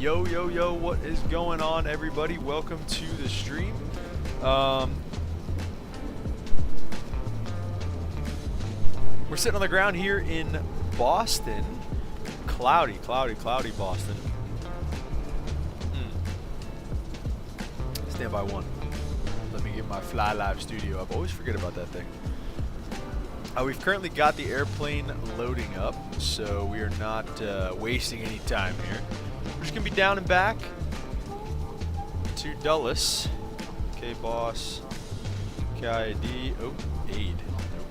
Yo, yo, yo, what is going on, everybody? Welcome to the stream. We're sitting on the ground here in Boston. Cloudy Boston. Stand by one. Let me get my Fly Live studio up. Always forget about that thing. We've currently got the airplane loading up, so we are not wasting any time here. We're just going to be down and back to Dulles. KBOS-KIAD. Oh, aid. Nope.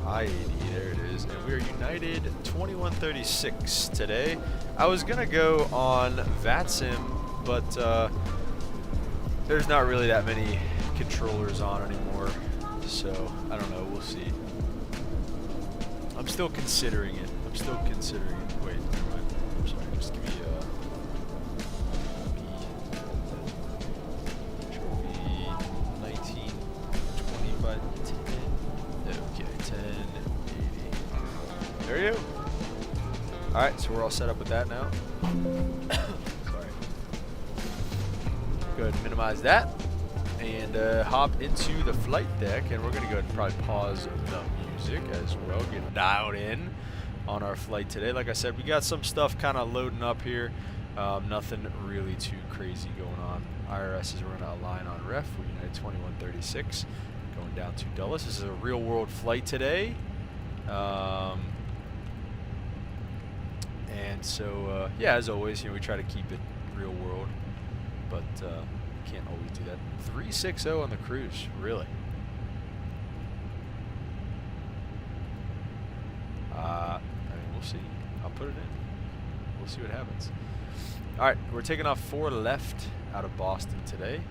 I-80, there it is. And we are United 2136 today. I was going to go on VATSIM, but there's not really that many controllers on anymore. So, I don't know, we'll see. I'm still considering it. Wait, never mind. I'm sorry, just give me Control V, 1920 by 10. Okay, 1080. There you go. Alright, so we're all set up with that now. Sorry. Go ahead and minimize that. And hop into the flight deck, and we're going to go ahead and probably pause the music as well, get dialed in on our flight today. Like I said, we got some stuff kind of loading up here, nothing really too crazy going on. IRS is running a line on ref, we're United 2136, going down to Dulles. This is a real world flight today, and so yeah, as always, we try to keep it real world, but can't always do that. 360 on the cruise, really. I mean, we'll see. I'll put it in. We'll see what happens. All right, we're taking off 4 left out of Boston today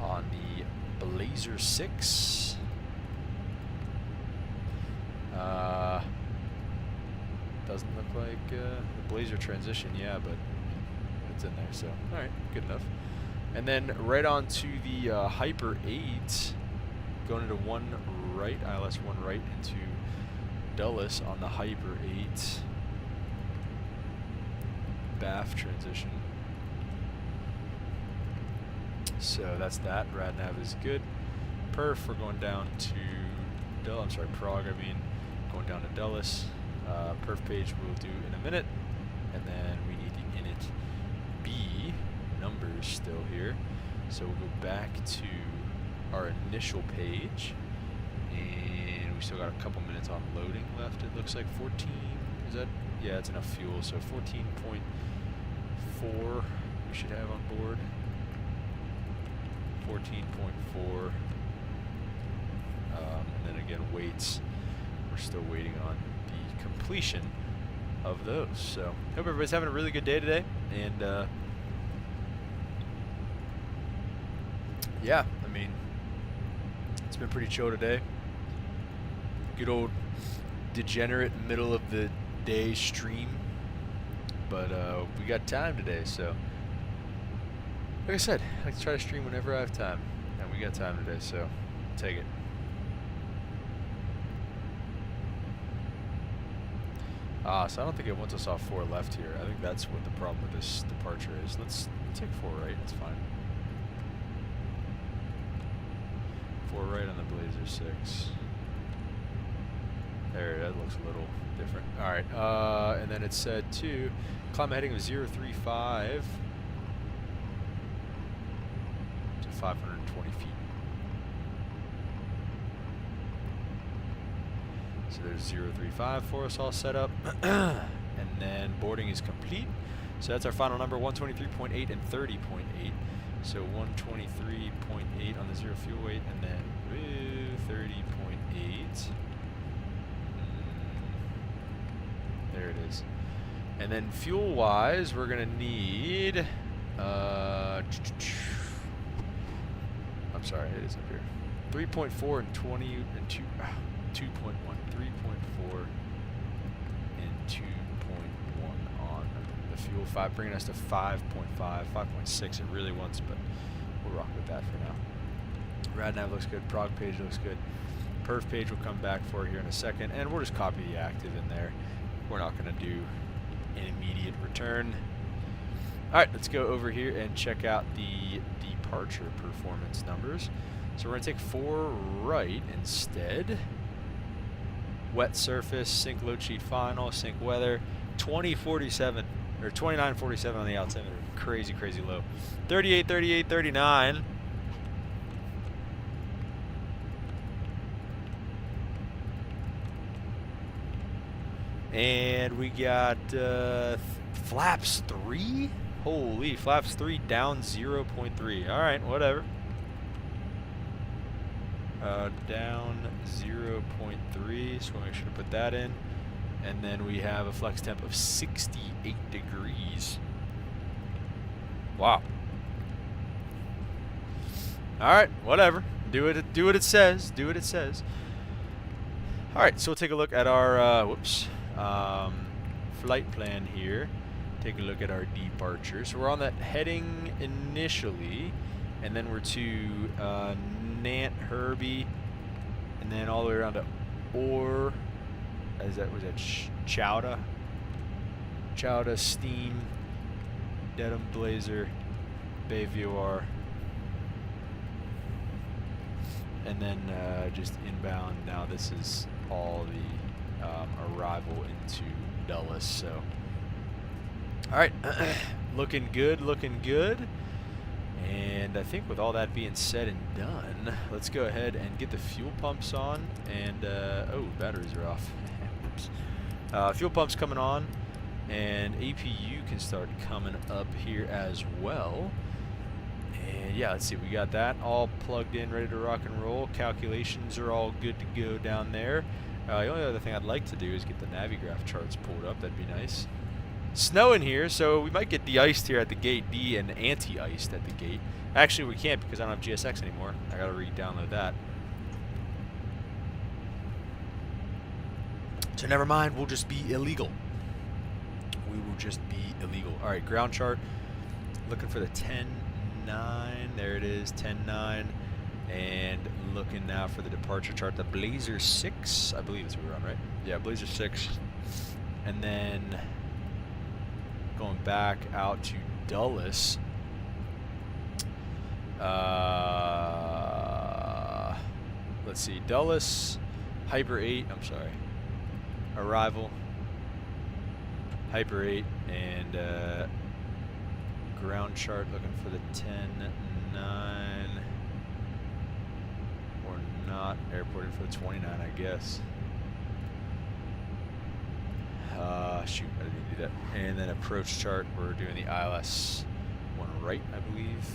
on the Blazer 6. Doesn't look like the Blazer transition, yeah, but it's in there, so all right, good enough. And then right on to the Hyper 8, going into 1 right, ILS 1 right into Dulles on the Hyper 8 BAF transition. So that's that. RadNav is good. Perf, we're going down to Prague, going down to Dulles. Perf page we'll do in a minute. And then we need the init B numbers still here, so we'll go back to our initial page, and we still got a couple minutes on loading left. It looks like 14, is that? Yeah, it's enough fuel, so 14.4 we should have on board. 14.4, and then again weights, we're still waiting on the completion of those. So hope everybody's having a really good day today, and yeah, I mean, it's been pretty chill today. Good old degenerate middle of the day stream, but we got time today, so like I said, I like to try to stream whenever I have time, and we got time today, so take it. So I don't think it wants us off 4 left here. I think that's what the problem with this departure is. Let's take 4 right, it's fine. 4 right on the Blazer 6. There, that looks a little different. Alright, and then it said to climb a heading of 035 to 520 feet. So there's 035 for us all set up. And then boarding is complete. So that's our final number, 123.8 and 30.8. So 123.8 on the 0 fuel weight, and then 30.8. There it is. And then fuel-wise, we're gonna need. I'm sorry, it is up here. 3.4 and 20 and 2.1. 3.4 and 2.1 on the fuel. Bringing us to 5.5, 5.6 it really wants, but we'll rock with that for now. RadNav looks good. Prague page looks good. Perf page will come back for here in a second, and we'll just copy the active in there. We're not going to do an immediate hit return. Alright, let's go over here and check out the departure performance numbers. So we're going to take 4 right instead. Wet surface, sync load sheet final, sync weather, 2047 or 2947 on the altimeter. Crazy, crazy low. 38, 38, 39. And we got flaps 3. Holy, flaps 3 down 0.3. All right, whatever. Down 0.3, so we'll make sure to put that in. And then we have a flex temp of 68 degrees. Wow. All right, whatever. Do what it says. Do what it says. All right, so we'll take a look at our flight plan here. Take a look at our departure. So we're on that heading initially, and then we're to Nant Herbie, and then all the way around to Orr. Was that Chowda? Chowda, Steam, Dedham, Blazer, Bayview, and then just inbound. Now this is all the arrival into Dulles. So, all right, looking good, looking good. And I think with all that being said and done, let's go ahead and get the fuel pumps on. And oh, batteries are off. Oops. Fuel pumps coming on, and APU can start coming up here as well. And yeah, let's see, we got that all plugged in, ready to rock and roll. Calculations are all good to go down there. The only other thing I'd like to do is get the Navigraph charts pulled up. That'd be nice. Snowing here, so we might get de-iced here at the gate D and anti-iced at the gate. Actually, we can't because I don't have GSX anymore. I gotta re-download that. So never mind, we'll just be illegal. We will just be illegal. All right, ground chart. Looking for the 10-9. There it is, 10-9. And looking now for the departure chart, the Blazer 6. I believe that's what we're on, right? Yeah, Blazer 6. And then going back out to Dulles. Let's see, Dulles, Hyper 8, I'm sorry. Arrival, Hyper 8, and ground chart looking for the 10-9. Or not, airported for the 29, I guess. Shoot, I didn't do that. And then approach chart, we're doing the ILS 1 right, I believe.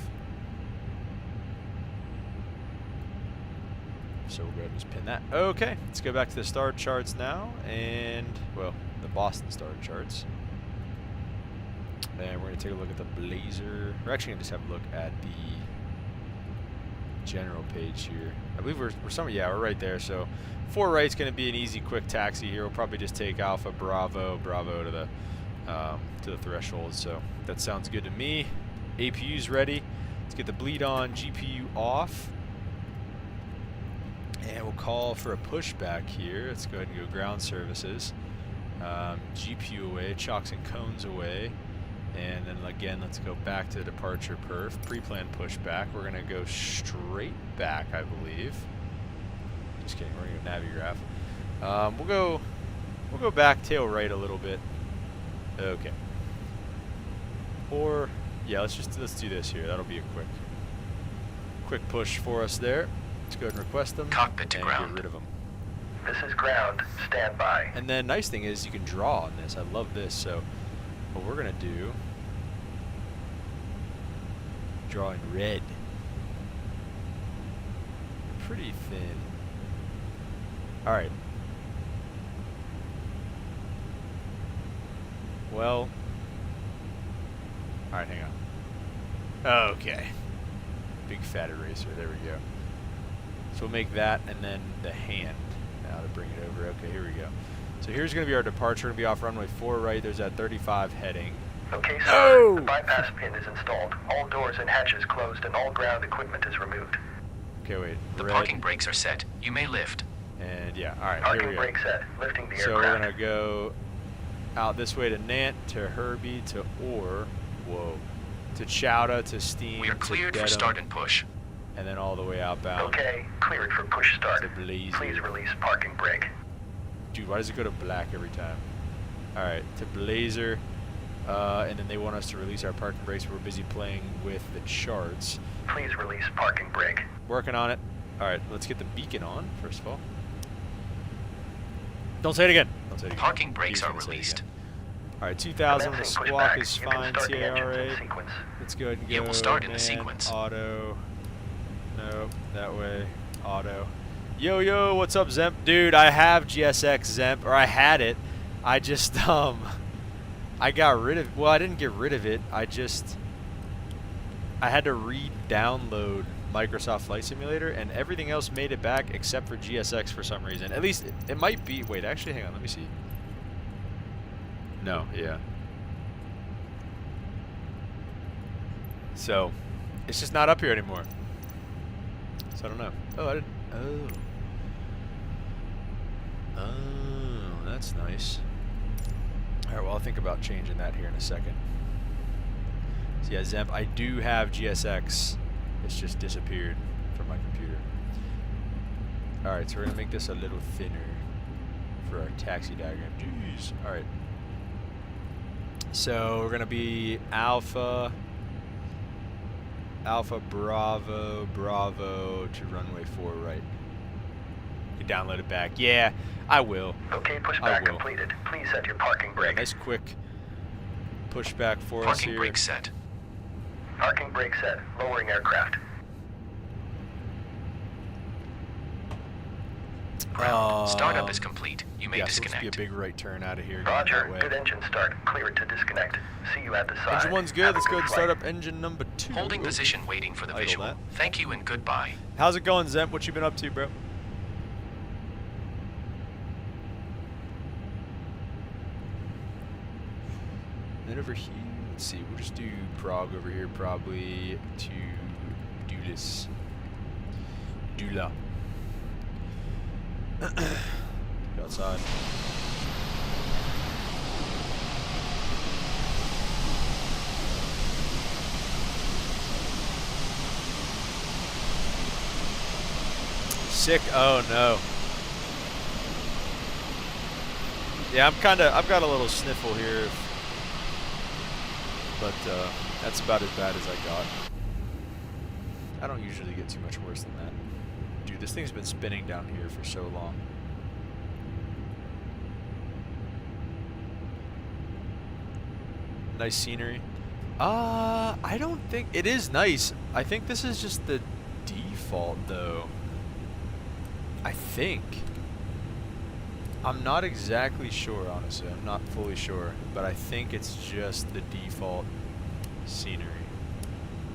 So we'll go ahead and just pin that. Okay, let's go back to the star charts now, and, well, the Boston star charts. And we're going to take a look at the Blazer. We're actually going to just have a look at the general page here. I believe we're somewhere, yeah, we're right there. So 4 right's going to be an easy, quick taxi here. We'll probably just take Alpha, Bravo to the threshold. So that sounds good to me. APU's ready. Let's get the bleed on, GPU off. And we'll call for a pushback here. Let's go ahead and go ground services. GPU away, chocks and cones away. And then again, let's go back to the departure perf. Pre-planned pushback. We're gonna go straight back, I believe. Just kidding, we're gonna go Navigraph. We'll go back tail right a little bit. Okay. Or yeah, let's do this here. That'll be a quick push for us there. Let's go ahead and request them. Cockpit to ground. Get rid of them. This is ground. Stand by. And then nice thing is you can draw on this. I love this. So what we're gonna do, draw in red. Pretty thin. All right. Well. All right, hang on. Okay. Big fat eraser. There we go. So we'll make that, and then the hand now to bring it over. Okay, here we go. So here's going to be our departure. Going to be off runway 4 right. There's that 35 heading. Okay, sir. Oh! The bypass pin is installed. All doors and hatches closed, and all ground equipment is removed. Okay, wait. The parking brakes are set. You may lift. And yeah, all right. Parking here we go. brake set. Lifting the So aircraft. we're going to go out this way to Nant, to Herbie, to Orr, whoa, to Chowda, to Steam, We are cleared to for Dedham, start and push. and then all the way outbound. Okay, cleared for push start. To Blazer. Please release parking brake. Dude, why does it go to black every time? Alright, to Blazer. And then they want us to release our parking brakes. We're busy playing with the charts. Please release parking brake. Working on it. Alright, let's get the beacon on, first of all. Don't say it again. Don't say it again. Parking brakes Please are don't say it released. again. Alright, 2000, the Commencing squawk pushback. is You can fine, start the engines TARA. in sequence. Let's go ahead and go. It will start in the man, sequence. Auto. No, that way. Auto. Yo, what's up, Zemp? Dude, I have GSX Zemp, or I had it. I just, I got rid of, well, I didn't get rid of it. I had to re-download Microsoft Flight Simulator, and everything else made it back except for GSX for some reason. At least, it might be, wait, actually, hang on, let me see. No, yeah. So, it's just not up here anymore. So I don't know. Oh, I didn't, oh, that's nice. Alright, well, I'll think about changing that here in a second. So yeah, Zemp, I do have GSX. It's just disappeared from my computer. Alright, so we're going to make this a little thinner for our taxi diagram. Jeez. Alright. So we're going to be Alpha, Bravo to runway 4 right. You download it back. Yeah, I will. Okay, pushback completed. Please set your parking brake. Nice quick pushback for us Parking here. brake set. Parking brake set. Lowering aircraft. Ground. Startup is complete. You may yeah, so disconnect. let's be a big right turn out of here. Roger. Good engine start. Cleared to disconnect. See you at the side. Engine 1's good. Have a Let's go good and start flight. up engine number 2. Holding position, waiting for the Idle visual. that. Thank you and goodbye. How's it going, Zemp? What you been up to, bro? Then over here, let's see. We'll just do Prague over here, probably to Dulis. Dula. Go outside. Sick. Oh no. Yeah, I've got a little sniffle here, but that's about as bad as I got. I don't usually get too much worse than that. Dude, this thing's been spinning down here for so long. Nice scenery. I don't think it is nice. I think this is just the default though. I think. I'm not exactly sure, honestly. I'm not fully sure, but I think it's just the default scenery.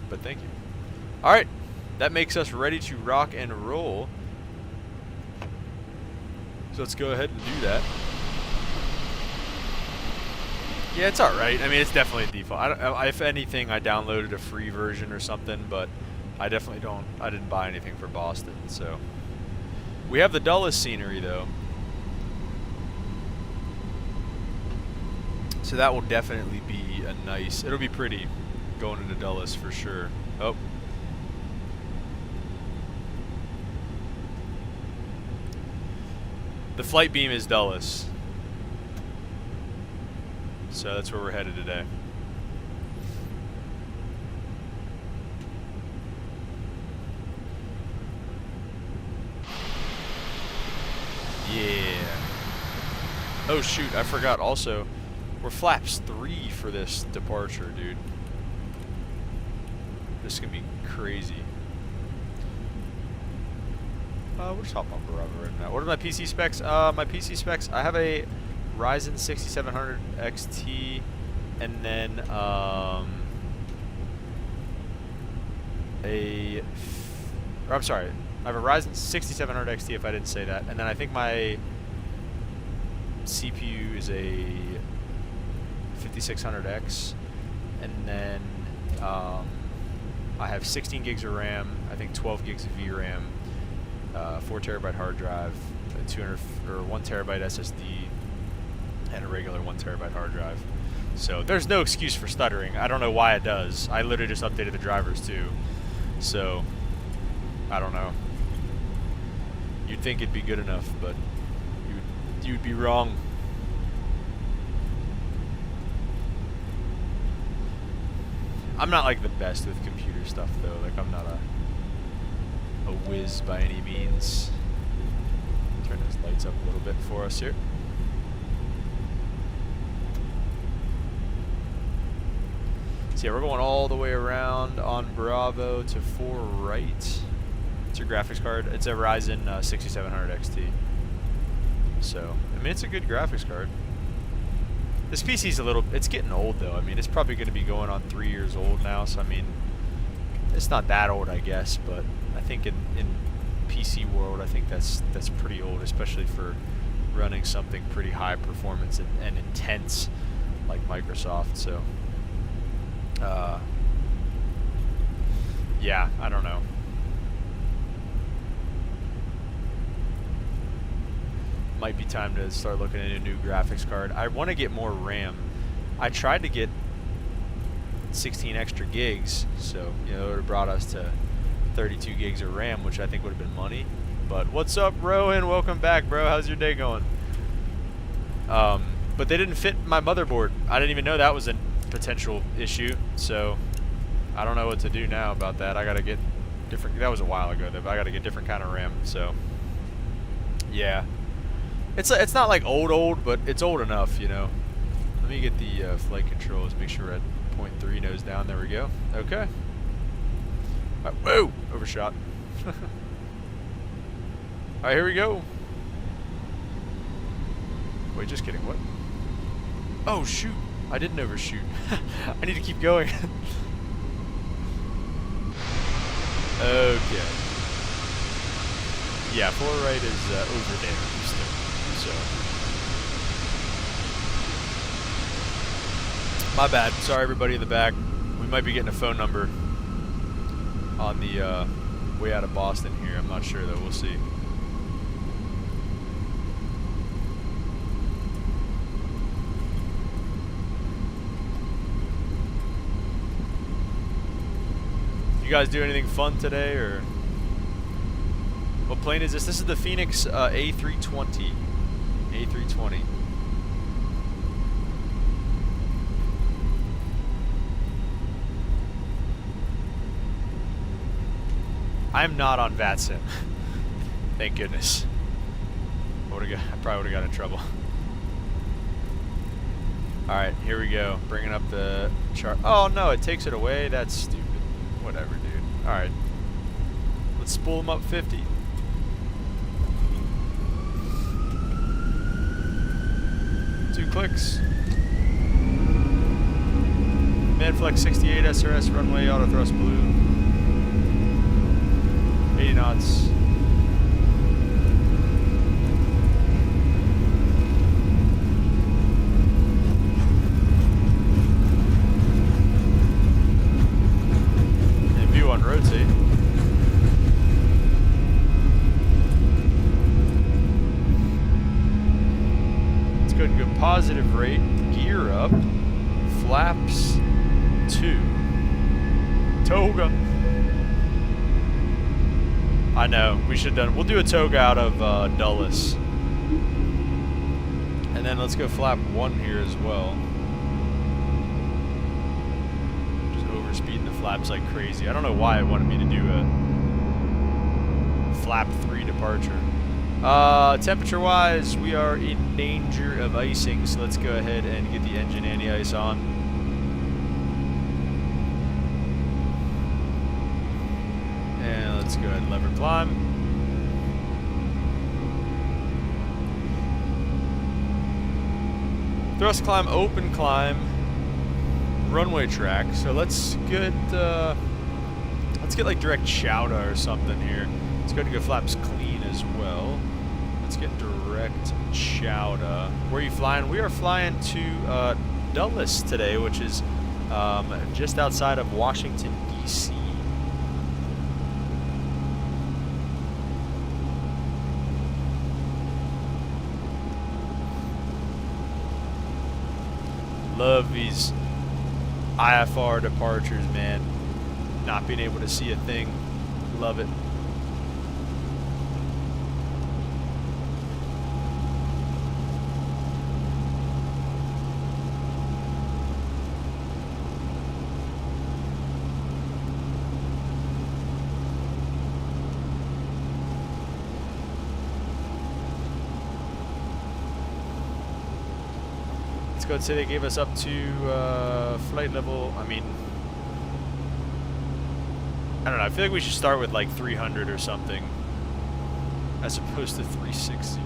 But thank you. All right, that makes us ready to rock and roll. So let's go ahead and do that. Yeah, it's all right. I mean, it's definitely a default. If anything, I downloaded a free version or something, but I definitely don't. I didn't buy anything for Boston, so. We have the Dulles scenery though. So that will definitely be a nice, it'll be pretty going into Dulles for sure. Oh. The FlightBeam is Dulles. So that's where we're headed today. Yeah. Oh shoot, I forgot also. We're flaps 3 for this departure, dude. This is gonna be crazy. We'll just hop on Bravo right now. What are my PC specs? My PC specs, I have a Ryzen 6700 XT and then I'm sorry. I have a Ryzen 6700 XT if I didn't say that. And then I think my CPU is a 5600X. And then I have 16 gigs of RAM, I think 12 gigs of VRAM, 4 terabyte hard drive, a 1 terabyte SSD, and a regular 1 terabyte hard drive. So there's no excuse for stuttering. I don't know why it does. I literally just updated the drivers too. So I don't know. You'd think it'd be good enough, but you'd be wrong. I'm not like the best with computer stuff though. Like I'm not a whiz by any means. Turn those lights up a little bit for us here. So yeah, we're going all the way around on Bravo to 4 right. It's your graphics card. It's a Ryzen 6700 XT. So, I mean, it's a good graphics card. This PC's it's getting old though. I mean, it's probably going to be going on 3 years old now. So, I mean, it's not that old, I guess, but I think in PC world, I think that's pretty old, especially for running something pretty high performance and intense like Microsoft. So, yeah, I don't know. Might be time to start looking at a new graphics card. I want to get more RAM. I tried to get 16 extra gigs, so you know it would have brought us to 32 gigs of RAM, which I think would have been money. But what's up, Rowan? Welcome back, bro. How's your day going? But they didn't fit my motherboard. I didn't even know that was a potential issue, so I don't know what to do now about that. I gotta get different. That was a while ago though, but I gotta get different kind of RAM. So yeah. It's not like old, but it's old enough, you know. Let me get the flight controls, make sure we're at 0.3 nose down. There we go. Okay. Right, whoa! Overshot. Alright, here we go. Wait, just kidding. What? Oh, shoot. I didn't overshoot. I need to keep going. Okay. Yeah, 4 right is over there. So, my bad. Sorry, everybody in the back. We might be getting a phone number on the way out of Boston here. I'm not sure though. We'll see. You guys do anything fun today, or what plane is this? This is the Fenix A320. A320. I'm not on VATSIM. Thank goodness. I probably would have got in trouble. Alright, here we go. Bringing up the chart. Oh no, it takes it away. That's stupid. Whatever, dude. Alright. Let's spool them up 50. Clicks. Manflex 68 SRS runway auto thrust blue. 80 knots. And view on rotate. Good, good positive rate, gear up, flaps 2, toga. I know, we should have done, we'll do a toga out of Dulles. And then let's go flap 1 here as well. Just overspeeding the flaps like crazy. I don't know why it wanted me to do a flap 3 departure. Temperature-wise, we are in danger of icing, so let's go ahead and get the engine anti-ice on. And let's go ahead and lever climb. Thrust climb, open climb, runway track. So let's get like direct chowda or something here. Let's go ahead and go flaps clean as well. Let's get direct chowda. Where are you flying? We are flying to Dulles today, which is just outside of Washington, D.C. Love these IFR departures, man. Not being able to see a thing. Love it. Let's say they gave us up to flight level. I mean, I don't know. I feel like we should start with like 300 or something, as opposed to 360.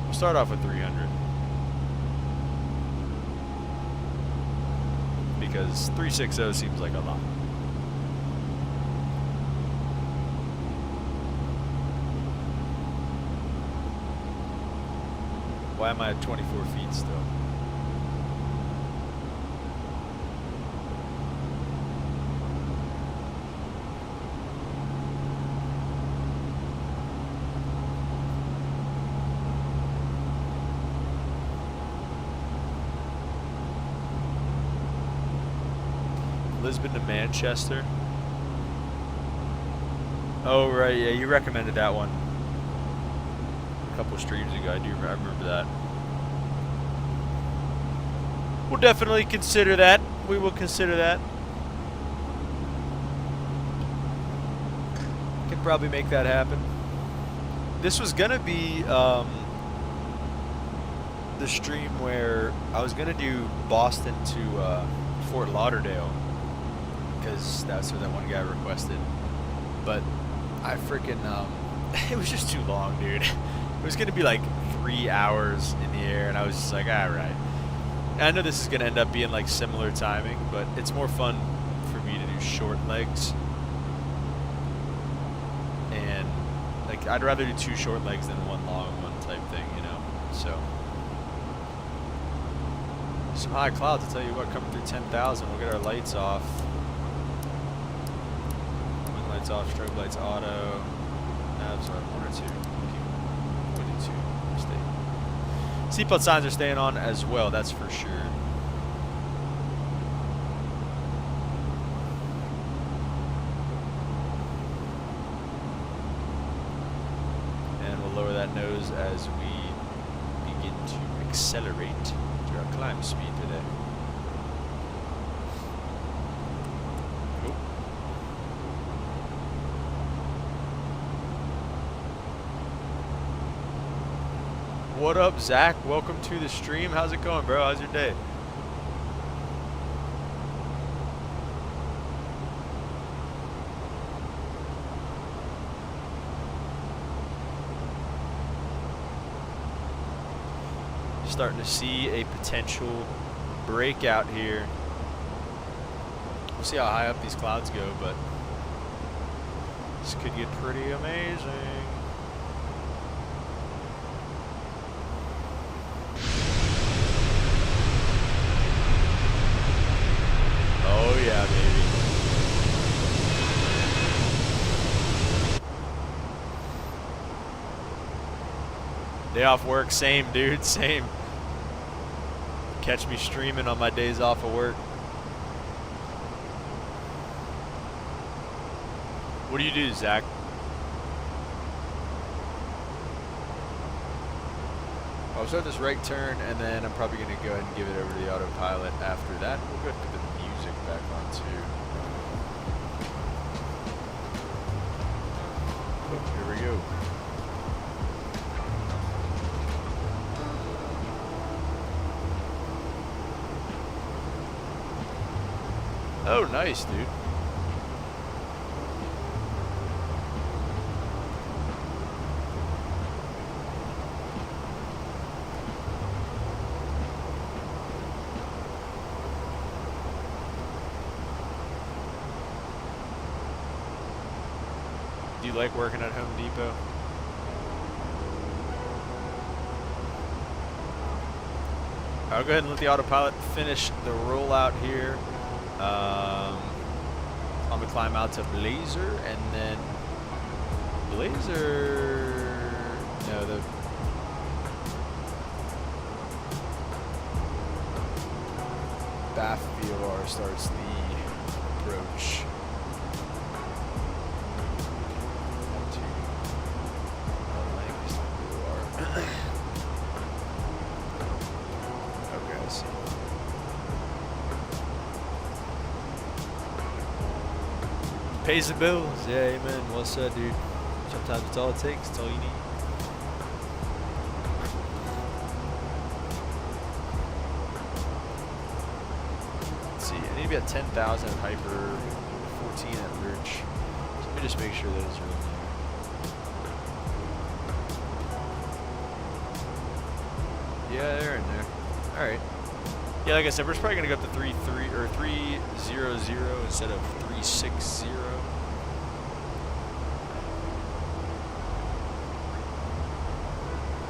We'll start off with 300 because 360 seems like a lot. Why am I at 24 feet still? Lisbon to Manchester. Oh, right, yeah, you recommended that one a couple streams ago. I remember that. We'll definitely consider that. We will consider that. Can probably make that happen. This was gonna be the stream where I was gonna do Boston to Fort Lauderdale, because that's what that one guy requested. But I freaking it was just too long, dude. It was gonna be like 3 hours in the air, and I was just like, all right. And I know this is gonna end up being like similar timing, but it's more fun for me to do short legs. And like, I'd rather do 2 short legs than 1 long one type thing, you know. So some high clouds, I'll tell you what, coming through 10,000. We'll get our lights off. Wing lights off, strobe lights auto. Navs are 1 or 2. 22. Stay. Seatbelt signs are staying on as well, that's for sure. And we'll lower that nose as we begin to accelerate to our climb speed today. Oop. What up, Zach? Welcome to the stream. How's it going, bro? How's your day? Starting to see a potential breakout here. We'll see how high up these clouds go, but this could get pretty amazing. Oh yeah, baby. Day off work, same, dude, same. Catch me streaming on my days off of work. What do you do, Zach? I'll start this right turn, and then I'm probably going to go ahead and give it over to the autopilot after that. We'll go ahead and put the music back on, too. Oh, here we go. Oh, nice, dude. Do you like working at Home Depot? I'll go ahead and let the autopilot finish the rollout here. I'm gonna climb out to Blazer, and then Blazer. No, BAF VOR starts the approach. Okay, I see. Pays the bills. Yeah, amen. Well said, dude. Sometimes it's all it takes. It's all you need. Let's see. I need to be at 10,000 at Hyper, 14 at Lurch. So let me just make sure that it's really there. Yeah, they're in there. All right. Yeah, like I said, we're probably gonna go up to 3-3 or 3-0-0 instead of 3-6-0.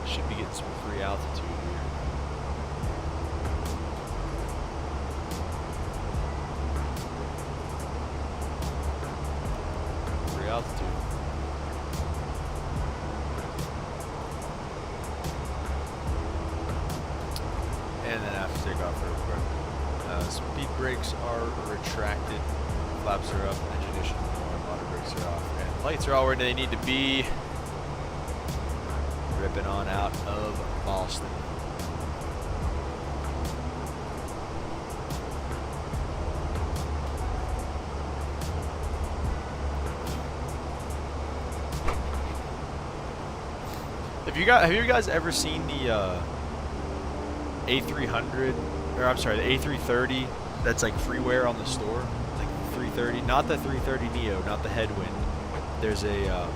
Should be getting some free altitude here. Free altitude. And then after takeoff real quick. Speed brakes are retracted, flaps are up, engine ignition on, water brakes are off, and lights are all where they need to be. Ripping on out of Boston. Have you guys ever seen the A300, or I'm sorry, the A330 that's like freeware on the store? It's like the 330, not the 330 Neo, not the Headwind. There's a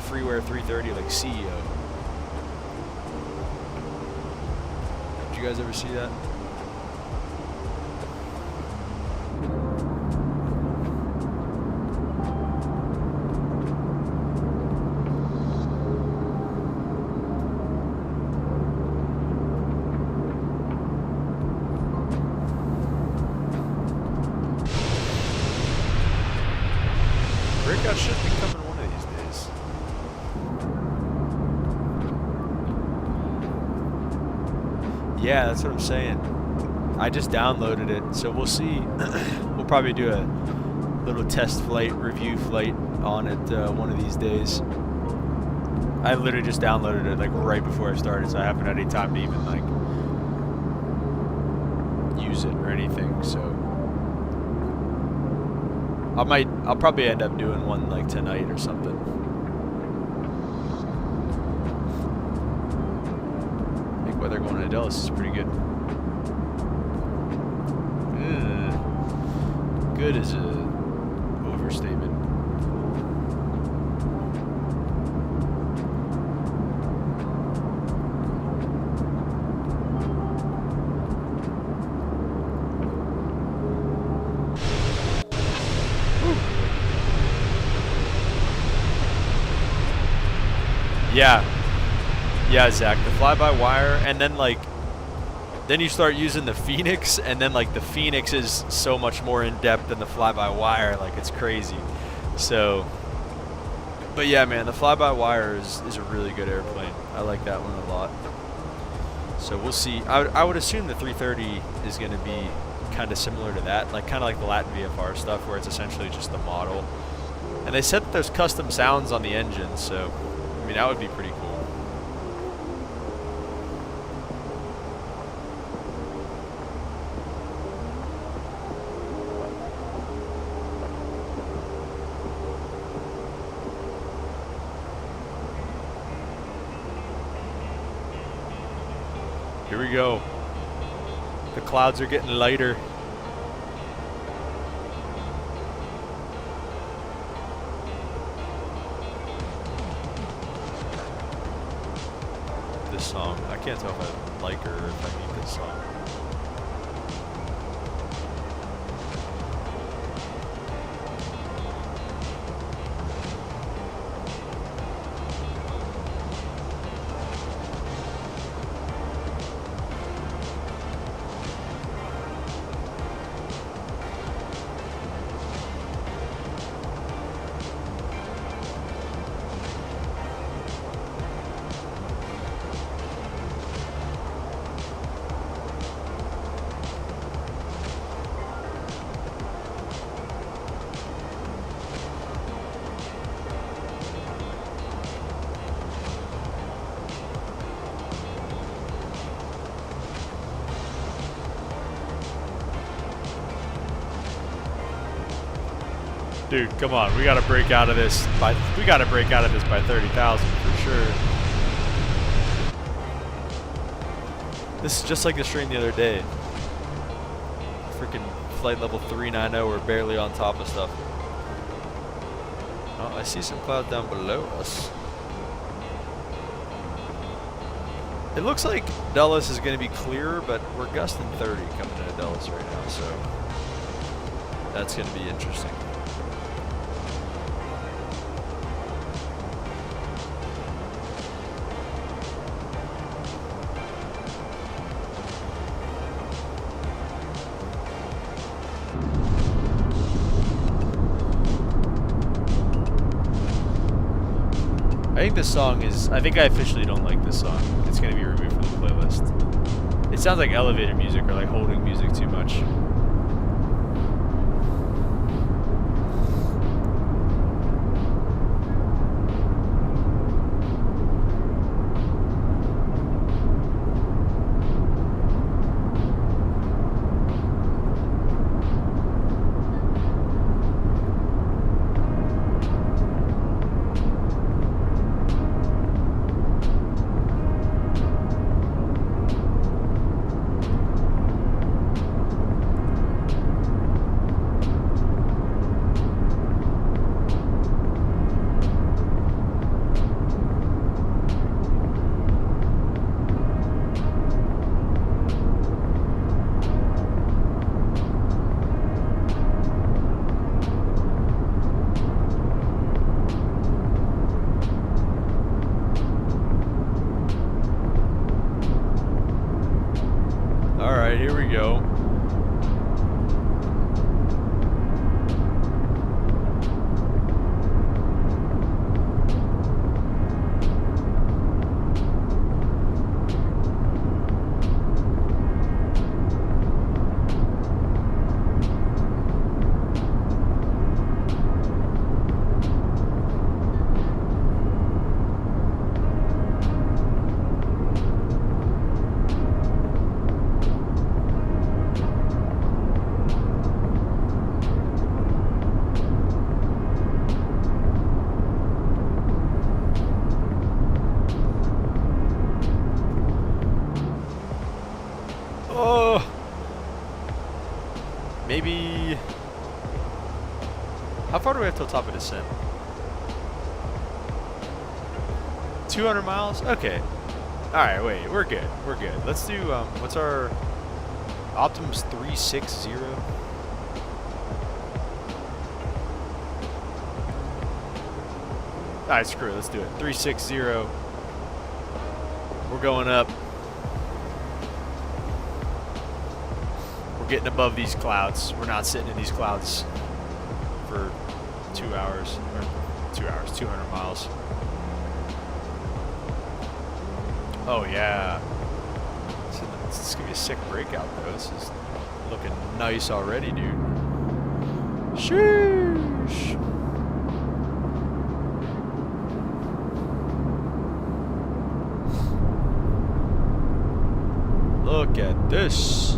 freeware 330 like CEO. Did you guys ever see that? Breakout should be coming one of these days. Yeah, that's what I'm saying. I just downloaded it, so we'll see. We'll probably do a little test flight, review flight on it one of these days. I literally just downloaded it like right before I started, so I haven't had any time to even like use it or anything. So I'll probably end up doing one like tonight or something. I think weather going to Dallas is pretty good. Good is a overstatement. Yeah, Zach, the fly-by-wire, and then like, then you start using the Fenix, and then like the Fenix is so much more in depth than the fly-by-wire, like it's crazy. So, but yeah, man, the fly-by-wire is a really good airplane. I like that one a lot. So we'll see. I would assume the 330 is going to be kind of similar to that, like kind of like the Latin VFR stuff, where it's essentially just the model. And they said that there's custom sounds on the engine, so I mean that would be pretty cool. Here we go. The clouds are getting lighter. This song, I can't tell if I like her or if I need this song. Dude, come on. We gotta break out of this by 30,000 for sure. This is just like the stream the other day. Freaking flight level 390, we're barely on top of stuff. Oh, I see some clouds down below us. It looks like Dulles is going to be clearer, but we're gusting 30 coming into Dulles right now, so that's going to be interesting. I think this song is, I think I officially don't like this song. It's going to be removed from the playlist. It sounds like elevator music or like holding music too much. Here we go. Maybe... How far do we have to the top of descent? 200 miles? Okay. Alright, wait. We're good. We're good. Let's do, what's our... Optimus 360? Alright, screw it. Let's do it. 360. We're going up. Getting above these clouds. We're not sitting in these clouds for 2 hours, or 2 hours, 200 miles. Oh yeah. This is gonna be a sick breakout though. This is looking nice already, dude. Sheesh. Look at this.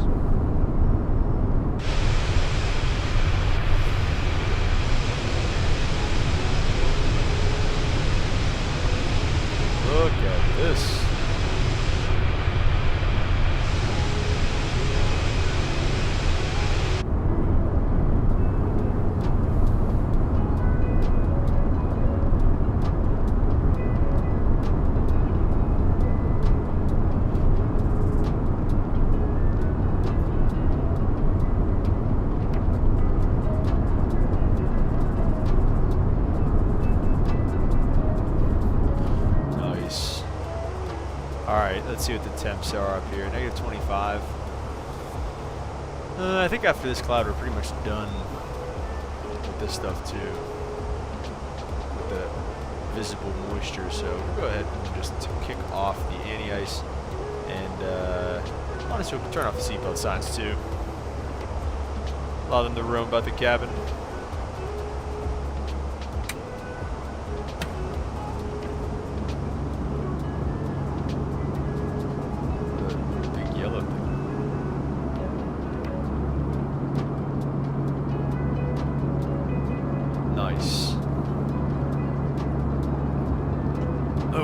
Look at this. Alright, let's see what the temps are up here. Negative 25. I think after this cloud we're pretty much done with this stuff too. With the visible moisture. So we'll go ahead and just kick off the anti-ice. And honestly, we'll turn off the seatbelt signs too. Allow them to roam about the cabin.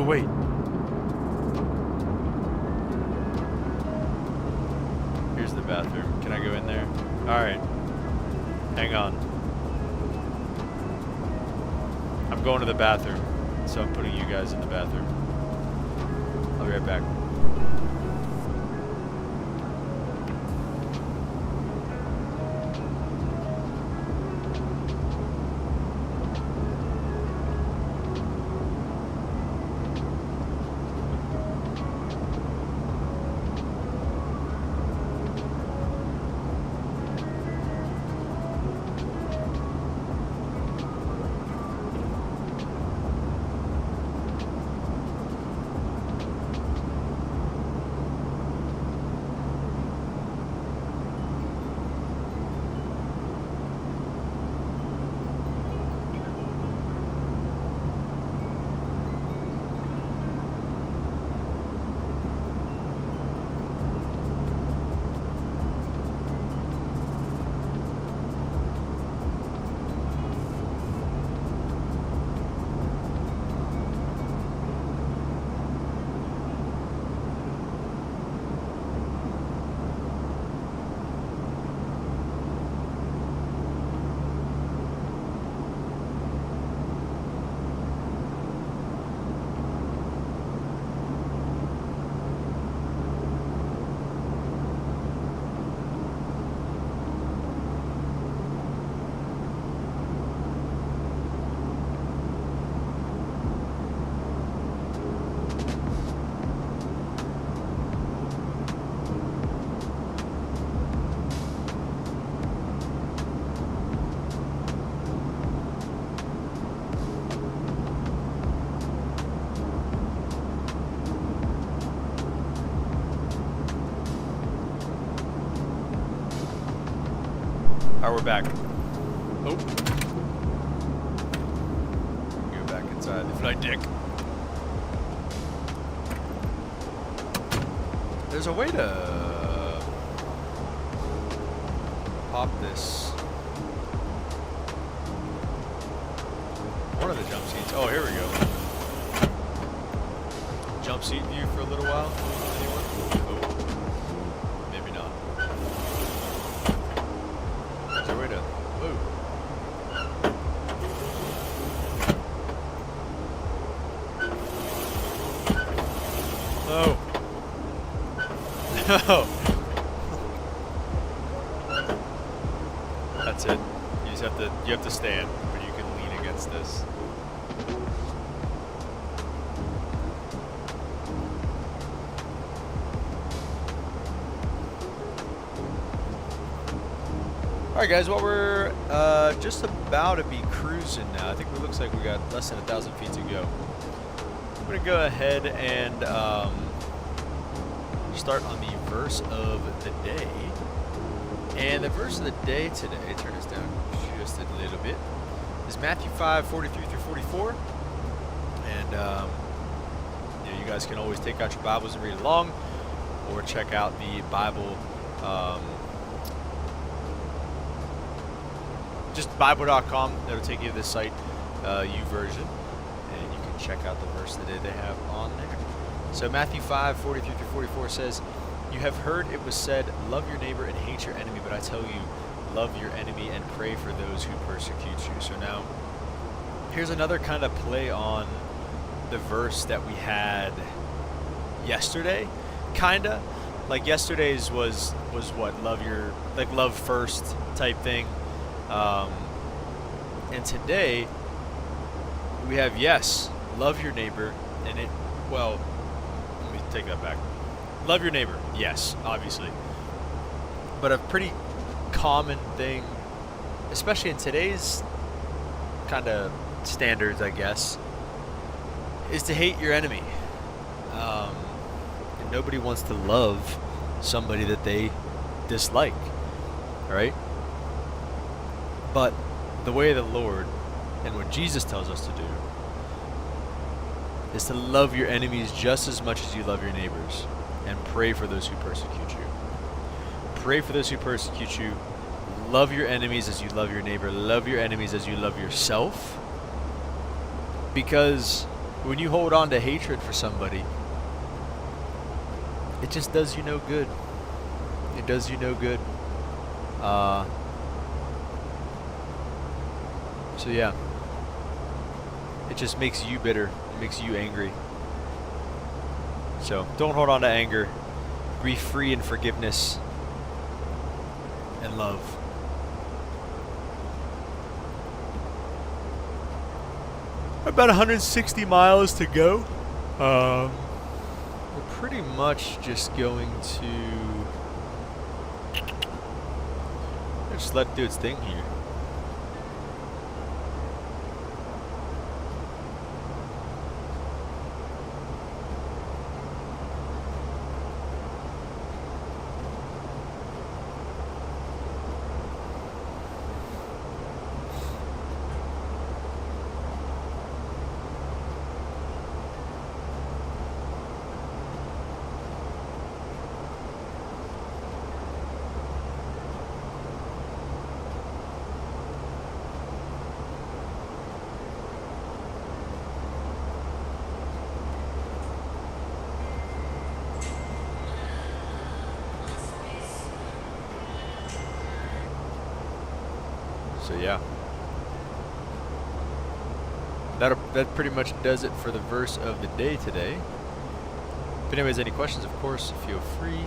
wait. Here's the bathroom. Can I go in there? Alright. Hang on. I'm going to the bathroom. So I'm putting you guys in the bathroom. I'll be right back. Alright, we're back. Oh. Go back inside the flight deck. There's a way to pop this. One of the jump seats. Oh, here we go. Jump seat view for a little while. Anyone? Oh. Maybe not. Is there a way to move? Oh. No. That's it. You just have to stand, but you can lean against this. Alright guys, well we're just about to be cruising now. I think it looks like we got less than 1,000 feet to go. I'm going to go ahead and start on the verse of the day. And the verse of the day today, turn this down just a little bit, is Matthew 5:43-44. And you know, you guys can always take out your Bibles and read along, or check out the Bible, just Bible.com. That'll take you to the site, YouVersion, and you can check out the verse of the day they have on there. So Matthew 5:43-44 says, "You have heard it was said, love your neighbor and hate your enemy, but I tell you, love your enemy and pray for those who persecute you." So now, here's another kind of play on the verse that we had yesterday. Kinda. Like yesterday's was what? Love first type thing. And today, we have, yes, love your neighbor, and well, let me take that back. Love your neighbor, yes, obviously. But a pretty common thing, especially in today's kind of standards, I guess, is to hate your enemy. And nobody wants to love somebody that they dislike, right? But the way of the Lord and what Jesus tells us to do is to love your enemies just as much as you love your neighbors, and pray for those who persecute you. Pray for those who persecute you. Love your enemies as you love your neighbor. Love your enemies as you love yourself. Because When you hold on to hatred for somebody, it just does you no good. It does you no good. So yeah, it just makes you bitter. It makes you angry. So don't hold on to anger. Be free in forgiveness and love. About 160 miles to go. We're pretty much just going to just let it do its thing here. So yeah, that pretty much does it for the verse of the day today. If anyone has any questions, of course, feel free.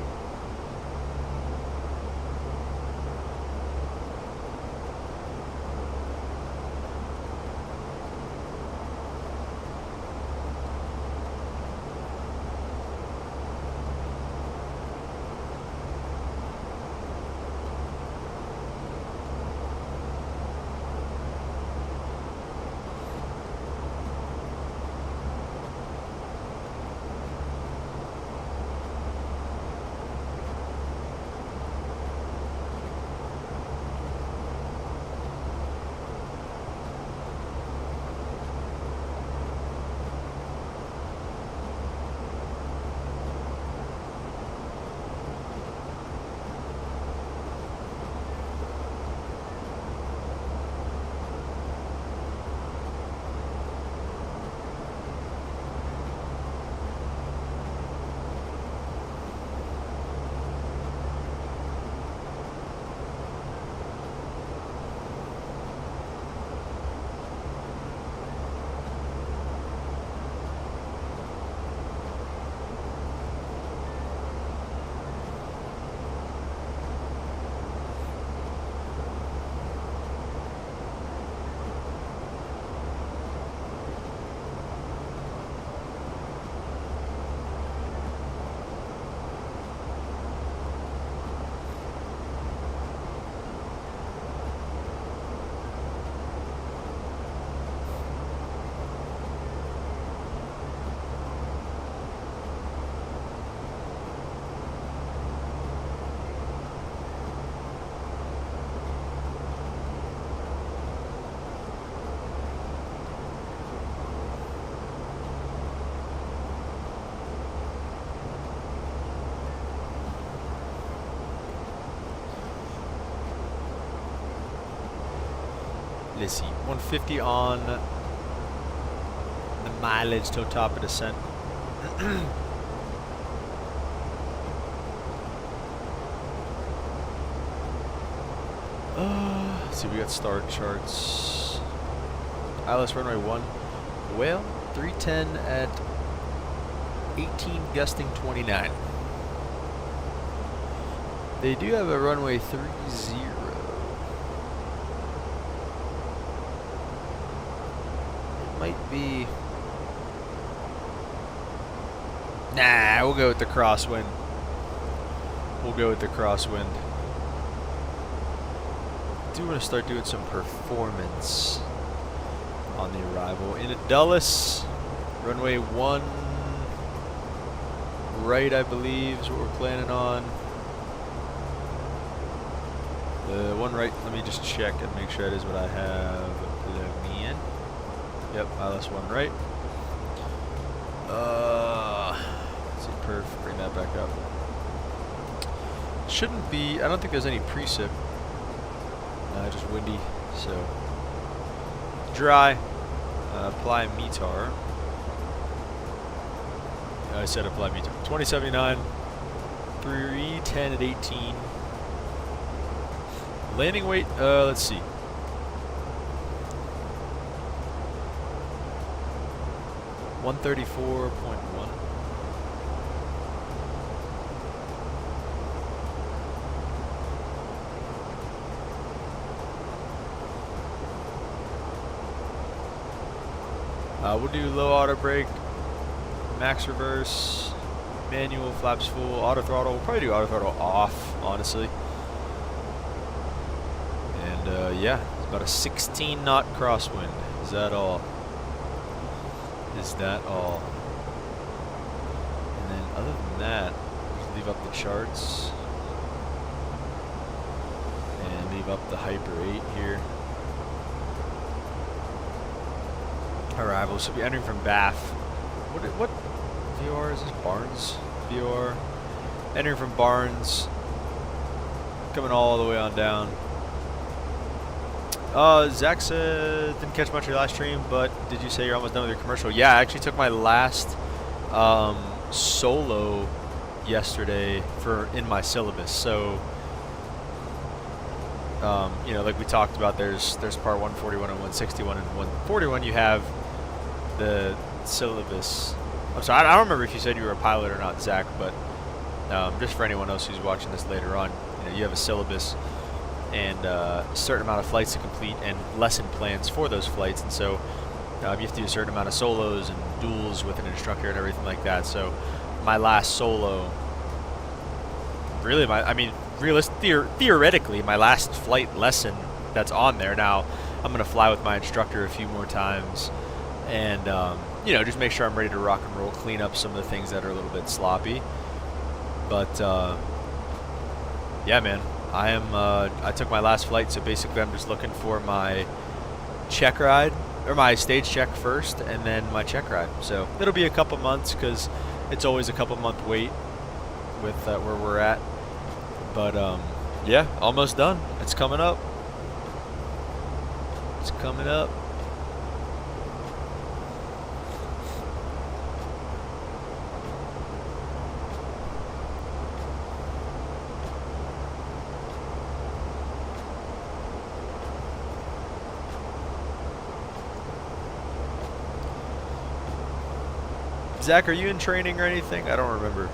Let's see, 150 on the mileage till top of descent. Let's see, we got star charts. ILS runway 1, well, 310 at 18 gusting 29. They do have a runway 30. Might be. Nah, we'll go with the crosswind. We'll go with the crosswind. Do want to start doing some performance on the arrival. In Dulles, runway 1 right, I believe, is what we're planning on. The 1 right, let me just check and make sure that is what I have plugged in. Yep, ILS 1 right. Let's see, perf, bring that back up. Shouldn't be, I don't think there's any precip. Just windy, so. Dry, apply METAR. I set up FlightBeam 2079, 310 at 18. Landing weight, let's see. $134.1. We'll do low auto brake, max reverse, manual, flaps full, auto throttle. We'll probably do auto throttle off, honestly. And yeah, it's about a 16 knot crosswind. Is that all? Is that all? And then other than that, just leave up the charts and leave up the Hyper 8 here. Arrival, so we'll be entering from Bath. What VOR is this? Barnes VOR. Entering from Barnes, coming all the way on down. Zach said, didn't catch much of your last stream, but did you say you're almost done with your commercial? Yeah, I actually took my last solo yesterday in my syllabus. So, you know, like we talked about, there's part 141 and 161, and 141 you have the syllabus. I'm sorry, I don't remember if you said you were a pilot or not, Zach, but just for anyone else who's watching this later on, you know, you have a syllabus and a certain amount of flights to complete and lesson plans for those flights, and so you have to do a certain amount of solos and duels with an instructor and everything like that. So my last solo, really, theoretically, my last flight lesson that's on there. Now I'm gonna fly with my instructor a few more times, and you know, just make sure I'm ready to rock and roll, clean up some of the things that are a little bit sloppy. But yeah, man, I took my last flight, so basically I'm just looking for my check ride, or my stage check first, and then my check ride. So it'll be a couple months, because it's always a couple month wait with where we're at. But yeah, almost done. It's coming up. It's coming up. Zach, are you in training or anything? I don't remember.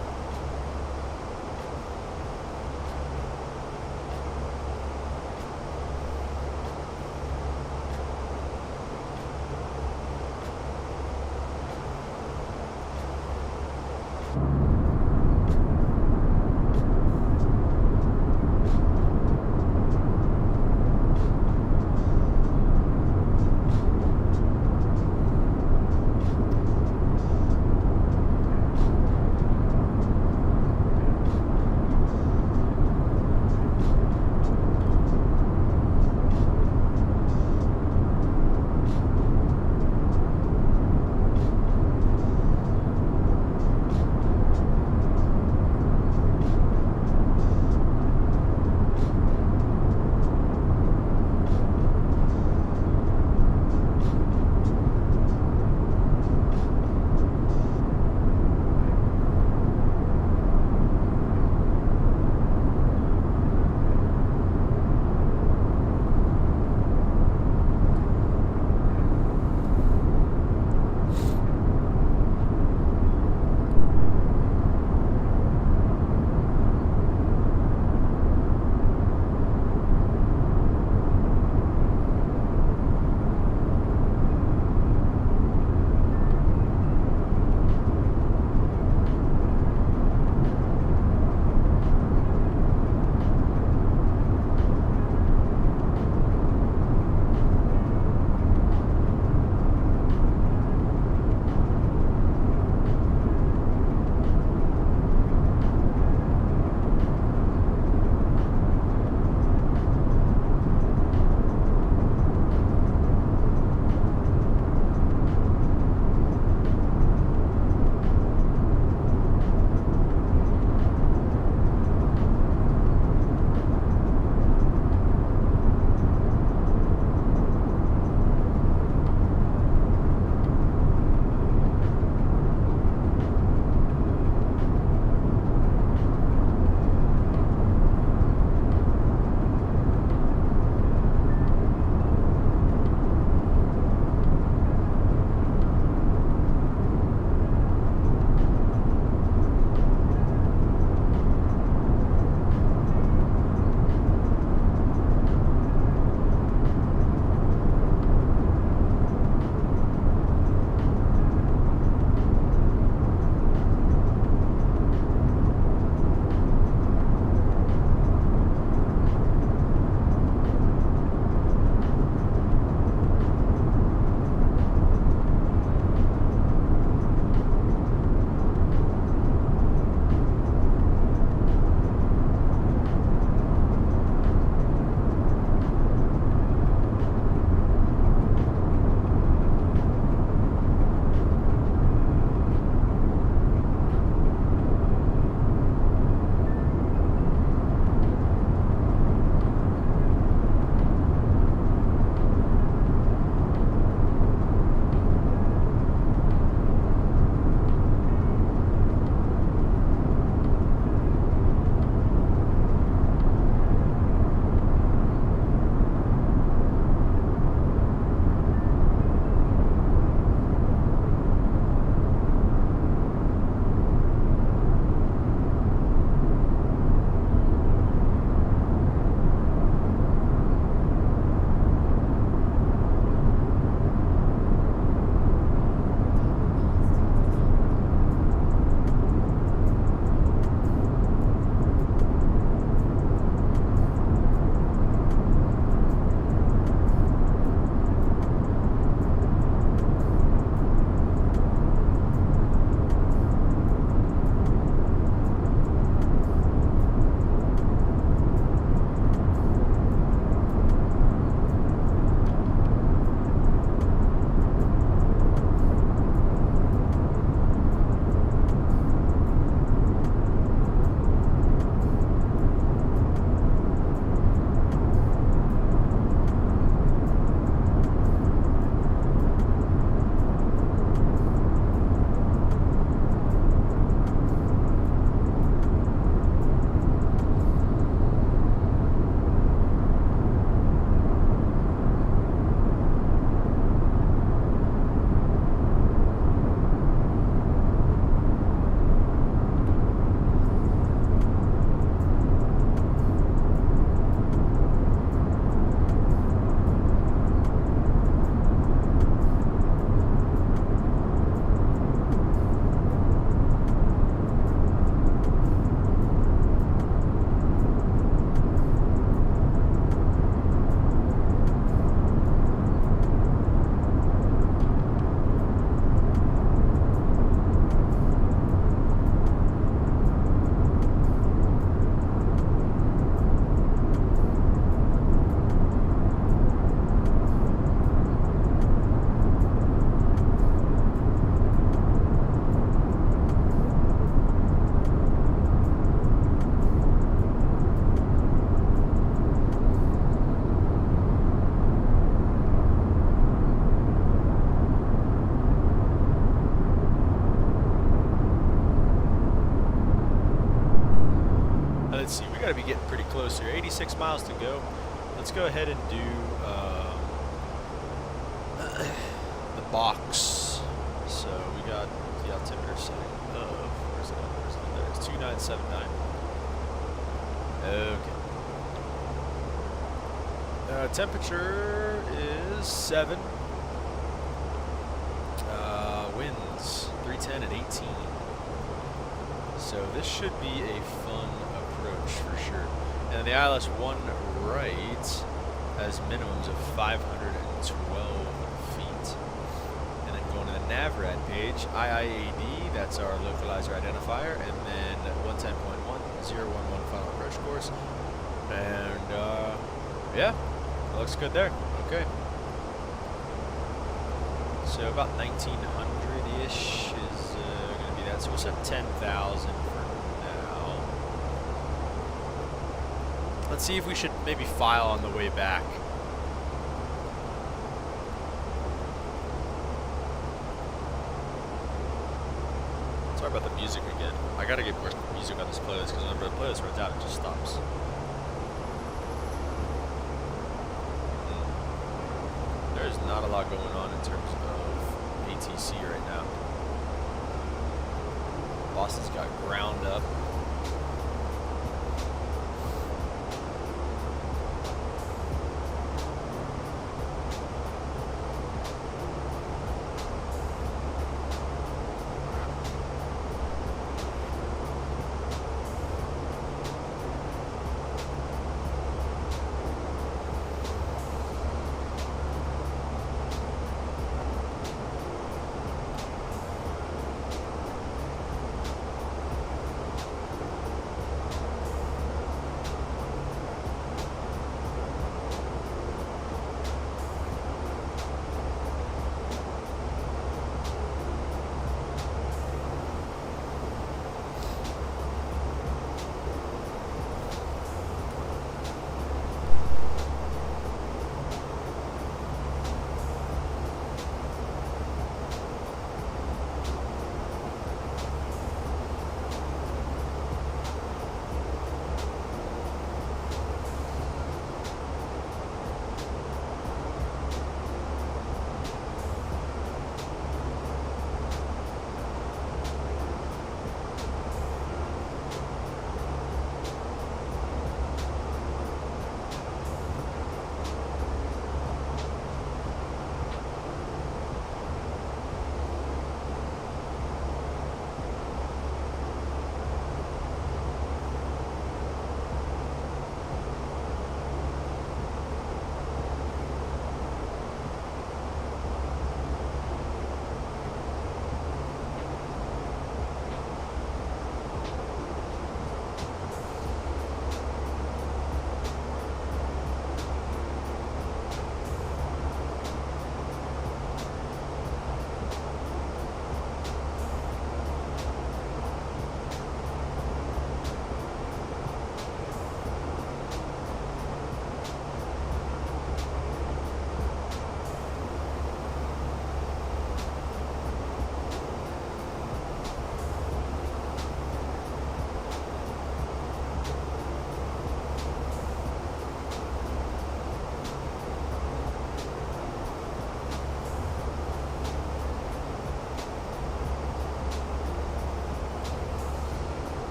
36 miles to go. Let's go ahead and do the box. So we got the altimeter setting of, where's it at? Where's it at? There. It's 2979. Okay. Temperature is 7. Winds 310 and 18. So this should be a fun approach for sure. And the ILS 1 right has minimums of 512 feet. And then going to the NAVRAD page, IIAD, that's our localizer identifier, and then 110.1, 011 final approach course. And yeah, looks good there. Okay. So about 1900-ish is going to be that. So we'll set 10,000 for now. Let's see if we should maybe file on the way back. Sorry about the music again. I got to get more music on this playlist because whenever the playlist runs out, it just stops. There's not a lot going on in terms of ATC right now. Boston's got ground up.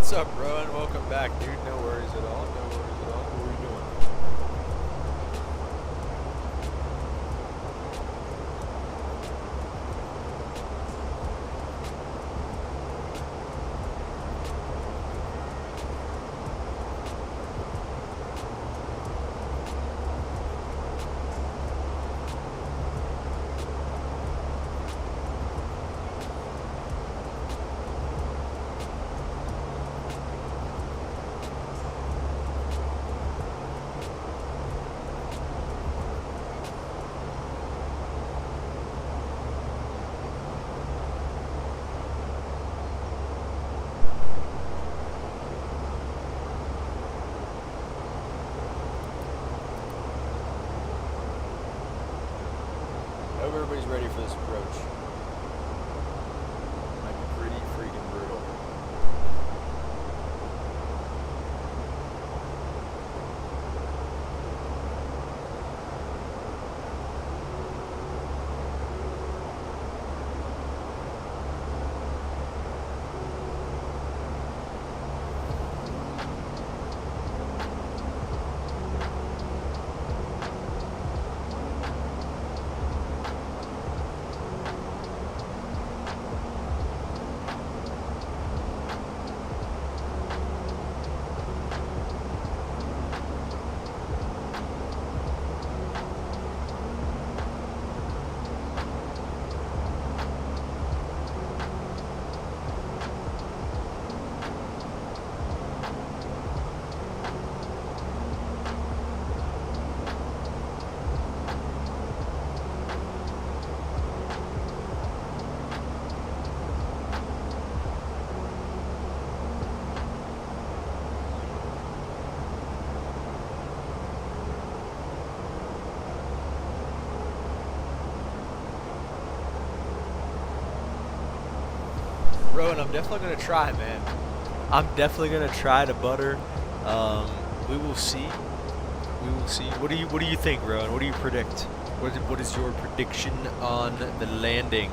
What's up, Rowan? Welcome back, dude. No worries at all. No worries at all. What are you doing? I hope everybody's ready for this approach. Might be pretty freaking brutal. Rowan, I'm definitely gonna try, man. I'm definitely gonna try to butter. We will see. We will see. What do you think, Rowan? What do you predict? What is your prediction on the landing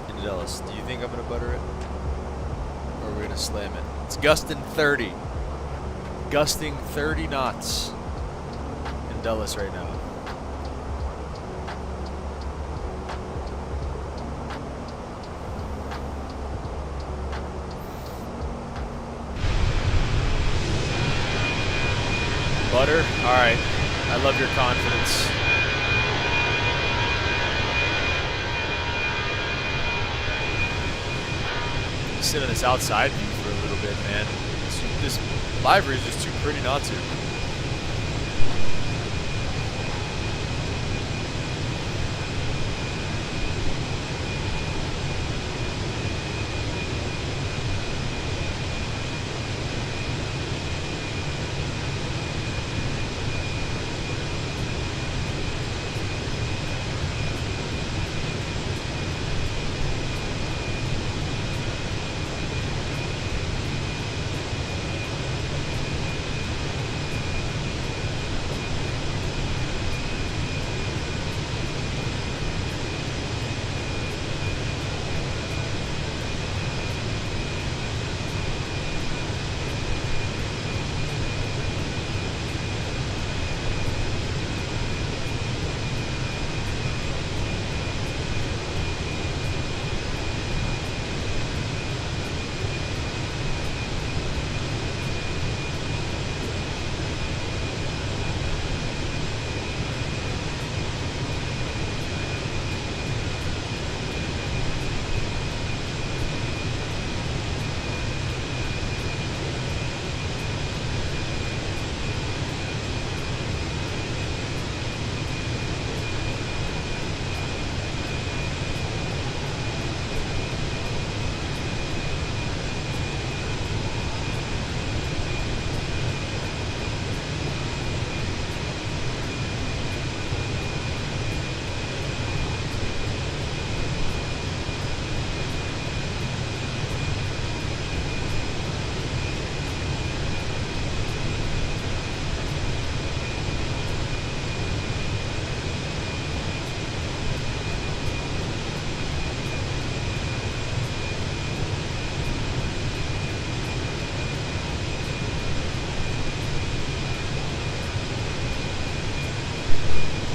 in Dallas? Do you think I'm gonna butter it, or are we gonna slam it? It's gusting 30. Gusting 30 knots in Dallas right now. Butter? Alright. I love your confidence. Sit on this outside view for a little bit, man. This livery is just too pretty not to.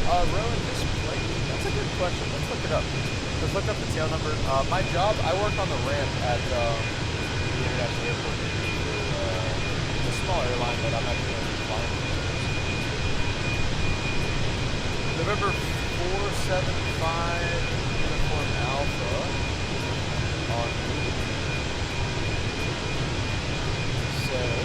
Rowan, this plate, that's a good question. Let's look it up. Let's look up the tail number. My job, I work on the ramp at the International Airport. It's a small airline, but I'm actually going to be flying. November 475 Uniform Alpha on route says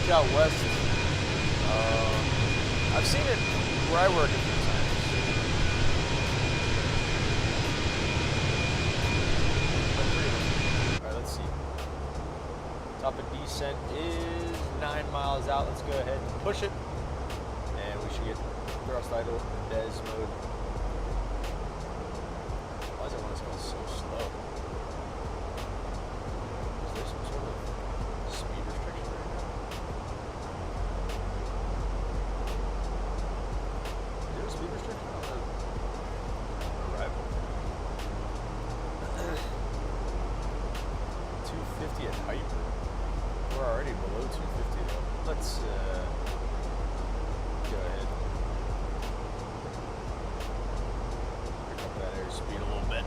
out west. I've seen it where I work a few times. Alright, let's see. Top of descent is 9 miles out. Let's go ahead and push it. And we should get thrust idle in DES mode. Why does it want us going so slow? Is there some sort of speed restriction right now? Speed restriction on the arrival. 250 at height. We're already below 250 though. Let's go ahead. Pick up that airspeed a little bit.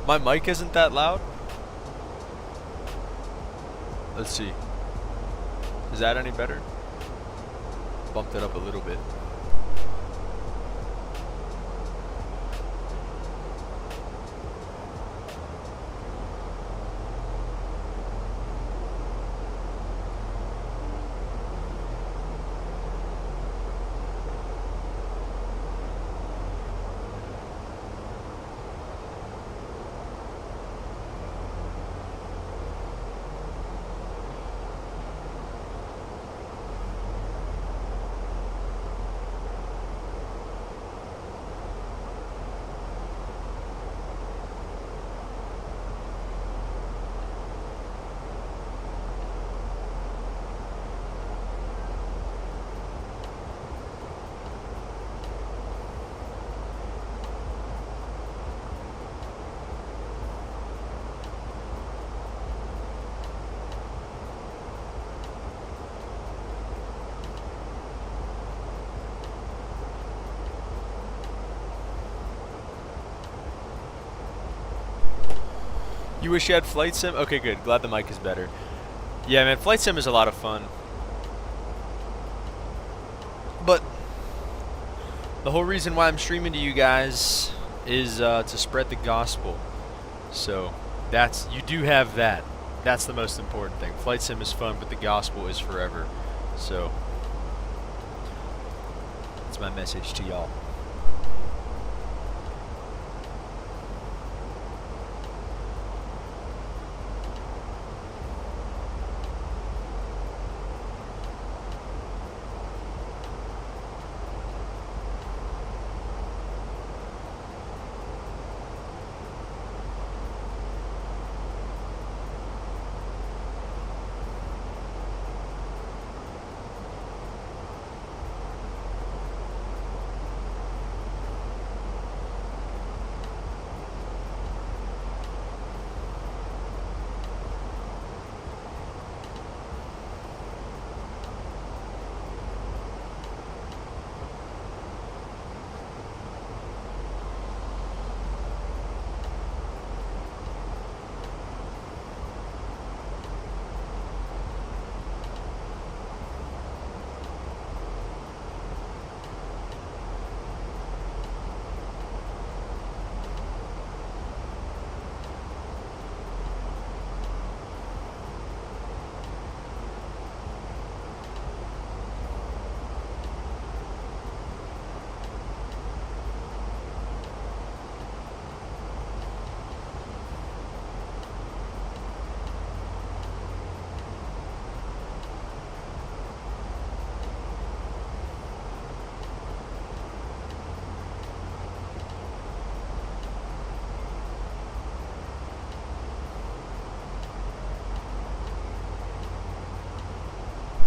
My mic isn't that loud. Let's see. Is that any better? Bumped it up a little bit. You wish you had Flight Sim? Okay, good. Glad the mic is better. Yeah, man, Flight Sim is a lot of fun. But the whole reason why I'm streaming to you guys is to spread the gospel. So you do have that. That's the most important thing. Flight sim is fun, but the gospel is forever. So that's my message to y'all.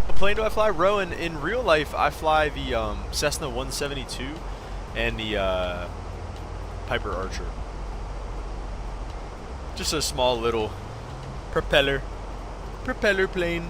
What plane do I fly? Rowan. In real life, I fly the Cessna 172 and the Piper Archer. Just a small little propeller plane.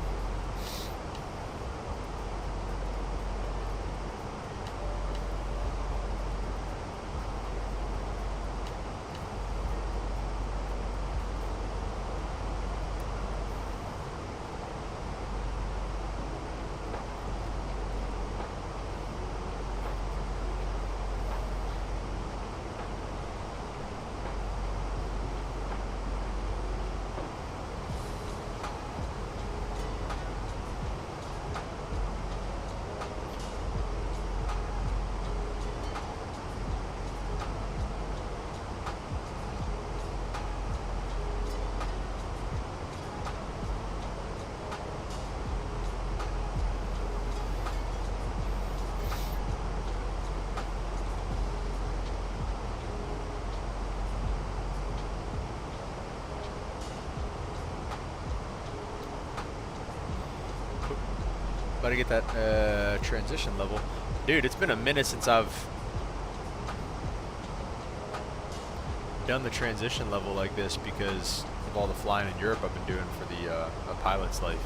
About to get that transition level. Dude, it's been a minute since I've done the transition level like this because of all the flying in Europe I've been doing for the a pilot's life.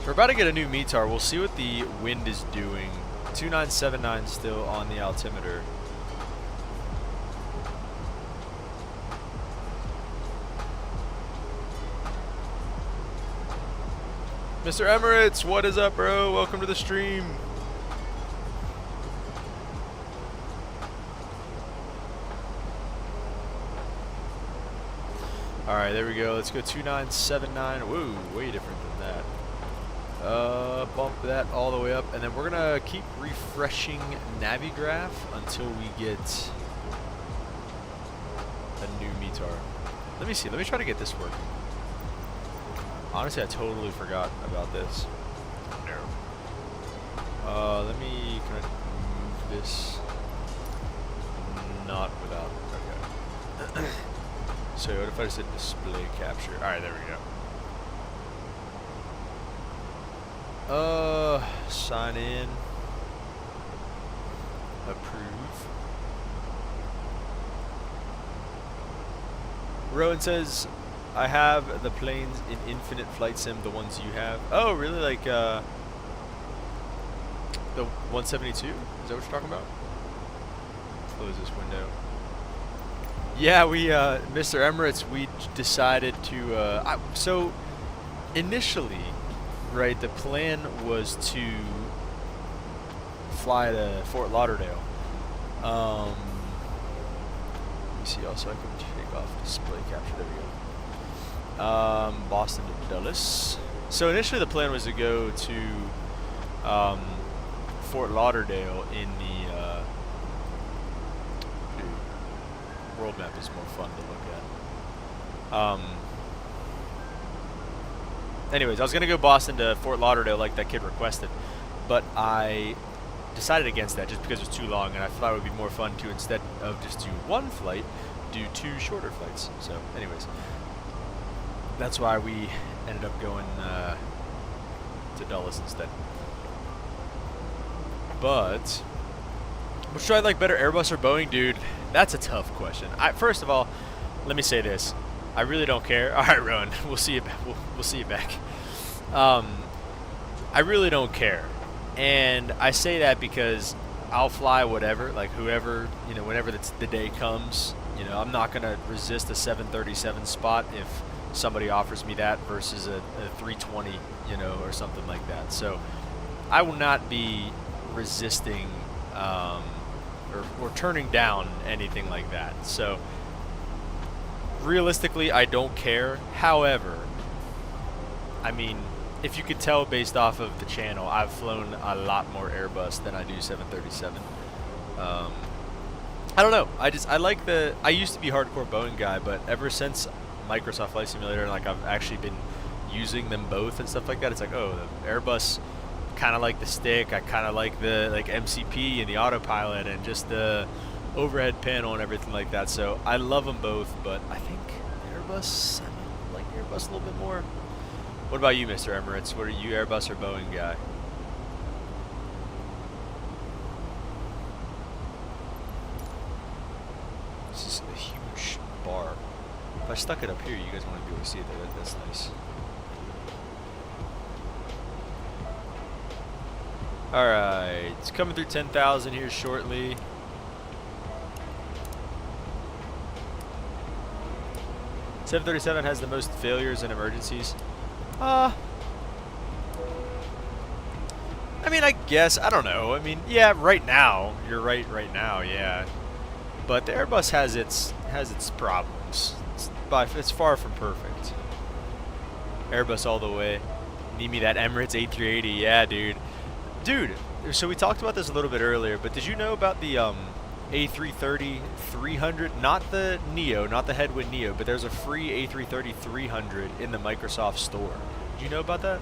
So we're about to get a new METAR. We'll see what the wind is doing. 2979 still on the altimeter. Mr. Emirates, what is up, bro? Welcome to the stream. Alright, there we go. Let's go 2979. Woo, way different than that. Bump that all the way up. And then we're going to keep refreshing Navigraph until we get a new METAR. Let me see. Let me try to get this working. Honestly, I totally forgot about this. No. Let me kind of move this. Not without. Okay. So what if I just did display capture? All right, there we go. Sign in. Approve. Rowan says, I have the planes in Infinite Flight Sim, the ones you have. Oh, really? Like, the 172? Is that what you're talking about? Close this window. Yeah, we, Mr. Emirates, we decided to, so, initially, right, the plan was to fly to Fort Lauderdale. Let me see. Also, I can take off display capture. There we go. Boston to Dulles. So initially the plan was to go to Fort Lauderdale in the world map is more fun to look at. Anyways, I was gonna go Boston to Fort Lauderdale like that kid requested, but I decided against that just because it was too long, and I thought it would be more fun to, instead of just do one flight, do 2 shorter flights. So anyways, that's why we ended up going to Dulles instead. But which do I like better, Airbus or Boeing? Dude, that's a tough question. First of all, let me say this. I really don't care. All right, Rowan, we'll see you back. We'll see you back. I really don't care. And I say that because I'll fly whatever, like whoever, you know, whenever the day comes. You know, I'm not going to resist a 737 spot if somebody offers me that versus a 320, you know, or something like that. So I will not be resisting or turning down anything like that. So realistically, I don't care. However, I mean, if you could tell based off of the channel, I've flown a lot more Airbus than I do 737. I don't know. I used to be hardcore Boeing guy, but ever since Microsoft Flight Simulator, like I've actually been using them both and stuff like that, it's like, oh, the Airbus, kind of like the stick. I kind of like the MCP and the autopilot and just the overhead panel and everything like that. So I love them both, but I think Airbus, I like Airbus a little bit more. What about you, Mr. Emirates? What are you, Airbus or Boeing guy? This is a huge bar. If I stuck it up here, you guys want to be able to see it there. That's nice. Alright, it's coming through 10,000 here shortly. $737 has the most failures and emergencies. I mean, I guess, I don't know. I mean, yeah, right now, you're right now, yeah. But the Airbus has its problems. It's far from perfect. Airbus all the way. Need me that Emirates A380, yeah, dude. Dude, so we talked about this a little bit earlier, but did you know about the A330-300? Not the Neo, not the Headwind Neo, but there's a free A330-300 in the Microsoft store. Did you know about that?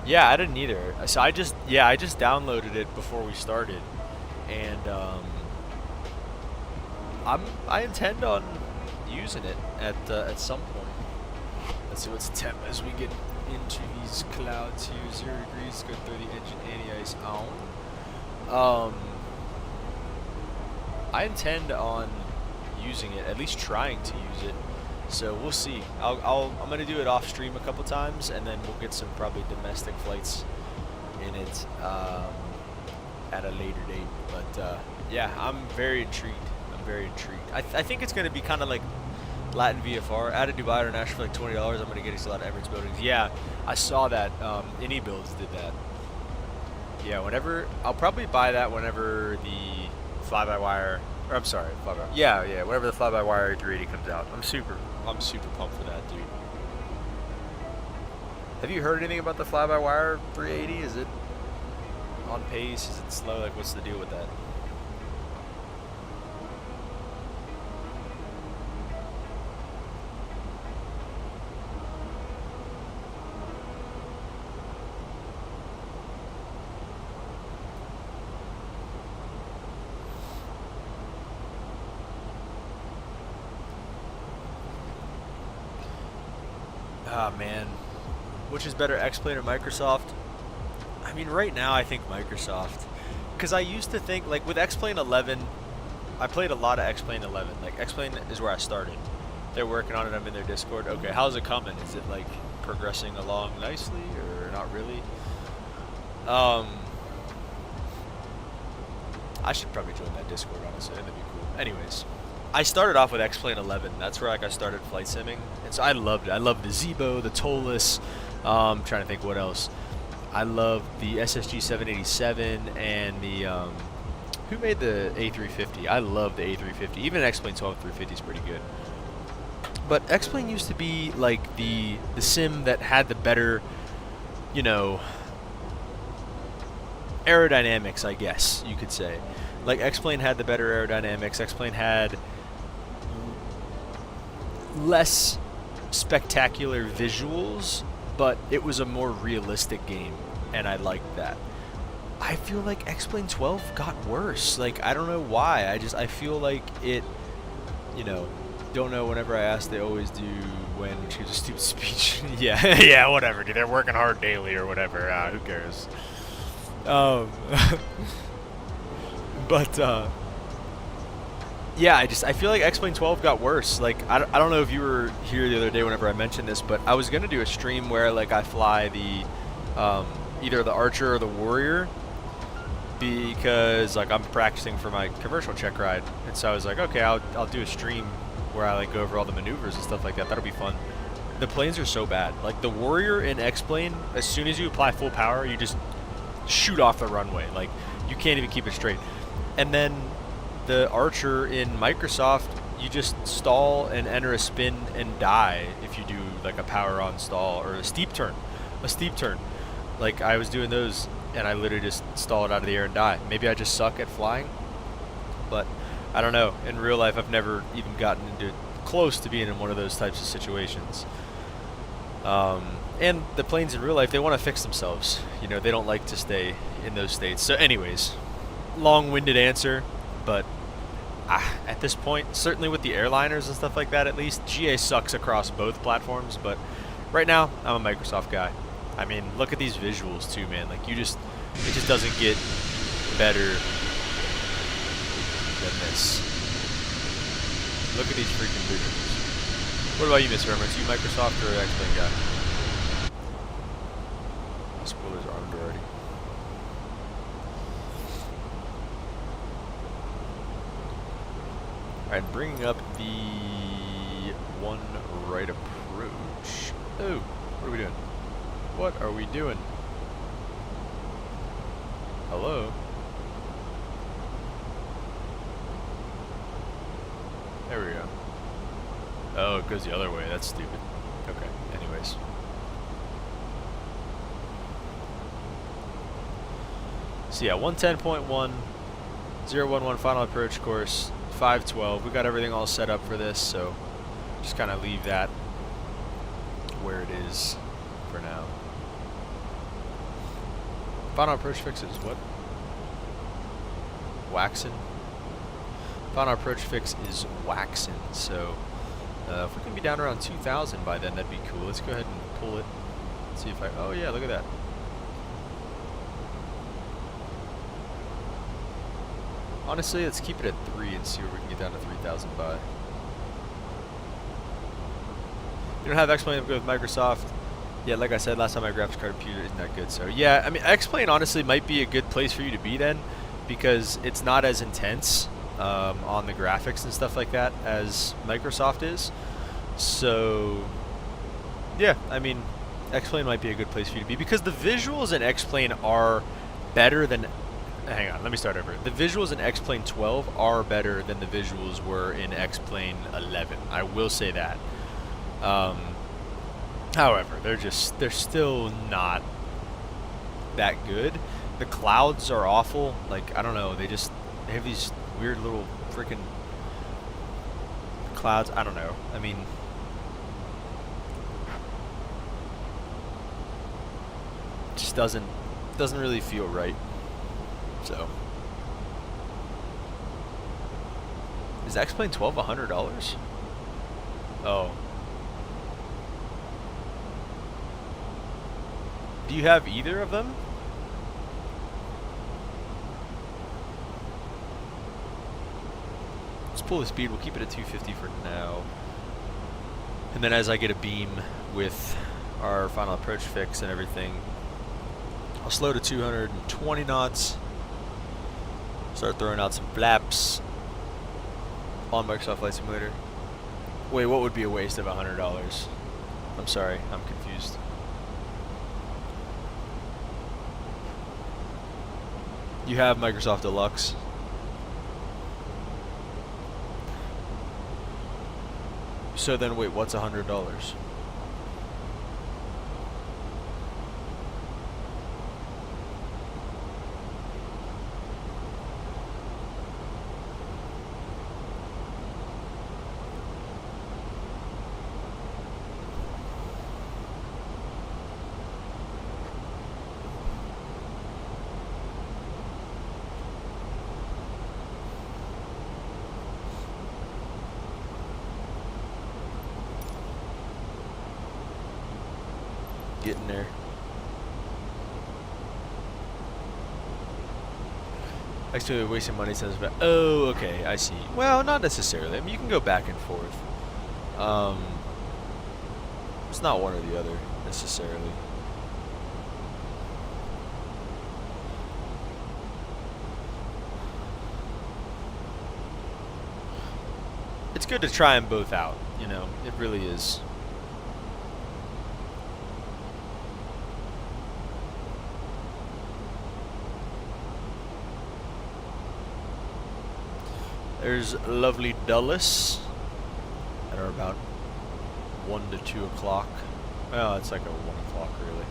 Yeah, I didn't either. So I just downloaded it before we started, and I intend on using it at some point. Let's see what's the temp as we get into these clouds here. 0 degrees. Go through the engine anti-ice on. I intend on using it, at least trying to use it. So we'll see. I'm gonna do it off stream a couple times, and then we'll get some probably domestic flights in it at a later date. But yeah, I'm very intrigued. I think it's gonna be kind of like Latin VFR. Out of Dubai International for like $20. I'm gonna get into a lot of Emirates buildings. Yeah, I saw that. Any builds did that. Yeah, I'll probably buy that whenever the fly-by-wire. Or I'm sorry, fly-by. Yeah, whenever the fly-by-wire A380 comes out. I'm super pumped for that, dude. Have you heard anything about the fly-by-wire 380? Is it on pace? Is it slow? Like, what's the deal with that? Ah, man. Which is better, X-Plane or Microsoft? I mean, right now I think Microsoft. because I used to think, like, with X-Plane 11, I played a lot of X-Plane 11. Like, X-Plane is where I started. They're working on it. I'm in their Discord. Okay, how's it coming? Is it, like, progressing along nicely or not really? I should probably join that Discord, honestly. That'd be cool. Anyways, I started off with X-Plane 11. That's where, like, I started flight simming. And so I loved it. I loved the Zebo, the Tolus. Trying to think what else. I loved the SSG 787 and the, who made the A350? I love the A350. Even X-Plane 12 350 is pretty good. But X-Plane used to be, like, the sim that had the better, you know, aerodynamics, I guess you could say. Like, X-Plane had the better aerodynamics. X-Plane had less spectacular visuals, but it was a more realistic game, and I liked that. I feel like X-Plane 12 got worse. Like, I don't know why. I feel like it, you know, don't know. Whenever I ask, they always do when she gives a stupid speech. Yeah, yeah, whatever, dude. They're working hard daily or whatever. Who cares? But yeah, I feel like X-Plane 12 got worse. Like, I don't know if you were here the other day whenever I mentioned this, but I was gonna do a stream where, like, I fly the either the Archer or the Warrior, because, like, I'm practicing for my commercial check ride, and so I was like, okay, I'll do a stream where I, like, go over all the maneuvers and stuff like that. That'll be fun. The planes are so bad. Like, the Warrior in X-Plane, as soon as you apply full power, you just shoot off the runway. Like, you can't even keep it straight. And then the Archer in Microsoft, you just stall and enter a spin and die if you do, like, a power on stall or a steep turn. Like, I was doing those and I literally just stall it out of the air and die. Maybe I just suck at flying, but I don't know. In real life, I've never even gotten into close to being in one of those types of situations. And the planes in real life, they want to fix themselves. You know, they don't like to stay in those states. So anyways, long-winded answer, but at this point, certainly with the airliners and stuff like that, at least, GA sucks across both platforms. But right now, I'm a Microsoft guy. I mean, look at these visuals too, man. Like, it just doesn't get better than this. Look at these freaking visuals. What about you, Mr. Remerts? You Microsoft or X-Plane guy? My spoilers are armed already. Alright, bringing up the one right approach. Oh, what are we doing? What are we doing? Hello? There we go. Oh, it goes the other way. That's stupid. Okay, anyways. So yeah, 110.1, 011 final approach course, 512. We got everything all set up for this, so just kind of leave that where it is for now. Final approach fix is what? Waxing? Final approach fix is waxing, so if we can be down around 2,000 by then, that'd be cool. Let's go ahead and pull it. See if oh yeah, look at that. Honestly, let's keep it at 3 and see where we can get down to 3,000 by. You don't have X-Plane to go with Microsoft. Yeah, like I said, last time my graphics card computer isn't that good. So yeah, I mean, X-Plane honestly might be a good place for you to be then, because it's not as intense on the graphics and stuff like that as Microsoft is. So yeah, I mean, X-Plane might be a good place for you to be, because the visuals in X-Plane are better than... Hang on, let me start over. The visuals in X-Plane 12 are better than the visuals were in X-Plane 11. I will say that. However, they're still not that good. The clouds are awful. Like, I don't know, they have these weird little freaking clouds. I don't know. I mean, just doesn't really feel right. So, is X-Plane 12 $100? Oh. Do you have either of them? Let's pull the speed. We'll keep it at 250 for now. And then as I get a beam with our final approach fix and everything, I'll slow to 220 knots. Start throwing out some flaps on Microsoft Flight Simulator. Wait, what would be a waste of $100? I'm sorry, I'm confused. You have Microsoft Deluxe. So then wait, what's $100? Getting there. Actually, wasting money sounds bad. Oh, okay, I see. Well, not necessarily. I mean, you can go back and forth. It's not one or the other necessarily. It's good to try them both out, you know. It really is. There's lovely Dulles at about 1 to 2 o'clock. Well, it's like a 1 o'clock really.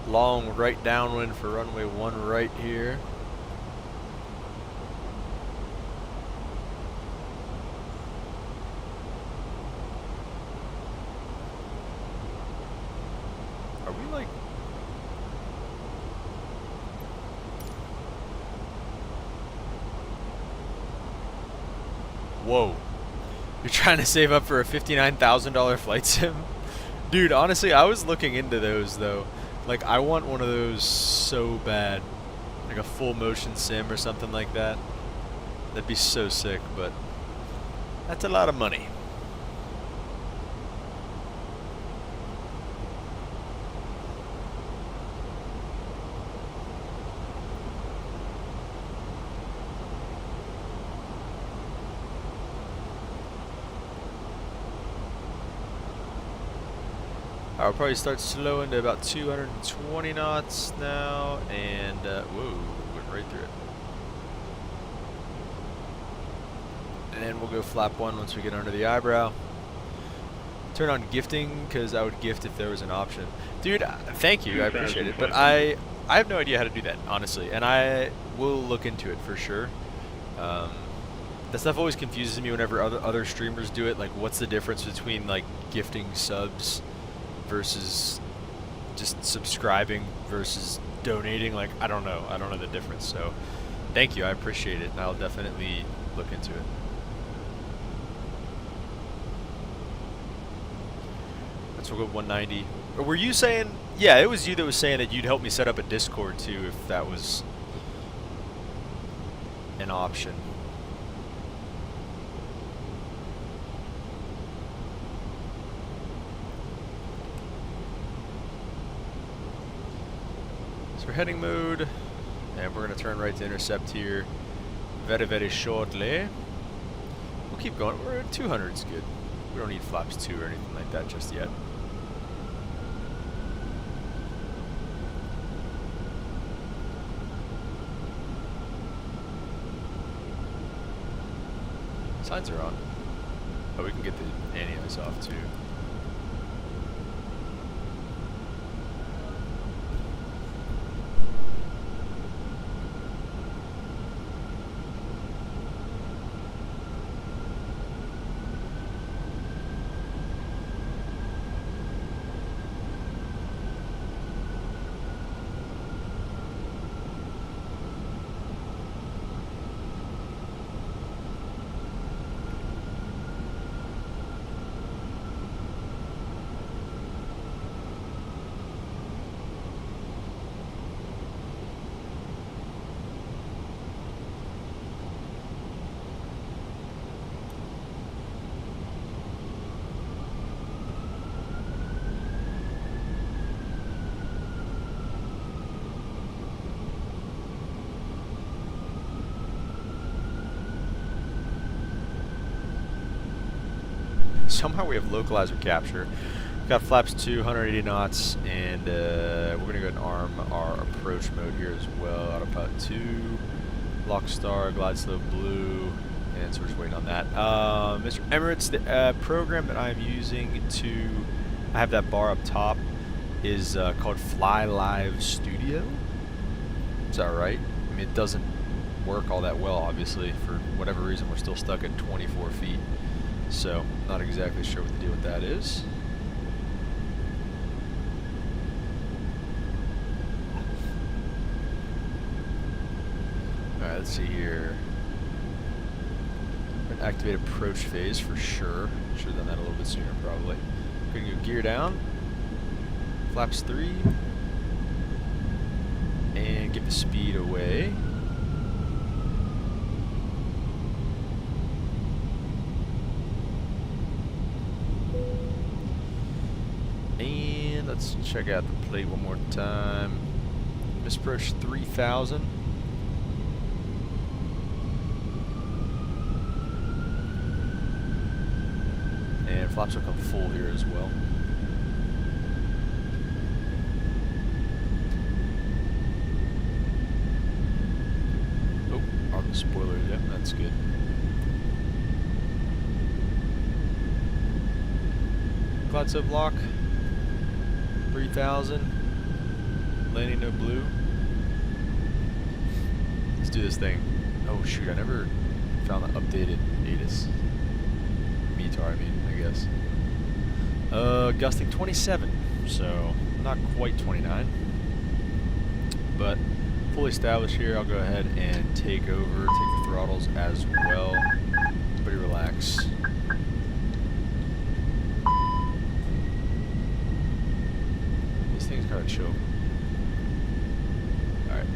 Long right downwind for runway 1 right here. Are we like... Whoa. You're trying to save up for a $59,000 flight sim? Dude, honestly, I was looking into those though. Like, I want one of those so bad. Like a full motion sim or something like that. That'd be so sick, but that's a lot of money. I'll probably start slowing to about 220 knots now, and whoa, went right through it. And then we'll go flap 1 once we get under the eyebrow. Turn on gifting, because I would gift if there was an option. Dude, thank you, I appreciate it, but I have no idea how to do that, honestly, and I will look into it for sure. That stuff always confuses me whenever other streamers do it. Like, what's the difference between like gifting subs versus just subscribing versus donating? Like, I don't know the difference. So thank you, I appreciate it, and I'll definitely look into it. Let's go 190. Or were you saying, yeah, it was you that was saying that you'd help me set up a Discord too if that was an option. So we're heading mode, and we're going to turn right to intercept here very, very shortly. We'll keep going. We're at 200 is good. We don't need flaps 2 or anything like that just yet. Signs are on. Oh, we can get the anti-ice off too. Somehow we have localizer capture. Got flaps 2, 180 knots, and we're going to go ahead and arm our approach mode here as well. Autopilot 2, lock star, glide slope blue, and so we're just waiting on that. Mr. Emirates, the program that I'm using to have that bar up top is called Fly Live Studio. Is that right? I mean, it doesn't work all that well, obviously. For whatever reason, we're still stuck at 24 feet. So, not exactly sure what the deal with that is. Alright, let's see here. Activate approach phase for sure. Should have done that a little bit sooner, probably. Gonna go gear down. Flaps 3. And get the speed away. And let's check out the plate one more time. Approach 3000. And flaps will come full here as well. Oh, on the spoiler, yep, that's good. Glide slope lock, 3000. Landing no blue. Let's do this thing. Oh shoot, I never found the updated ATIS. METAR, I mean, I guess. Gusting 27, so not quite 29. But fully established here, I'll go ahead and take the throttles as well. Everybody relax. These things kind of choke. Alright.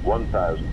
$1,000.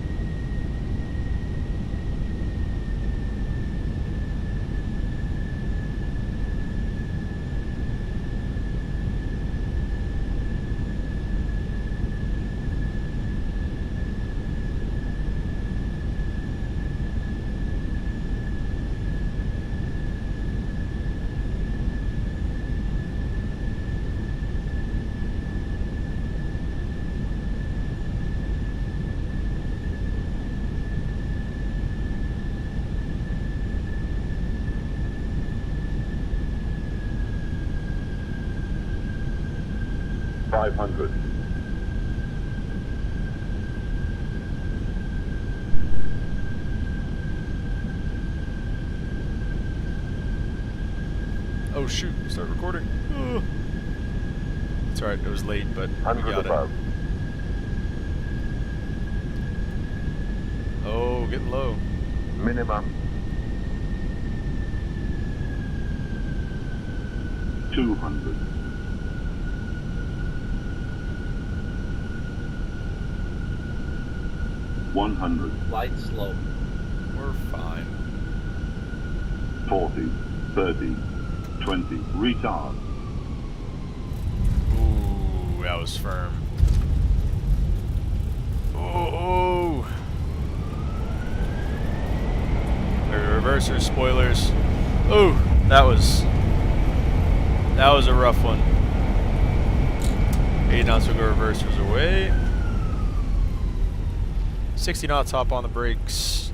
$500. Oh shoot, start recording. Ugh. It's alright, it was late, but we 100 got above. it. Oh, getting low. Minimum. 200. 100. Light slope. We're fine. 40. 30. 20. Retard. Ooh, that was firm. Oh! Reversers, spoilers. Ooh, that was a rough one. 8 knots will go reversers away. 60 knots, hop on the brakes.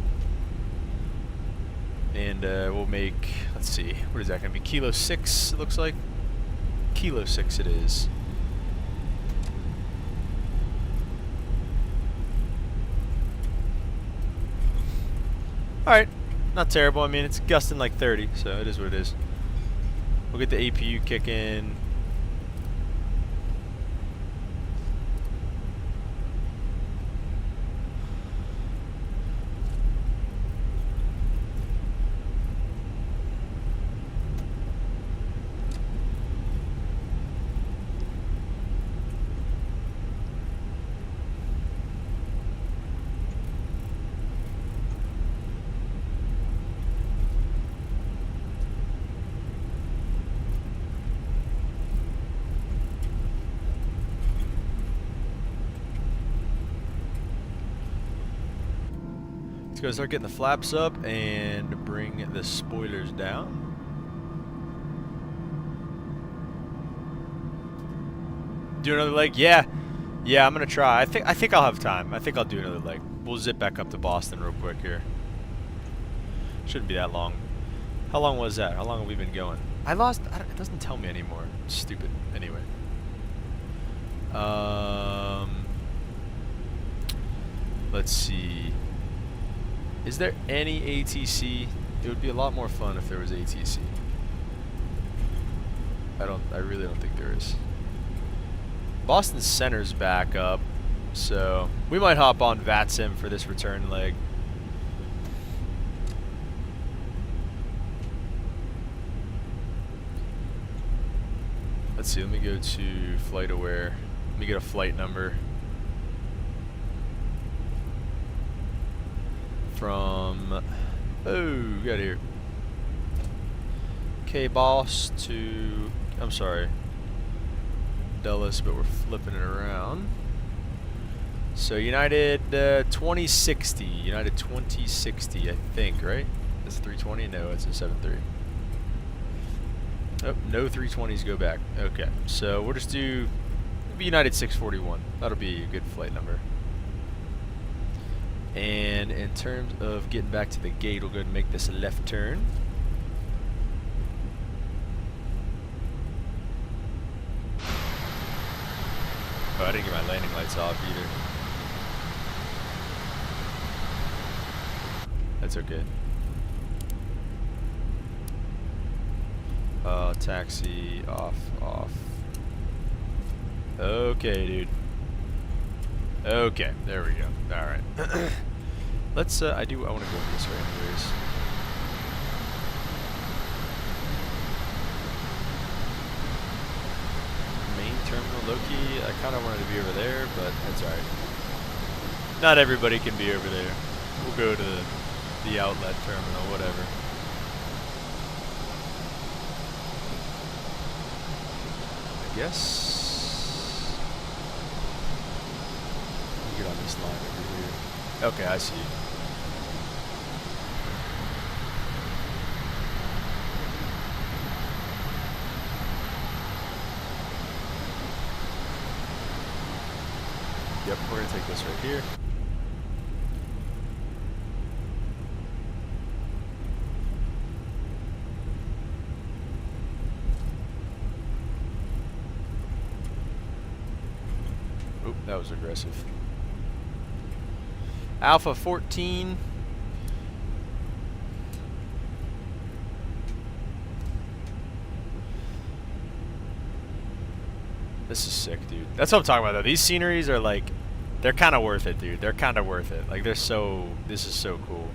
And we'll make, let's see, what is that going to be? Kilo 6, it looks like. Kilo 6 it is. Alright, not terrible. I mean, it's gusting like 30, so it is what it is. We'll get the APU kick in. go start getting the flaps up and bring the spoilers down. Do another leg? Yeah, I'm gonna try. I think I'll have time. I think I'll do another leg. We'll zip back up to Boston real quick here. Shouldn't be that long. How long was that? How long have we been going? It doesn't tell me anymore. It's stupid. Anyway. Let's see. Is there any ATC? It would be a lot more fun if there was ATC. I really don't think there is. Boston Center's back up, so we might hop on VATSIM for this return leg. Let's see, let me go to FlightAware. Let me get a flight number. From, got here. KBOS to, I'm sorry, Dulles, but we're flipping it around. So United 2060, United 2060, I think, right? It's 320? No, it's a 73. Oh, no 320s go back. Okay, so we'll just do United 641. That'll be a good flight number. And in terms of getting back to the gate, we'll go ahead and make this a left turn. Oh, I didn't get my landing lights off either. That's okay. Taxi, off. Okay, dude. Okay, there we go. Alright. Let's, I want to go this way anyways. Main terminal, low-key, I kind of wanted to be over there, but that's alright. Not everybody can be over there. We'll go to the outlet terminal, whatever. I guess. Get on this line over here. Okay, I see. Yep, we're gonna take this right here. Oop, that was aggressive. Alpha 14. This is sick, dude. That's what I'm talking about, though. These sceneries are like, they're kind of worth it, dude. They're kind of worth it. Like, they're so, this is so cool.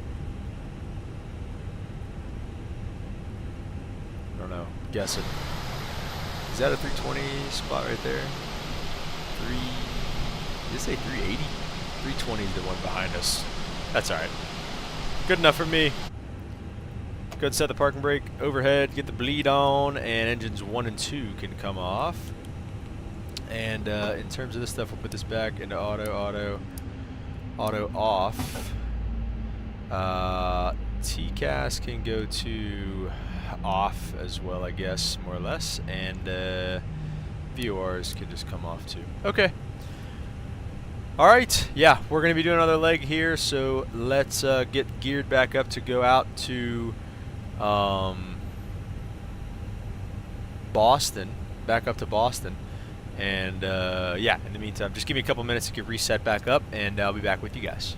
I don't know. Guessing. Is that a 320 spot right there? Did it say 380? 320 is the one behind us. That's alright. Good enough for me. Go ahead and set the parking brake overhead, get the bleed on, and engines 1 and 2 can come off. And in terms of this stuff, we'll put this back into auto off. TCAS can go to off as well, I guess, more or less. And VORs can just come off too. Okay. Alright, yeah, we're going to be doing another leg here, so let's get geared back up to go out to Boston, back up to Boston, and yeah, in the meantime, just give me a couple minutes to get reset back up, and I'll be back with you guys.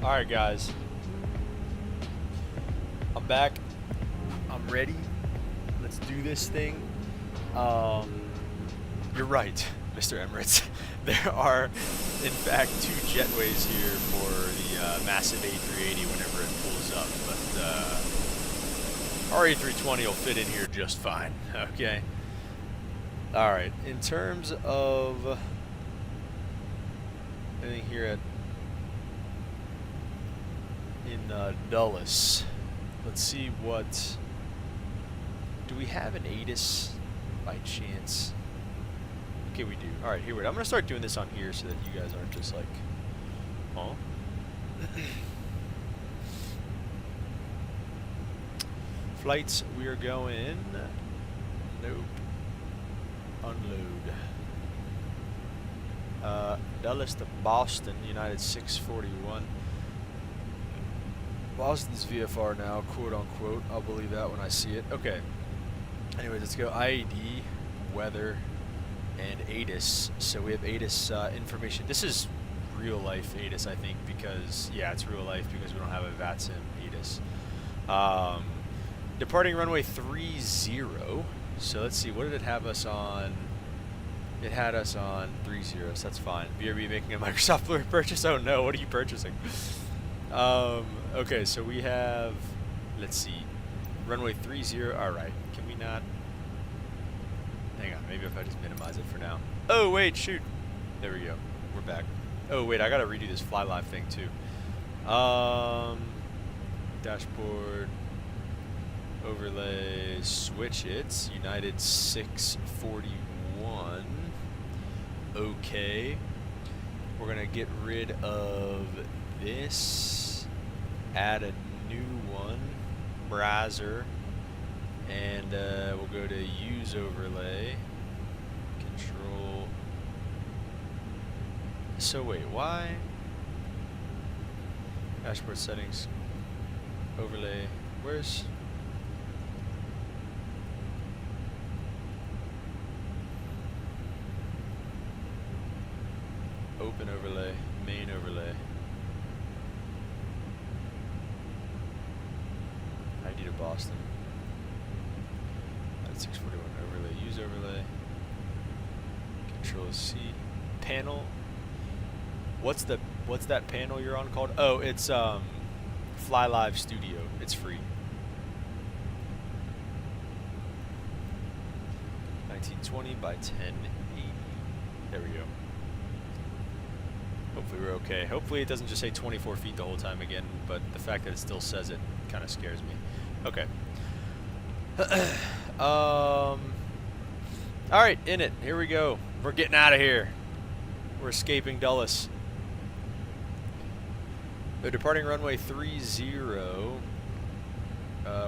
Alright guys, I'm back, I'm ready, let's do this thing. You're right, Mr. Emirates. There are, in fact, 2 jetways here for the massive A380 whenever it pulls up, but our A320 will fit in here just fine, okay? Alright, in terms of anything here in Dulles, let's see what, do we have an ATIS by chance? Okay, we do. Alright, here we go. I'm going to start doing this on here so that you guys aren't just like, oh. Flights, we are going, nope, unload. Dulles to Boston, United 641. Boston's VFR now, quote unquote. I'll believe that when I see it. Okay. Anyways, let's go IAD, weather, and ATIS. So we have ATIS information. This is real life ATIS, I think, because, yeah, it's real life because we don't have a VATSIM ATIS. Departing runway 30. So let's see, what did it have us on? It had us on 30, so that's fine. BRB making a Microsoft Blue purchase? Oh no, what are you purchasing? Okay, so we have, let's see, runway 30, alright, can we not, hang on, maybe if I just minimize it for now. Oh wait, shoot, there we go, we're back. Oh wait, I gotta redo this fly live thing too. Dashboard, overlay, switch it, United 641, okay. We're gonna get rid of this, add a new one, browser, and we'll go to use overlay, control. So wait, why? Dashboard settings, overlay, where's? Open overlay, main overlay. ID to Boston. At 641 overlay, use overlay. Control C. Panel. What's that panel you're on called? Oh, it's Fly Live Studio. It's free. 1920 by 1080. There we go. Hopefully we're okay. Hopefully it doesn't just say 24 feet the whole time again, but the fact that it still says it kind of scares me. Okay. Alright, in it. Here we go. We're getting out of here. We're escaping Dulles. We're departing runway 30.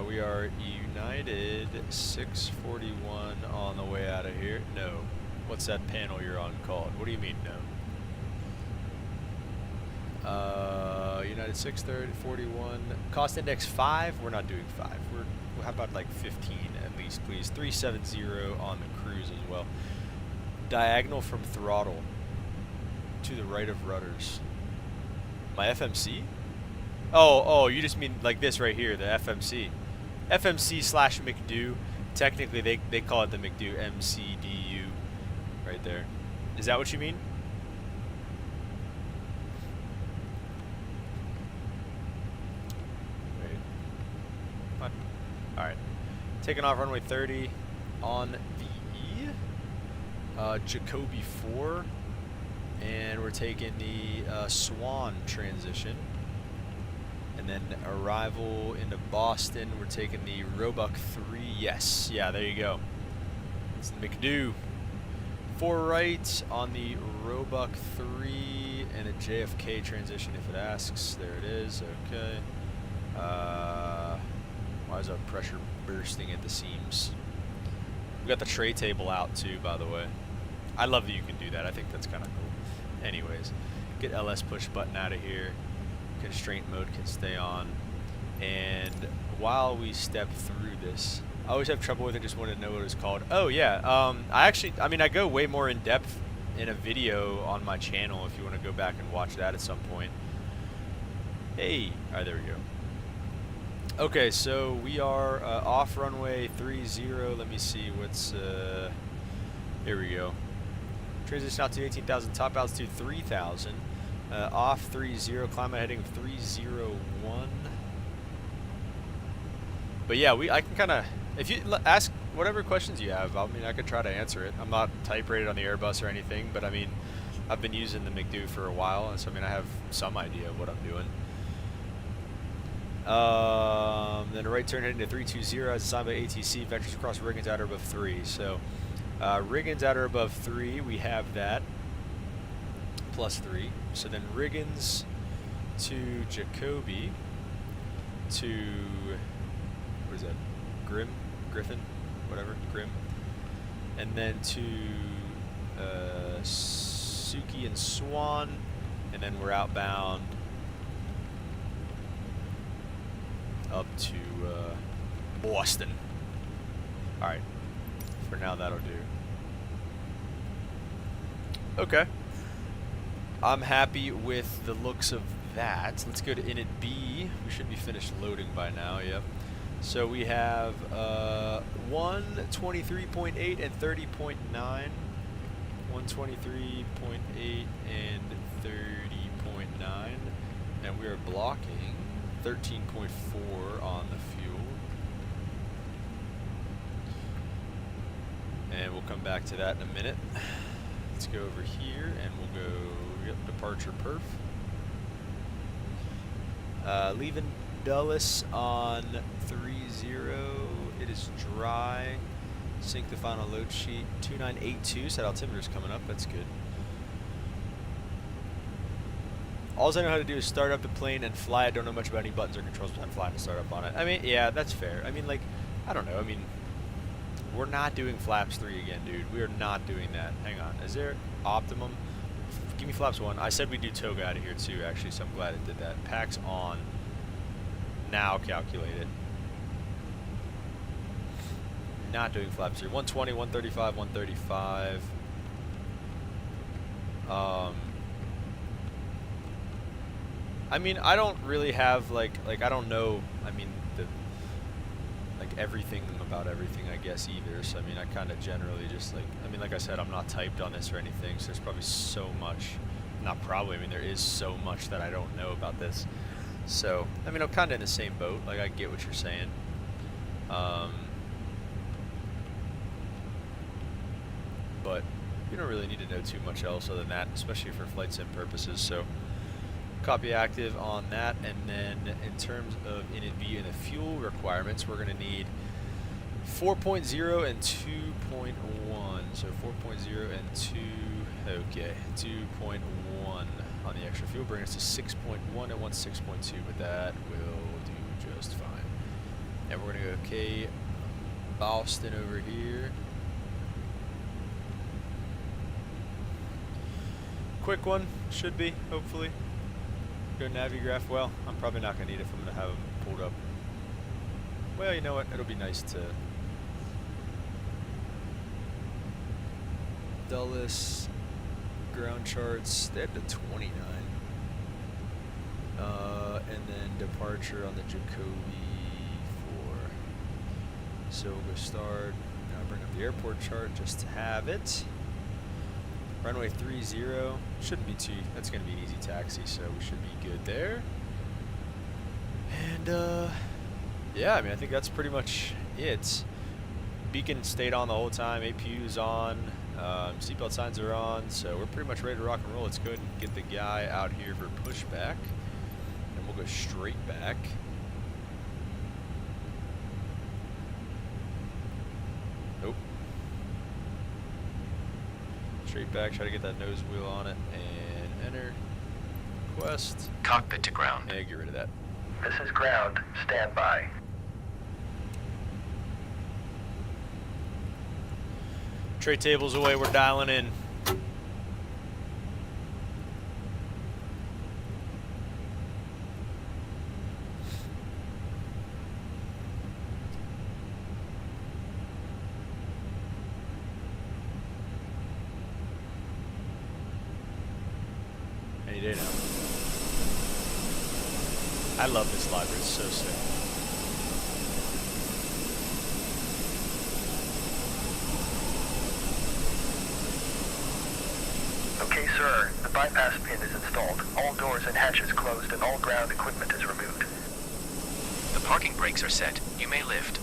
We are United 641 on the way out of here. No. What's that panel you're on called? What do you mean no? United 641, cost index 5, we're not doing 5, how about like 15 at least, please. 370 on the cruise as well. Diagonal from throttle to the right of rudders. My FMC? Oh, you just mean like this right here, the FMC. FMC / McDo, technically they call it the McDo, MCDU, right there. Is that what you mean? Alright, taking off runway 30 on the Jacoby 4, and we're taking the Swan transition, and then arrival into Boston, we're taking the Roebuck 3, yes, yeah, there you go, it's the McDo, 4 right on the Roebuck 3, and a JFK transition if it asks, there it is, okay, why is our pressure bursting at the seams? We got the tray table out too, by the way. I love that you can do that. I think that's kind of cool. Anyways, get LS push button out of here. Constraint mode can stay on. And while we step through this, I always have trouble with it. Just wanted to know what it's called. Oh yeah, I go way more in depth in a video on my channel if you want to go back and watch that at some point. Hey, alright, there we go. Okay, so we are off runway 30. Let me see what's, here we go. Transition out to 18,000, top altitude 3,000. Off 30, climb out heading 301. But yeah, I can kind of, if you ask whatever questions you have, I mean, I could try to answer it. I'm not type rated on the Airbus or anything, but I mean, I've been using the McDo for a while, and so I mean, I have some idea of what I'm doing. Then a right turn heading to 320 as assigned by ATC, ventures across Riggins outer above 3. So, Riggins outer above 3, we have that, plus 3. So then Riggins to Jacoby to, what is that, Griffin, whatever, Grim. And then to Suki and Swan, and then we're outbound up to Boston. Alright, for now that'll do. Okay. I'm happy with the looks of that. Let's go to init B. We should be finished loading by now, yep. So we have 123.8 and 30.9. 123.8 and 30.9. And we are blocking 13.4 on the fuel. And we'll come back to that in a minute. Let's go over here and we'll go, yep, departure perf. Leaving Dulles on 30. It is dry. Sync the final load sheet. 2982. Set altimeter's coming up. That's good. All I know how to do is start up the plane and fly. I don't know much about any buttons or controls behind flying to start up on it. I mean, yeah, that's fair. I mean, like, I don't know. I mean, we're not doing flaps 3 again, dude. We are not doing that. Hang on. Is there optimum? Give me flaps 1. I said we do toga out of here too, actually, so I'm glad it did that. Packs on. Now calculate it. Not doing flaps 3. 120, 135, 135. I mean, I don't really have like I don't know. I mean, everything about everything, I guess, either. So I mean, I kind of generally just like I said, I'm not typed on this or anything. So there's probably so much. Not probably. I mean, there is so much that I don't know about this. So I mean, I'm kind of in the same boat. Like, I get what you're saying. But you don't really need to know too much else other than that, especially for flight sim purposes. So copy active on that, and then in terms of init B and the fuel requirements, we're going to need 4.0 and 2.1. So 4.0 and 2, okay, 2.1 on the extra fuel, bring us to 6.1 and 6.2, but that will do just fine. And we're going to go Boston over here. Quick one, should be, hopefully. Go Navigraph. Well, I'm probably not going to need it if I'm going to have them pulled up. Well, you know what? It'll be nice to... Dulles, ground charts, they have the 29. And then departure on the Jacoby 4. So we'll go start. Now bring up the airport chart just to have it. Runway 30, shouldn't be too, that's going to be an easy taxi, so we should be good there. And, yeah, I mean, I think that's pretty much it. Beacon stayed on the whole time, APU's on, seatbelt signs are on, so we're pretty much ready to rock and roll. Let's go ahead and get the guy out here for pushback, and we'll go straight back. Nope. Straight back, try to get that nose wheel on it, and enter. Request. Cockpit to ground. Yeah, get rid of that. This is ground. Stand by. Tray tables away, we're dialing in. Any day now. I love this library. It's so sick. Okay, sir. The bypass pin is installed. All doors and hatches closed and all ground equipment is removed. The parking brakes are set. You may lift.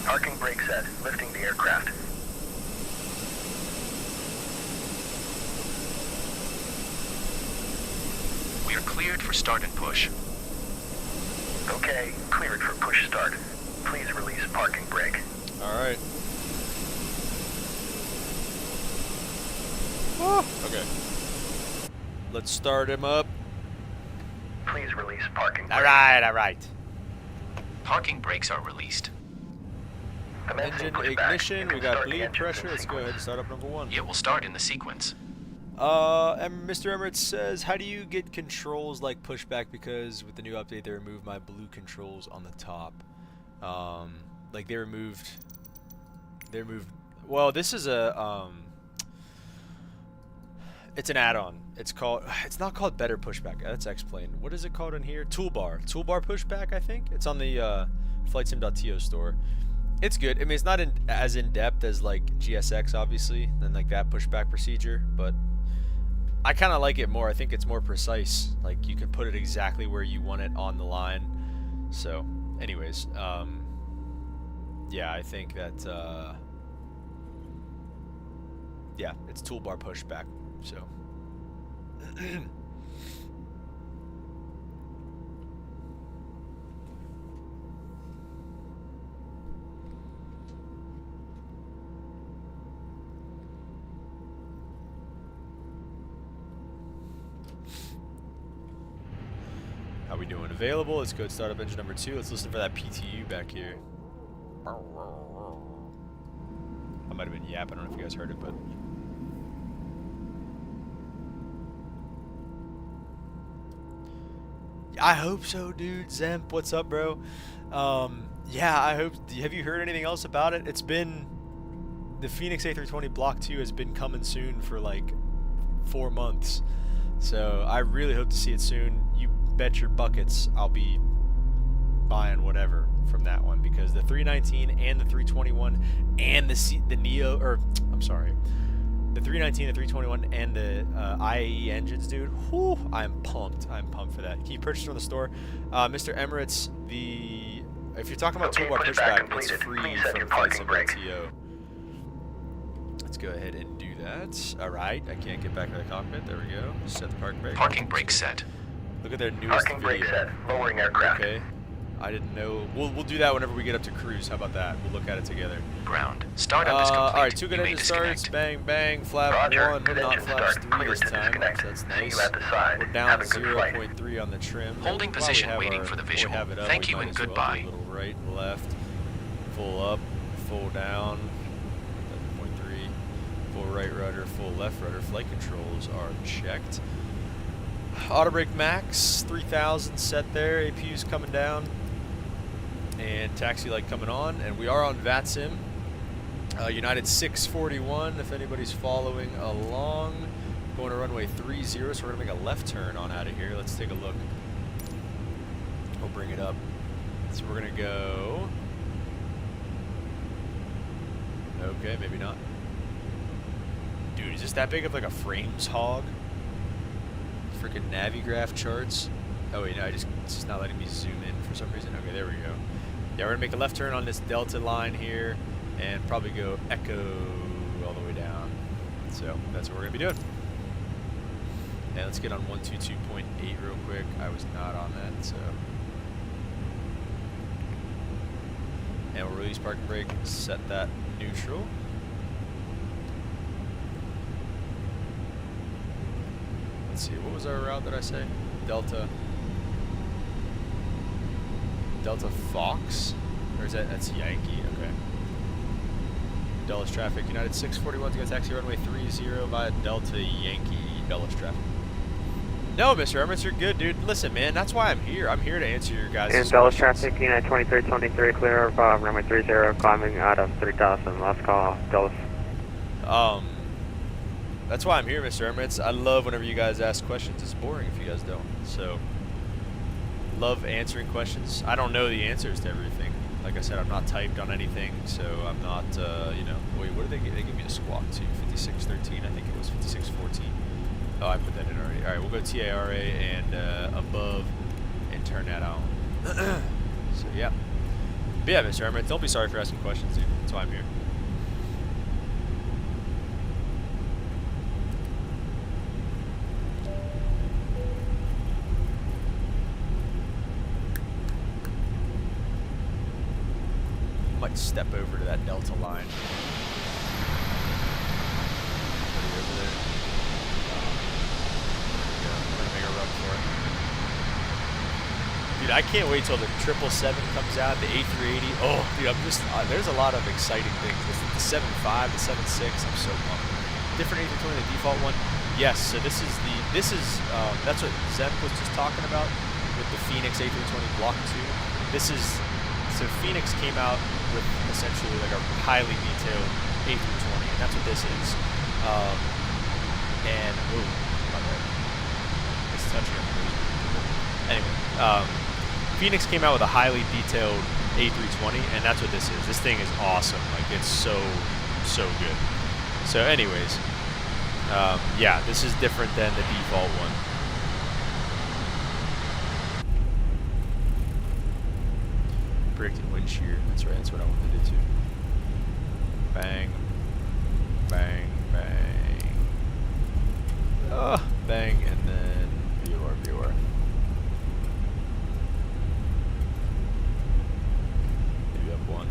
Parking brake set. Lifting the aircraft. We are cleared for start and push. Okay, cleared for push start. Please release parking brake. Alright. Okay. Let's start him up. Please release parking brake. Alright, alright. Parking brakes are released. Commencing Engine pushback. ignition, You we can got start the bleed engines pressure. in Let's go ahead and sequence. start up number 1. It will start in the sequence. Mr. Emirates says, how do you get controls like pushback? Because with the new update, they removed my blue controls on the top. Like they removed. Well, this is a it's an add-on. It's not called better pushback. That's explained. What is it called in here? Toolbar pushback. I think it's on the FlightSim.to store. It's good. I mean, it's not as in depth as like GSX, obviously, than like that pushback procedure, but I kind of like it more. I think it's more precise. Like you can put it exactly where you want it on the line. So, anyways, yeah, I think that yeah, it's toolbar pushback. So. How we doing? Available. Let's go to start up engine number 2. Let's listen for that PTU back here. I might have been yapping. I don't know if you guys heard it, but. I hope so, dude. Zemp, what's up, bro? Yeah, I hope. Have you heard anything else about it? It's been. The Fenix A320 Block 2 has been coming soon for like 4 months. So I really hope to see it soon. You bet your buckets I'll be buying whatever from that one, because the 319 and the 321 and the Neo, or I'm sorry, the 319, the 321 and the IAE engines, dude. Whew, I'm pumped. I'm pumped for that. Can you purchase from the store? Mr. Emirates, if you're talking about toolbar pushback, it's free from FlightSim.to. Let's go ahead and do that. All right, I can't get back to the cockpit. There we go. Set the parking brake. Parking brake set. Look at their newest Parking video. brake set. Lowering aircraft. Okay. I didn't know. We'll do that whenever we get up to cruise. How about that? We'll look at it together. Ground. Startup is complete. All right, 2 good You may engine starts. disconnect. Bang, bang. Flap Roger. 1, Good not engine flaps start. 3 Clear this to time. disconnect. So that's See nice. you at the side. We're down Have a good flight. 0.3 on the trim. Holding While we position, have waiting our- for the while we visual. have it up, Thank we you might and as well do goodbye. A little right, left, full up, full down, 0.3, full right rudder, full left rudder. Flight controls are checked. Auto brake max 3000 set there. APU's coming down, and taxi light coming on, and we are on VATSIM. United 641. If anybody's following along, going to runway 30. So we're gonna make a left turn on out of here. Let's take a look. We'll bring it up. So we're gonna go. Okay, maybe not. Dude, is this that big of like a frames hog? Freaking Navigraph charts. Oh wait, no, it's just not letting me zoom in for some reason. Okay, there we go. Yeah, we're gonna make a left turn on this Delta line here, and probably go Echo all the way down. So that's what we're gonna be doing. And let's get on 122.8 real quick. I was not on that, so. And we'll release parking brake, set that neutral. Let's see, what was our route that I say? Delta Fox? Or is that's Yankee? Okay. Dulles traffic. United 641 is going to taxi runway 30 via Delta Yankee. Dulles traffic. No, Mr. Emirates, you're good, dude. Listen, man, that's why I'm here. I'm here to answer your guys' questions. In Dulles traffic, United 2323, clear of runway 30, climbing out of 3000. Last call, Dulles. That's why I'm here, Mr. Emirates. I love whenever you guys ask questions. It's boring if you guys don't. So, love answering questions. I don't know the answers to everything. Like I said, I'm not typed on anything, so I'm not, you know. Wait, what did they give? They gave me a squawk too, 5613. I think it was 5614. Oh, I put that in already. All right, we'll go TARA and above and turn that on. So, yeah. But yeah, Mr. Emirates, don't be sorry for asking questions, dude. That's why I'm here. Might step over to that Delta line. Over there. We're gonna make a run for it. Dude, I can't wait till the 777 comes out, the A380. Oh, dude, I'm just, there's a lot of exciting things. The 75, the 76, I'm so pumped. Different A320 than the default one. Yes, so that's what Zeb was just talking about with the Fenix A320 Block 2. So Fenix came out with essentially like a highly detailed A320, and that's what this is. And, ooh, my bad. It's touching up. Anyway, Fenix came out with a highly detailed A320, and that's what this is. This thing is awesome. Like, it's so good. So anyways, yeah, this is different than the default one. Predicted wind shear. That's right, that's what I wanted to do too. Bang. Bang, bang. Oh, bang, and then VOR. Maybe up one.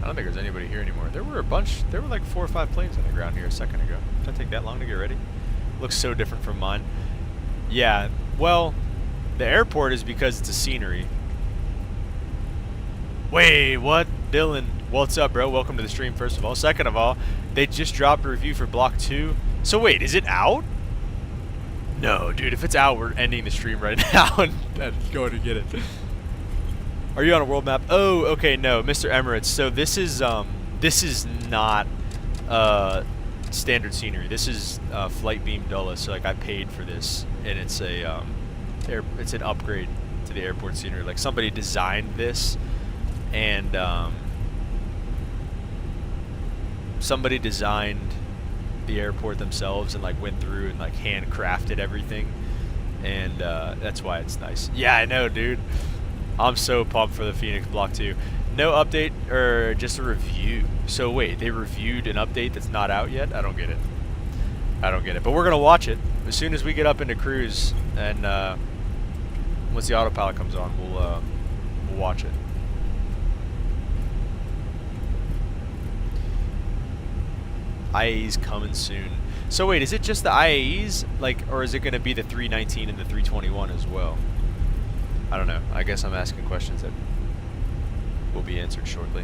I don't think there's anybody here anymore. There were like 4 or 5 planes on the ground here a second ago. Did that take that long to get ready? Looks so different from mine. Yeah, well, the airport is because it's a scenery. Wait, what? Dylan, what's up, bro? Welcome to the stream, first of all. Second of all, they just dropped a review for Block 2. So wait, is it out? No, dude, if it's out, we're ending the stream right now and going to get it. Are you on a world map? Oh, okay, no, Mr. Emirates. So this is not standard scenery. This is FlightBeam Dulles. So like I paid for this, and it's a it's an upgrade to the airport scenery. Like somebody designed this, and somebody designed the airport themselves and like went through and like handcrafted everything, and that's why it's nice. Yeah, I know, dude. I'm so pumped for the Fenix Block 2. No update, or just a review. So wait, they reviewed an update that's not out yet? I don't get it. I don't get it. But we're gonna watch it as soon as we get up into cruise, and once the autopilot comes on, we'll watch it. IAE's coming soon. So wait, is it just the IAEs, like, or is it gonna be the 319 and the 321 as well? I don't know. I guess I'm asking questions that will be answered shortly.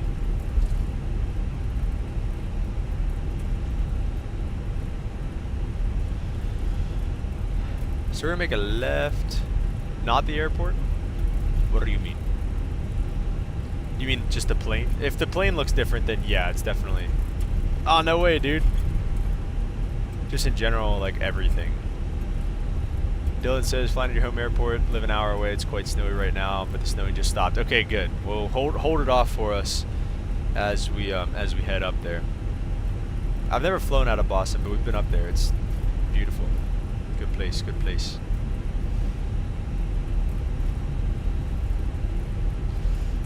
So we're gonna make a left, not the airport? What do you mean? You mean just the plane? If the plane looks different, then yeah, it's definitely... Oh, no way, dude. Just in general, like everything. Dylan says, flying to your home airport, live an hour away. It's quite snowy right now, but the snowing just stopped. Okay, good. We'll hold it off for us as we head up there. I've never flown out of Boston, but we've been up there. It's beautiful. Good place, good place.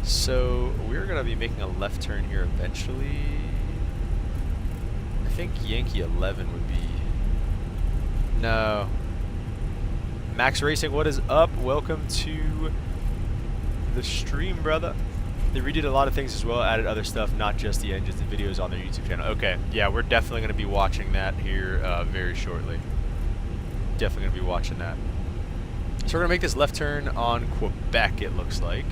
So we're gonna be making a left turn here eventually. I think Yankee 11 would be. No. Max Racing, what is up? Welcome to the stream, brother. They redid a lot of things as well, added other stuff, not just the engines and videos on their YouTube channel. Okay, yeah, we're definitely going to be watching that here very shortly. Definitely going to be watching that. So we're going to make this left turn on Quebec, it looks like.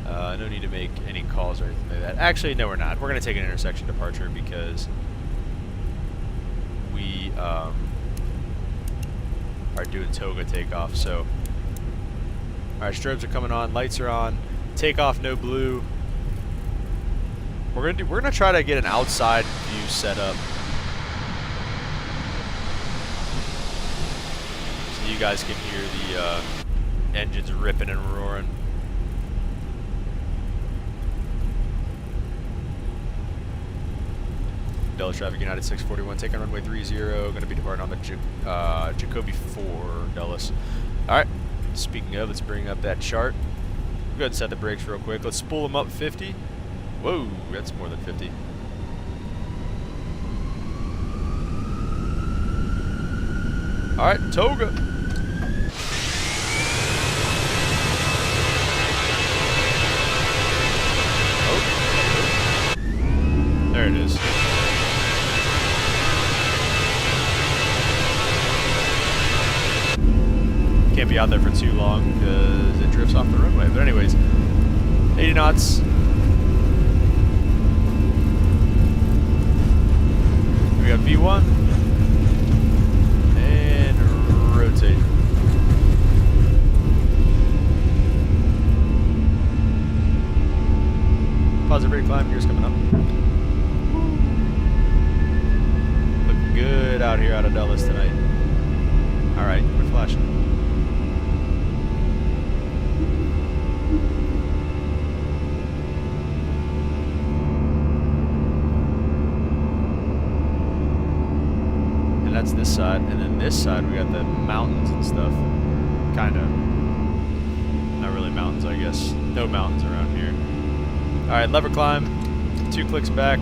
No need to make any calls or anything like that. Actually, no, we're not. We're going to take an intersection departure because we... are doing toga takeoff. So alright, strobes are coming on, lights are on, takeoff no blue. We're gonna try to get an outside view set up. hopefully you guys can hear the engines ripping and roaring. Dallas traffic United 641, taking runway 30, going to be departing on the Jacoby 4, Dallas. Alright, speaking of, let's bring up that chart. Go ahead and set the brakes real quick. Let's spool them up 50. Whoa, that's more than 50. Alright, Toga. Oh. There it is. Can't be out there for too long because it drifts off the runway. But anyways, 80 knots. We got V1 and rotate. Positive rate climb, gears coming up. Looking good out here out of Dallas tonight. Alright, we're flashing. That's this side, and then this side we got the mountains and stuff. Kinda. Not really mountains, I guess. No mountains around here. Alright, lever climb. 2 clicks back.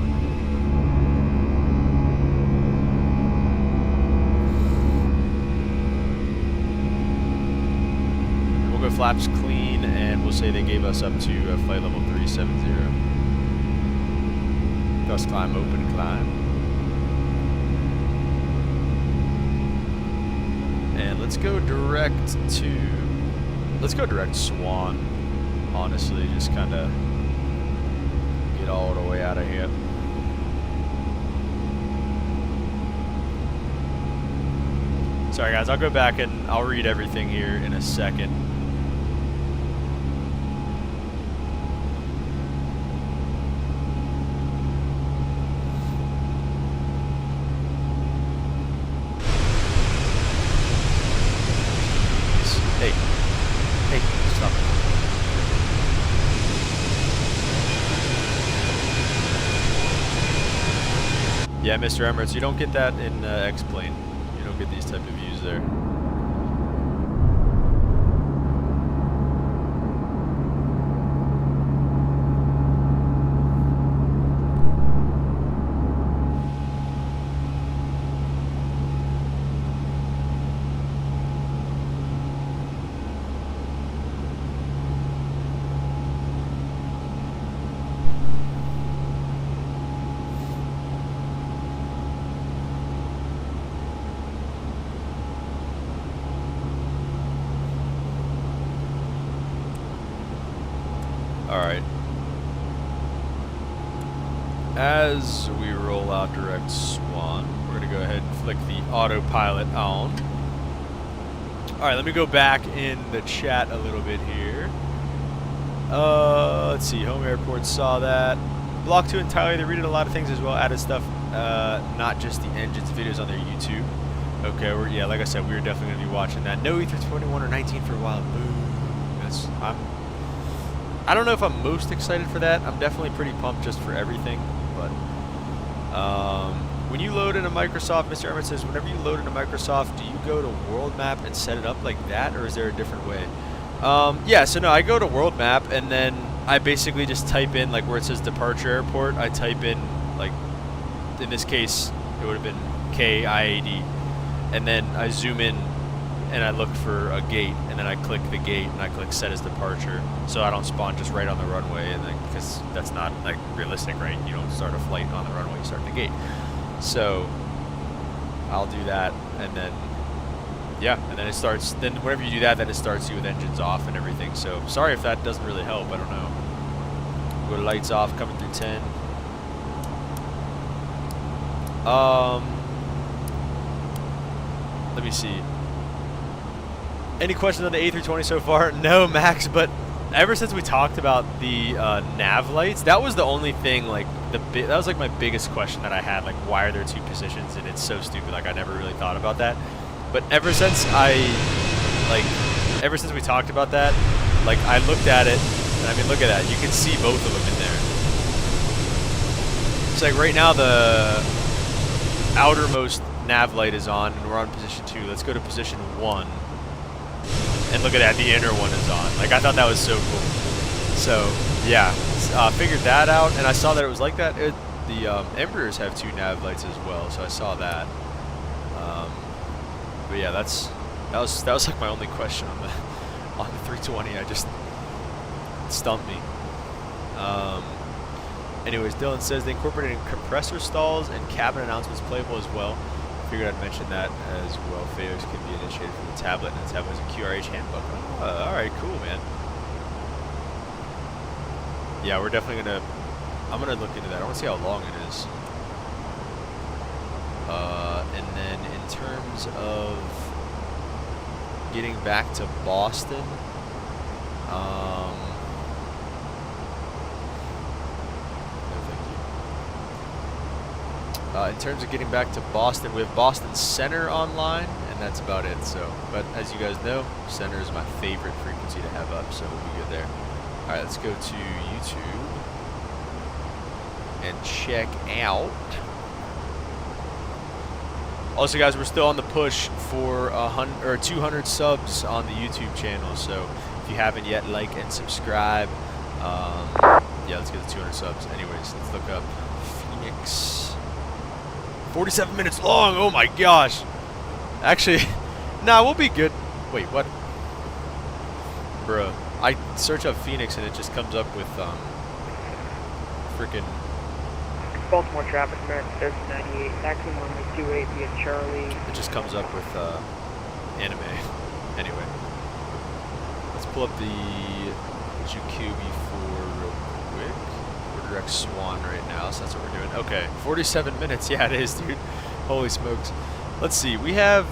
And we'll go flaps clean, and we'll say they gave us up to flight level 370. Gust climb, open climb. And let's go direct Swan, honestly, just kind of get all the way out of here. Sorry guys, I'll go back and I'll read everything here in a second. Hey, stop. Yeah, Mr. Emirates, you don't get that in X-Plane. You don't get these type of views there. Alright. As we roll out direct Swan, we're going to go ahead and flick the autopilot on. Alright, let me go back in the chat a little bit here. Let's see, home airport saw that. Block 2 entirely, they redid a lot of things as well, added stuff, not just the engines videos on their YouTube. Okay, yeah, like I said, we're definitely going to be watching that. No E321 or 19 for a while. Boo. I don't know if I'm most excited for that. I'm definitely pretty pumped just for everything. But when you load into Microsoft, Mr. Emirates says, whenever you load into Microsoft, do you go to World Map and set it up like that, or is there a different way? Yeah, so no, I go to World Map, and then I basically just type in, like where it says departure airport, I type in, like, in this case, it would have been KIAD, and then I zoom in and I look for a gate, and then I click the gate and I click set as departure, so I don't spawn just right on the runway, and then because that's not like realistic, right? You don't start a flight on the runway, you start the gate. So I'll do that, and then yeah, and then it starts. Then whenever you do that, then it starts you with engines off and everything. So sorry if that doesn't really help. I don't know. Go to lights off, coming through 10. Let me see. Any questions on the A320 so far? No, Max, but ever since we talked about the nav lights, that was the only thing, like, that was like my biggest question that I had, like, why are there 2 positions? And it's so stupid, like, I never really thought about that. But but ever since ever since we talked about that, like I looked at it, and I mean, look at that. You can see both of them in there. It's like right now the outermost nav light is on, and we're on position 2. Let's go to position 1, and look at that. The inner one is on. Like I thought that was so cool. So yeah, figured that out, and I saw that it was like that. The Embraers have 2 nav lights as well, so I saw that. But yeah, that was like my only question on the 320. I just stumped me. Anyways, Dylan says they incorporated compressor stalls and cabin announcements playable as well. Figured I'd mention that as well. Failures can be initiated from the tablet, and the tablet is a QRH handbook. All right, cool, man. Yeah, we're definitely gonna. I'm gonna look into that. I want to see how long it is. And then in terms of getting back to Boston, no, thank you. In terms of getting back to Boston, we have Boston Center online, and that's about it. So, but as you guys know, Center is my favorite frequency to have up, so we'll be good there. All right, let's go to YouTube and check out. Also, guys, we're still on the push for 200 subs on the YouTube channel. So if you haven't yet, like and subscribe. Yeah, let's get to 200 subs. Anyways, let's look up Fenix. 47 minutes long. Oh my gosh. Actually, nah, we'll be good. Wait, what? Bruh. I search up Fenix and it just comes up with freaking Baltimore traffic, American 1398, taxi 128 via Charlie. It just comes up with anime. Anyway, let's pull up the QB4 real quick. We're direct Swan right now, so that's what we're doing. Okay, 47 minutes. Yeah, it is, dude. Holy smokes. Let's see. We have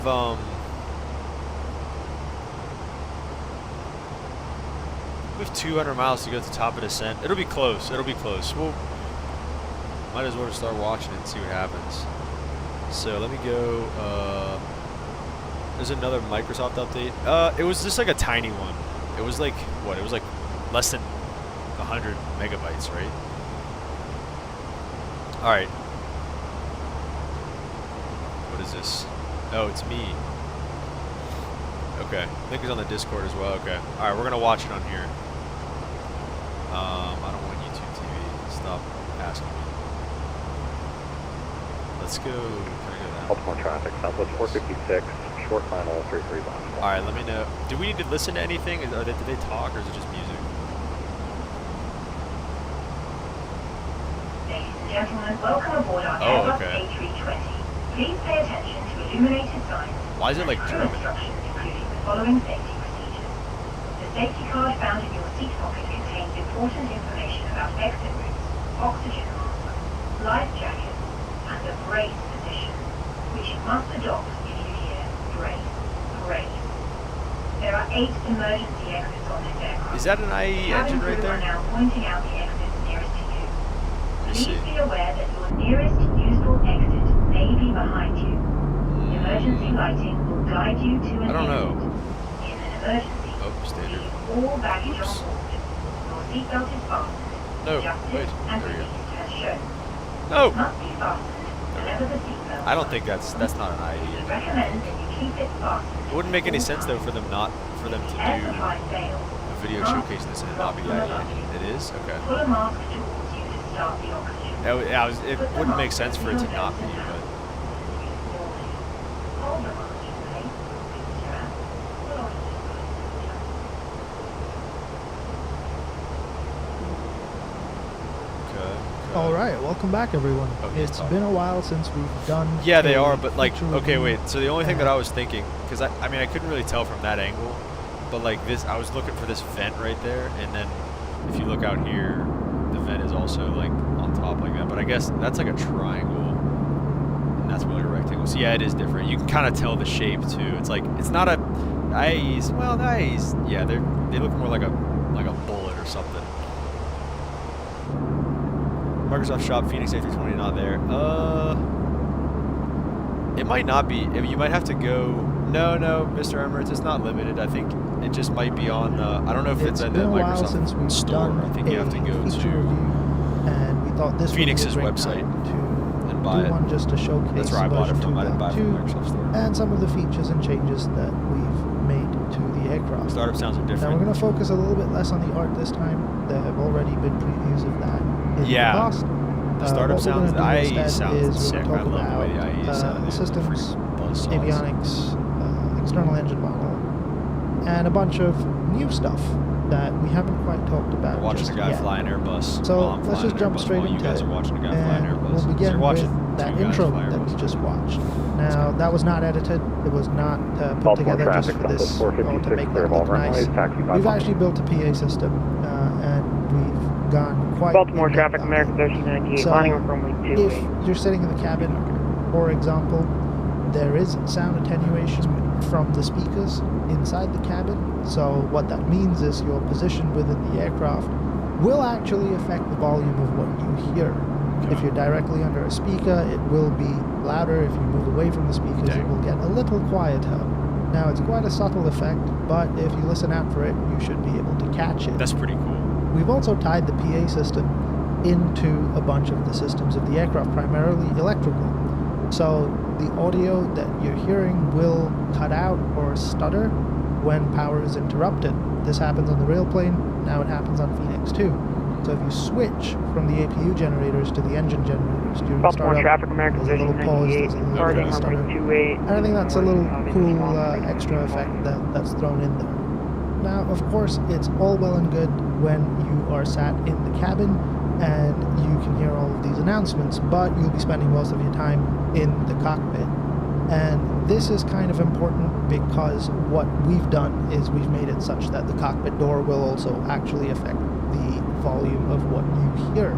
we have 200 miles to go to the top of descent. It'll be close. It'll be close. We'll might as well just start watching it and see what happens. So let me go. There's another Microsoft update. It was just like a tiny one. It was like what? It was like less than 100 megabytes, right? All right. What is this? Oh, it's me. Okay. I think it's on the Discord as well. Okay. All right, we're gonna watch it on here. I don't want YouTube TV. Stop asking me. Let's go. Can I go down? Baltimore traffic, Southwest 456, short final 33 miles. Alright, let me know. Do we need to listen to anything? Did they talk or is it just music? Ladies and gentlemen, welcome aboard our KBOS A320. Please pay attention to illuminated signs. Why is it like German? Instructions, including the following safety procedures. The safety card found in your seat pocket contains important information about exit routes, oxygen masks, life jackets, and the brace position, which you must adopt if you hear brace, brace. There are 8 emergency exits on this aircraft. Is that an IE engine right there? Cabin crew are now pointing out the exits nearest to you. Let me Please see. be aware that your nearest usable exit may be behind you. Emergency lighting will guide you to an exit. In an emergency, standard. leave all baggage on board. Your seatbelt is fastened, adjusted, and released as shown. No. It must be fastened whenever the seatbelt. I don't think that's not an IE We engine. recommend that you keep it fastened. It wouldn't make any sense though for them to Air supply do fails. a video showcasing this and it not be the IE engine. It is? Okay. Pull a mask towards you to start the oxygen. It wouldn't make sense for it to not be, but Hold the oxygen tank. All right, welcome back, everyone. Oh, he's It's talking. been a while since we've done. yeah, they a are, but like, feature okay, review. wait. So the only thing that I was thinking, because I mean, I couldn't really tell from that angle, but like this, I was looking for this vent right there, and then if you look out here, the vent is also like on top like that. But I guess that's like a triangle, and that's really a rectangle. So yeah, it is different. You can kind of tell the shape too. It's like it's not a IEs. Well, the IEs, yeah, they look more like a bullet or something. Microsoft Shop, Fenix A320 not there. It might not be. You might have to go. No, Mr. Emirates, it's not limited. I think it just might be on. I don't know if it's It's in the been a while since Microsoft we've store. done I think you have to a go feature to review, and we thought this Fenix's would be a great website time and to buy do it. one just to showcase That's where I bought it version from. I didn't buy it from the 2.2 Microsoft store. and some of the features and changes that we've made to the aircraft. Startup sounds are Now different. we're going to focus a little bit less on the art this time. There have already been previews of that in the Yeah. past. The startup what we're sounds, the gonna do IAE instead sounds is sick. we're I going to love talk the way the about IAE sounds. systems, Buzzsaws. avionics, external engine model, and a bunch of new stuff that we haven't quite talked about We're watching just a guy yet. fly an Airbus. So while I'm let's flying just an jump Airbus straight while into you guys it, are watching a guy fly an and Airbus. we'll So begin you're watching with that two guys intro fly that we Airbus. just watched. Now that was not edited; it was not put Baltimore together just traffic, for this Southwest or to 456, make clear that of all look runways, nice. taxi by We've Baltimore. actually built a PA system, and we've gone quite Baltimore in-depth traffic, on American it. 1398, So, lining up runway 28. if you're sitting in the cabin, for example, there is sound attenuation from the speakers inside the cabin. So what that means is your position within the aircraft will actually affect the volume of what you hear. If you're directly under a speaker, it will be louder. If you move away from the speakers, it will get a little quieter. Now, it's quite a subtle effect, but if you listen out for it, you should be able to catch it. That's pretty cool. We've also tied the PA system into a bunch of the systems of the aircraft, primarily electrical. So the audio that you're hearing will cut out or stutter when power is interrupted. This happens on the railplane, now it happens on Fenix 2. So if you switch from the APU generators to the engine generators during Baltimore startup, traffic, American there's a little pause, 1398, there's a little bit starting of stutter. runway 28. And I think that's a little cool extra effect that's thrown in there. Now, of course, it's all well and good when you are sat in the cabin and you can hear all of these announcements, but you'll be spending most of your time in the cockpit. And this is kind of important because what we've done is we've made it such that the cockpit door will also actually affect the volume of what you hear.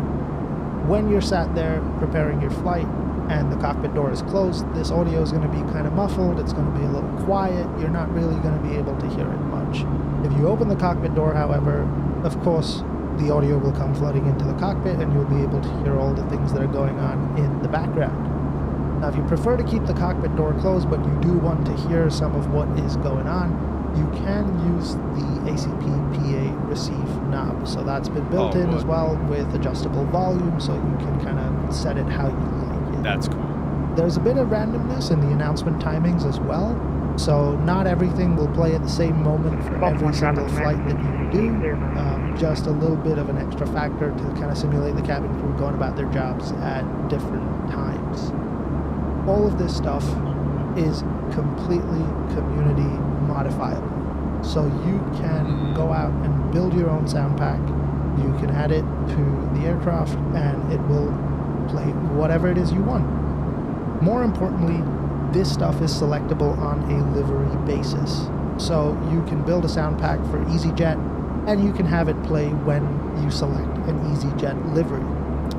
When you're sat there preparing your flight and the cockpit door is closed, this audio is going to be kind of muffled, it's going to be a little quiet, you're not really going to be able to hear it much. If you open the cockpit door, however, of course, the audio will come flooding into the cockpit and you'll be able to hear all the things that are going on in the background. Now, if you prefer to keep the cockpit door closed, but you do want to hear some of what is going on, you can use the ACP PA receive knob. So that's been built in as well with adjustable volume, so you can kind of set it how you like it. That's cool. There's a bit of randomness in the announcement timings as well. So not everything will play at the same moment for every single flight that you do. Just a little bit of an extra factor to kind of simulate the cabin crew going about their jobs at different times. All of this stuff is completely community modifiable. So you can go out and build your own sound pack. You can add it to the aircraft and it will play whatever it is you want. More importantly, this stuff is selectable on a livery basis. So you can build a sound pack for EasyJet and you can have it play when you select an EasyJet livery.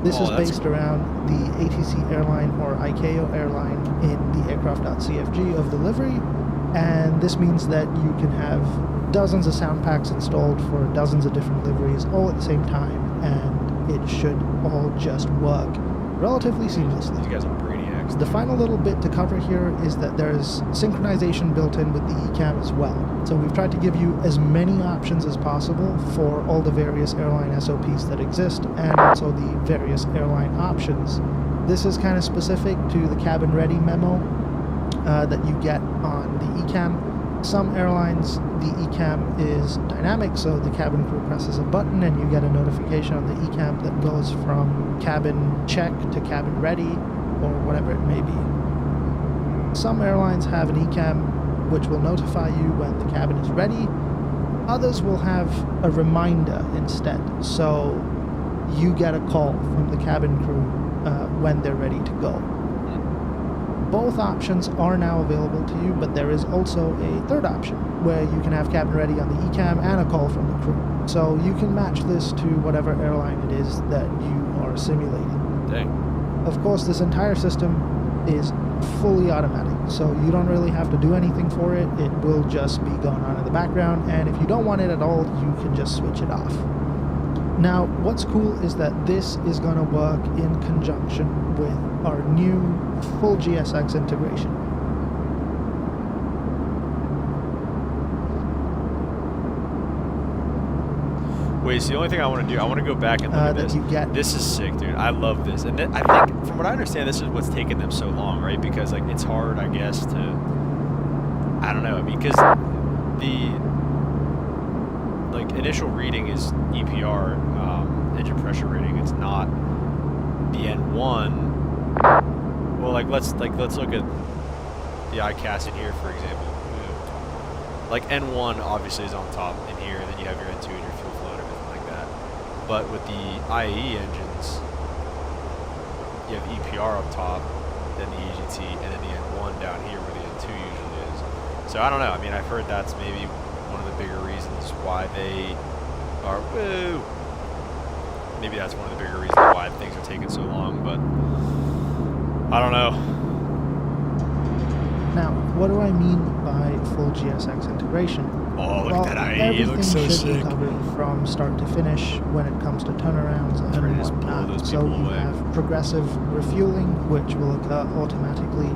This is based around the ATC airline or ICAO airline in the aircraft.cfg of the livery, and this means that you can have dozens of sound packs installed for dozens of different liveries all at the same time, and it should all just work relatively seamlessly. You guys are brainiacs. The final little bit to cover here is that there's synchronization built in with the ECAM as well. So we've tried to give you as many options as possible for all the various airline SOPs that exist and also the various airline options. This is kind of specific to the cabin ready memo that you get on the ECAM. Some airlines, the ECAM is dynamic, so the cabin crew presses a button and you get a notification on the ECAM that goes from cabin check to cabin ready, or whatever it may be. Some airlines have an ECAM which will notify you when the cabin is ready. Others will have a reminder instead, so you get a call from the cabin crew when they're ready to go. Both options are now available to you, but there is also a third option where you can have cabin ready on the ECAM and a call from the crew. So you can match this to whatever airline it is that you are simulating. Dang. Of course, this entire system is fully automatic, so you don't really have to do anything for it. It will just be going on in the background, and if you don't want it at all, you can just switch it off. Now, what's cool is that this is going to work in conjunction with our new full GSX integration. Wait, so the only thing I want to do, I want to go back and look at that this. you get. This is sick, dude. I love this. And I think, from what I understand, this is what's taken them so long, right? Because, like, it's hard, I guess, to... I don't know. Because the, like, initial reading is EPR, engine pressure rating. It's not the N1. Well, let's look at the ICAS in here, for example. Like, N1 obviously is on top in here, and then you have your N2 and your fuel flow and everything like that. But with the IAE engines, you have EPR up top, then the EGT, and then the N1 down here where the N2 usually is. So I don't know. I mean, I've heard that's maybe one of the bigger reasons why they are... Woo! Maybe that's one of the bigger reasons why things are taking so long, but I don't know. Now, what do I mean by full GSX integration? Oh, look at that IE. It everything looks so should sick. be covered from start to finish when it comes to turnarounds Ready to and just blow whatnot. those So people you away. have progressive refueling, which will occur automatically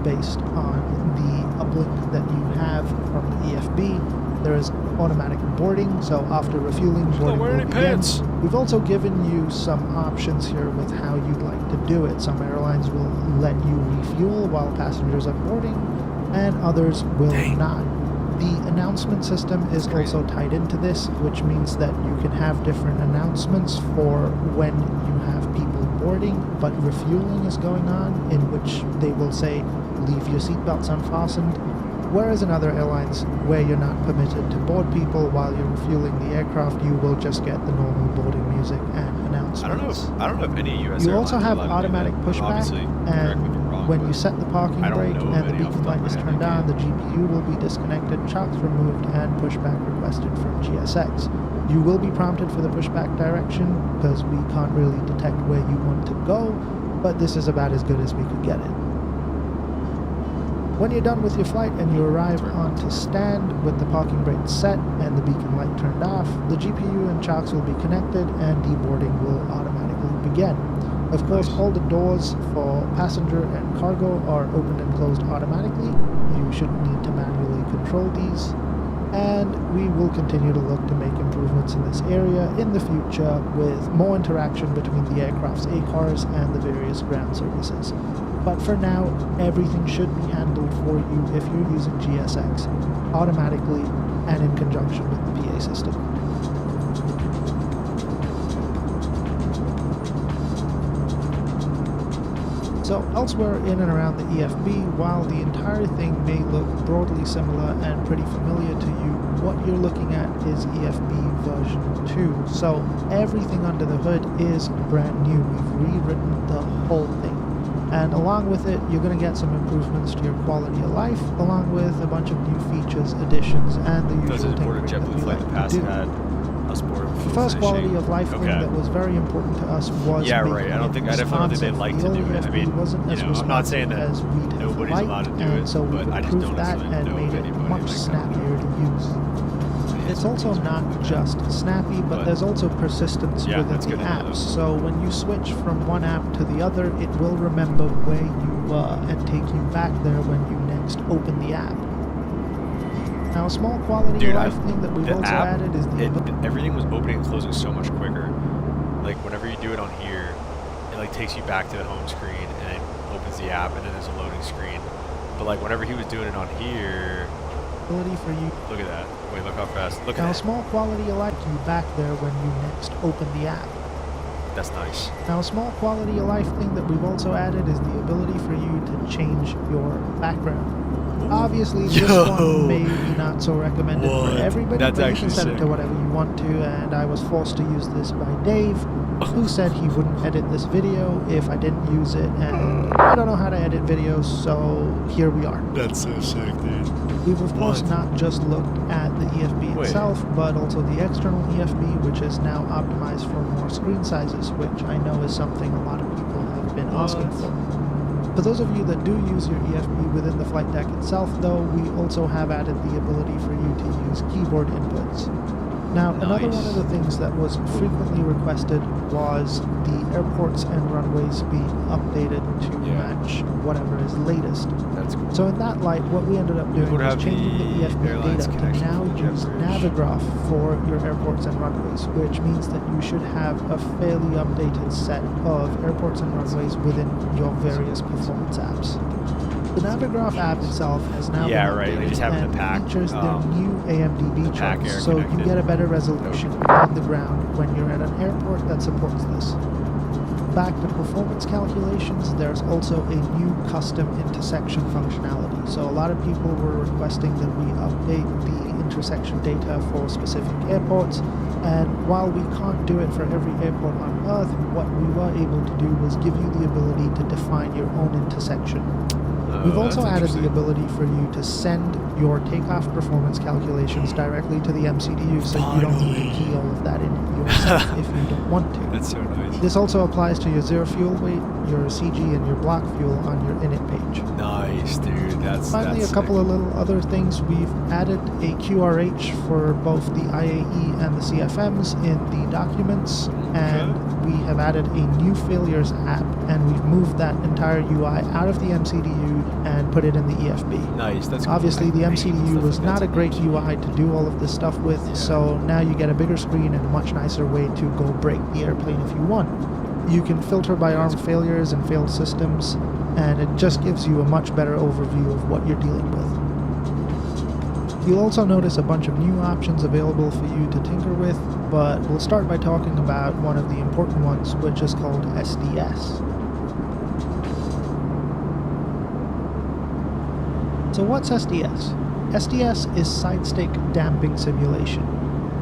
based on the uplink that you have from the EFB. There is automatic boarding, so after refueling, boarding will begin. We've also given you some options here with how you'd like to do it. Some airlines will let you refuel while passengers are boarding, and others will not. The announcement system is also tied into this, which means that you can have different announcements for when you have people boarding, but refueling is going on, in which they will say, leave your seatbelts unfastened. Whereas in other airlines, where you're not permitted to board people while you're refueling the aircraft, you will just get the normal boarding music and announcements. I don't know if any U.S. You airlines also have are allowed to do automatic that. pushback, Obviously, correct me if I'm wrong, when but you set the parking I don't brake know of and the any off beacon the top light of is my head turned that on, the GPU will be disconnected, chocks removed, and pushback requested from GSX. You will be prompted for the pushback direction, because we can't really detect where you want to go, but this is about as good as we could get it. When you're done with your flight and you arrive onto stand with the parking brake set and the beacon light turned off, the GPU and chocks will be connected and deboarding will automatically begin. Of course, all the doors for passenger and cargo are opened and closed automatically. You shouldn't need to manually control these. And we will continue to look to make improvements in this area in the future with more interaction between the aircraft's ACARs and the various ground services. But for now, everything should be handled for you if you're using GSX automatically and in conjunction with the PA system. So elsewhere in and around the EFB, while the entire thing may look broadly similar and pretty familiar to you, what you're looking at is EFB version 2. So everything under the hood is brand new. We've rewritten the whole thing. And along with it, you're going to get some improvements to your quality of life, along with a bunch of new features, additions, and the usual tinkering that we like to do. The first quality of life thing that was very important to us was I definitely don't think they'd like to do it. I mean, wasn't as I'm not saying that as we'd have nobody's liked, allowed to do and it, so we but I just improved don't that necessarily and know made of it anybody much like that. snappier to use. It's also not just snappy, but there's also persistence within the apps. So when you switch from one app to the other, it will remember where you were and take you back there when you next open the app. Now, a small quality of life thing that we've also added is everything was opening and closing so much quicker. Like, whenever you do it on here, it like takes you back to the home screen and it opens the app and then there's a loading screen. But like whenever he was doing it on here, ability for you. Look at that. Wait, look how fast. Look at Now, that. a small quality of life you back there when you next open the app. That's nice. Now, a small quality of life thing that we've also added is the ability for you to change your background. Obviously, this one may be not so recommended for everybody, That's but you can actually set it sick. to whatever you want to, and I was forced to use this by Dave, who said he wouldn't edit this video if I didn't use it, and I don't know how to edit videos, so here we are. That's so sick, dude. We've of course not just looked at the EFB itself, but also the external EFB, which is now optimized for more screen sizes, which I know is something a lot of people have been asking for. For those of you that do use your EFB within the flight deck itself, though, we also have added the ability for you to use keyboard inputs. Now, another one Nice. of the things that was frequently requested was the airports and runways being updated to match whatever is latest. That's cool. So in that light, what we ended up doing would was have changing the the EFB airlines data to connection now to the use Jetbridge. Navigraph for your airports and runways, which means that you should have a fairly updated set of airports and runways within your various performance apps. The Navigraph app itself has now Yeah, been right, they updated just have it in and the pack, features their new AMDB the pack charts, air so you connected. get a better resolution on the ground when you're at an airport that supports this. Back to performance calculations, there's also a new custom intersection functionality. So a lot of people were requesting that we update the intersection data for specific airports, and while we can't do it for every airport on Earth, what we were able to do was give you the ability to define your own intersection. We've also added the ability for you to send your takeoff performance calculations directly to the MCDU, so you don't need to key all of that in yourself if you don't want to. That's so nice. This also applies to your zero fuel weight, your CG, and your block fuel on your init page. Nice, dude. Finally, that's a couple sick. of little other things. We've added a QRH for both the IAE and the CFMs in the documents, and we have added a new failures app, and we've moved that entire UI out of the MCDU and put it in the EFB. Nice. That's cool. Obviously, the Like MCDU stuff was like not a that's great awesome. UI to do all of this stuff with, so now you get a bigger screen and a much nicer way to go break the airplane if you want. You can filter by arm failures and failed systems, and it just gives you a much better overview of what you're dealing with. You'll also notice a bunch of new options available for you to tinker with, but we'll start by talking about one of the important ones, which is called SDS. So what's SDS? SDS is side stick damping simulation.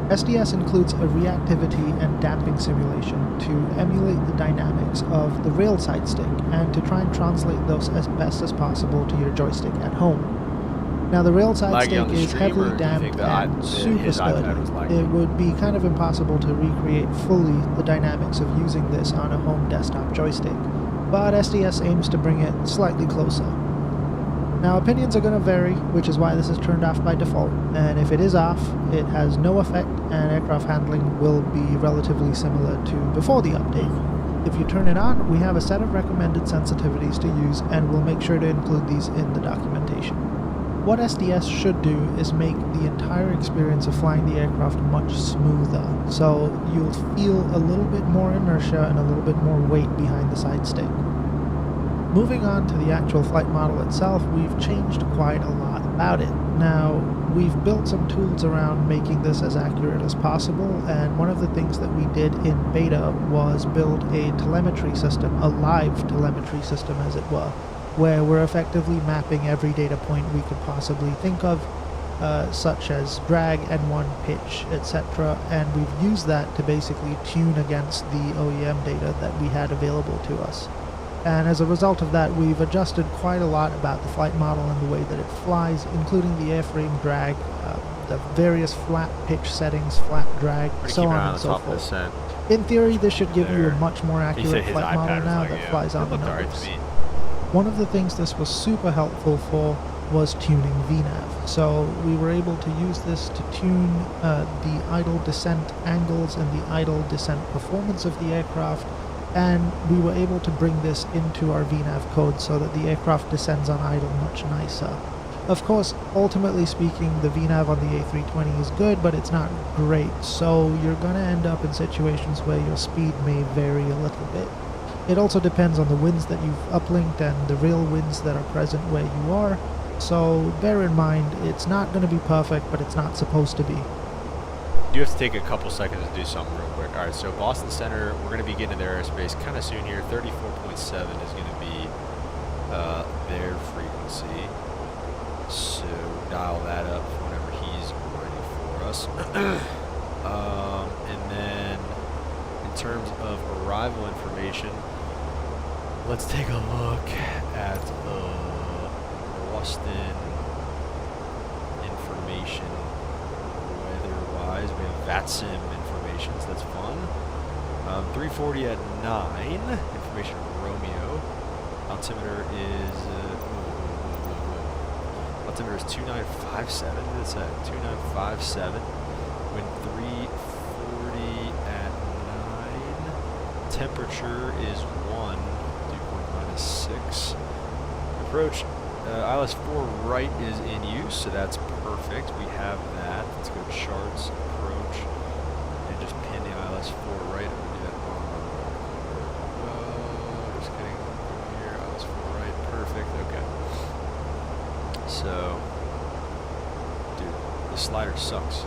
SDS includes a reactivity and damping simulation to emulate the dynamics of the rail side stick and to try and translate those as best as possible to your joystick at home. Now the rail side Laggy stick on the is stream, or heavily do you damped think and super his iPad was sturdy. laggy? It would be kind of impossible to recreate fully the dynamics of using this on a home desktop joystick, but SDS aims to bring it slightly closer. Now opinions are going to vary, which is why this is turned off by default, and if it is off, it has no effect and aircraft handling will be relatively similar to before the update. If you turn it on, we have a set of recommended sensitivities to use, and we'll make sure to include these in the documentation. What SDS should do is make the entire experience of flying the aircraft much smoother, so you'll feel a little bit more inertia and a little bit more weight behind the side stick. Moving on to the actual flight model itself, we've changed quite a lot about it. Now, we've built some tools around making this as accurate as possible, and one of the things that we did in beta was build a telemetry system, a live telemetry system as it were, where we're effectively mapping every data point we could possibly think of, such as drag, N1, pitch, etc., and we've used that to basically tune against the OEM data that we had available to us. And as a result of that, we've adjusted quite a lot about the flight model and the way that it flies, including the airframe drag, the various flap pitch settings, flap drag, so on and so forth. In theory, this should give you a much more accurate flight model now that flies on the numbers. One of the things this was super helpful for was tuning VNAV. So we were able to use this to tune the idle descent angles and the idle descent performance of the aircraft, and we were able to bring this into our VNAV code so that the aircraft descends on idle much nicer. Of course, ultimately speaking, the VNAV on the A320 is good, but it's not great, so you're going to end up in situations where your speed may vary a little bit. It also depends on the winds that you've uplinked and the real winds that are present where you are, so bear in mind, it's not going to be perfect, but it's not supposed to be. You have to take a couple seconds to do something real quick. Alright, so Boston Center, we're going to be getting into their airspace kind of soon here. 34.7 is going to be their frequency. So dial that up whenever he's ready for us. And then in terms of arrival information, let's take a look at Boston information. Weather-wise, we have VATSIM information, so that's fun. 340 at 9, information Romeo. Altimeter is 2957. It's at 2957. Wind 340 at 9. Temperature is 1. Dew point -6. Approach. ILS 4 right is in use, so that's perfect. We have that. Let's go charts, approach, and just pin the ILS 4 right. I'm going to do that on. Just kidding. Here, ILS 4 right. Perfect. Okay. So, dude, the slider sucks.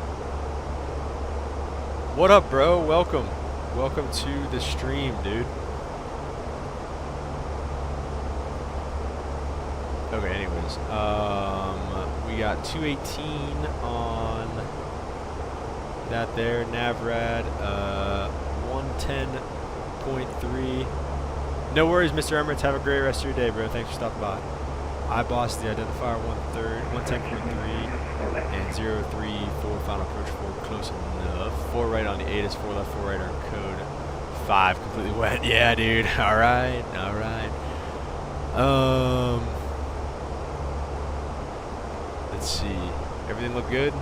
What up, bro? Welcome. Welcome to the stream, dude. Okay, anyways, we got 218 on that there, Navrad, 110.3. No worries, Mr. Emirates. Have a great rest of your day, bro. Thanks for stopping by. I-boss the identifier 110.3 and 034 final approach 4 close enough. 4 right on the ATIS, 4 left, 4 right on code 5 completely wet. Yeah, dude. All right, all right. Let's see. Everything look good?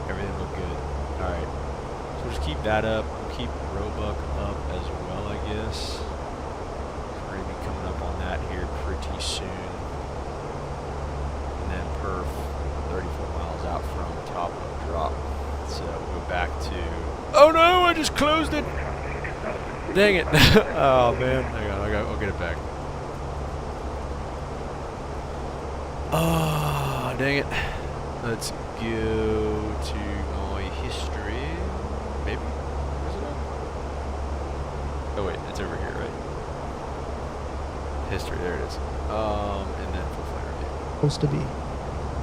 Everything look good. Alright. So we'll just keep that up. We'll keep Roebuck up as well, I guess. We're going to be coming up on that here pretty soon. And then perf 34 miles out from top of drop. So we'll go back to... Oh no! I just closed it! Dang it! Oh man. Hang on. I'll get it back. Oh, dang it. Let's go to my history. Maybe? Where's it at? Oh wait, it's over here, right? History, there it is. And then full flight review. Supposed to be.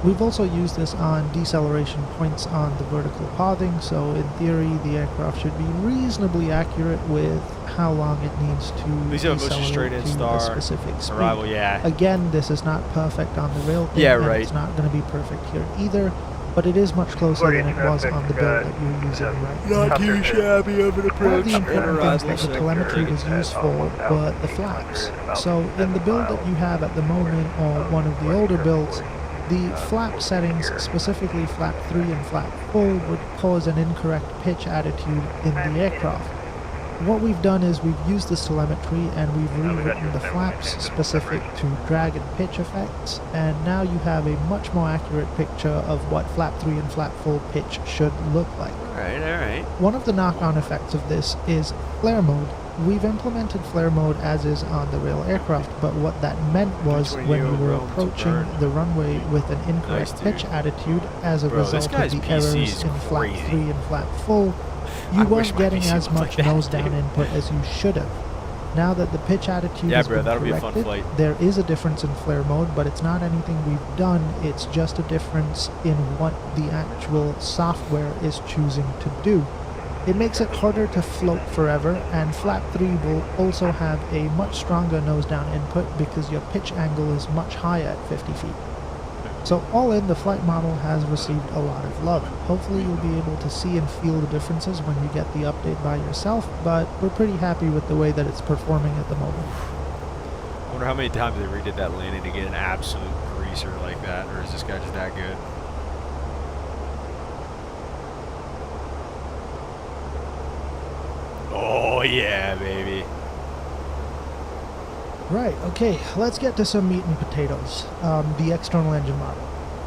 We've also used this on deceleration points on the vertical pathing, so in theory the aircraft should be reasonably accurate with how long it needs to decelerate to a specific speed. Arrival, yeah. Again, this is not perfect on the rail thing, yeah, and right. It's not going to be perfect here either, but it is much closer than it was on the build that you're using right now. Not too shabby of an approach. One of the important things that the telemetry was used for were the flaps. So in the build that you have at the moment, or one of the older builds, the flap settings, specifically flap 3 and flap 4, would cause an incorrect pitch attitude in the aircraft. What we've done is we've used this telemetry and we've rewritten the flaps specific to drag and pitch effects, and now you have a much more accurate picture of what flap 3 and flap 4 pitch should look like. Alright, alright. One of the knock-on effects of this is flare mode. We've implemented flare mode as is on the rail aircraft, but what that meant was when you were approaching the runway with an incorrect pitch attitude as a result of the errors in flap 3 and flap 4, you weren't getting as much nose-down input as you should have. Now that the pitch attitude has been corrected, there is a difference in flare mode, but it's not anything we've done, it's just a difference in what the actual software is choosing to do. It makes it harder to float forever, and flap 3 will also have a much stronger nose-down input because your pitch angle is much higher at 50 feet. So all in, the flight model has received a lot of love. Hopefully you'll be able to see and feel the differences when you get the update by yourself, but we're pretty happy with the way that it's performing at the moment. I wonder how many times they redid that landing to get an absolute greaser like that, or is this guy just that good? Oh yeah, baby. Right, okay, let's get to some meat and potatoes. The external engine model.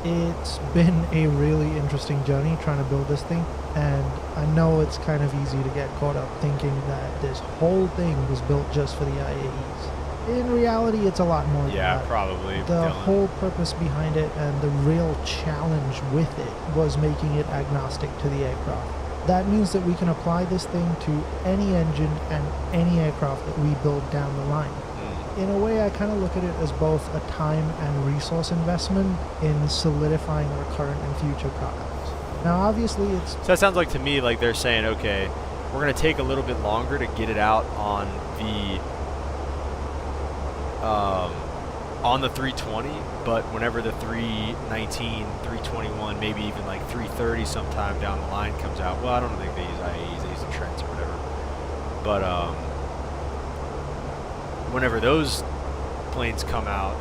It's been a really interesting journey trying to build this thing, and I know it's kind of easy to get caught up thinking that this whole thing was built just for the IAEs. In reality, it's a lot more than that. Yeah, probably. The whole purpose behind it and the real challenge with it was making it agnostic to the aircraft. That means that we can apply this thing to any engine and any aircraft that we build down the line. In a way, I kind of look at it as both a time and resource investment in solidifying our current and future products. Now, obviously, it's... So that sounds like to me like they're saying, okay, we're going to take a little bit longer to get it out on the 320, but whenever the 319, 321, maybe even like 330 sometime down the line comes out, well, I don't think they use IAEs, they use the Trents or whatever, but whenever those planes come out,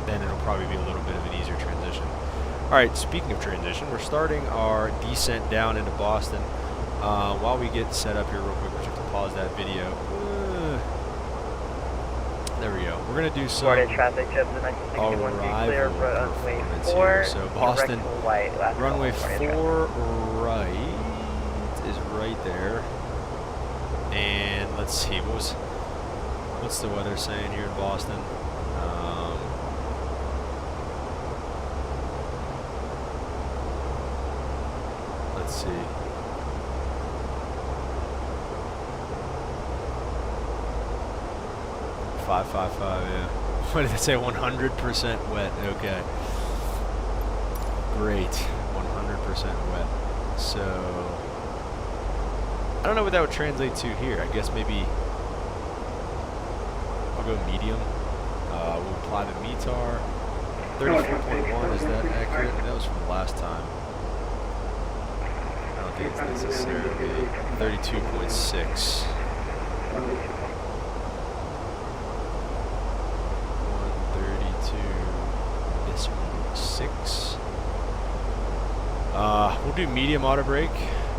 then it'll probably be a little bit of an easier transition. Alright, speaking of transition, we're starting our descent down into Boston. While we get set up here real quick, we just have to pause that video. There we go. We're going to do some traffic jump the 1961 clear for runway performance 4. here. So Boston, White, last runway call, 4 right is right there. And let's see, what's the weather saying here in Boston? Let's see. .555, yeah. What did it say? 100% wet. Okay. Great. 100% wet. So I don't know what that would translate to here. I guess maybe I'll go medium. We'll apply the METAR. 34.1, is that accurate? That was from last time. I don't think it's necessarily 32.6. 132.6. We'll do medium auto brake,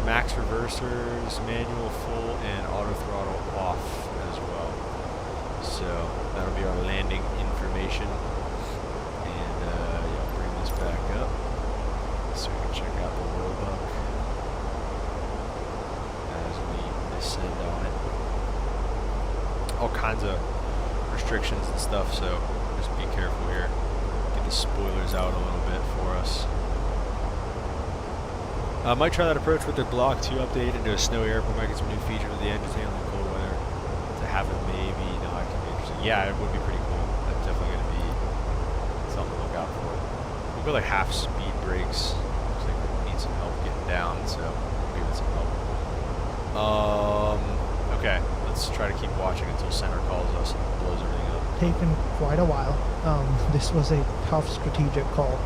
max reversers, manual full, and auto throttle off as well. So that'll be our landing information. And yeah, I'll bring this back up so we can check out the roebuck as we descend on it. All kinds of restrictions and stuff, so just be careful here. Get the spoilers out a little bit for us. I might try that approach with the Block 2 update into a snowy airport. Might get some new features with the engines handling cold weather. To have it maybe not can be interesting. Yeah, it would be pretty cool. That's definitely going to be something to look out for. We'll go like half speed brakes. Looks like we need some help getting down, so we'll give it some help. Okay, let's try to keep watching until center calls us and blows everything up. Taken quite a while. This was a tough strategic call.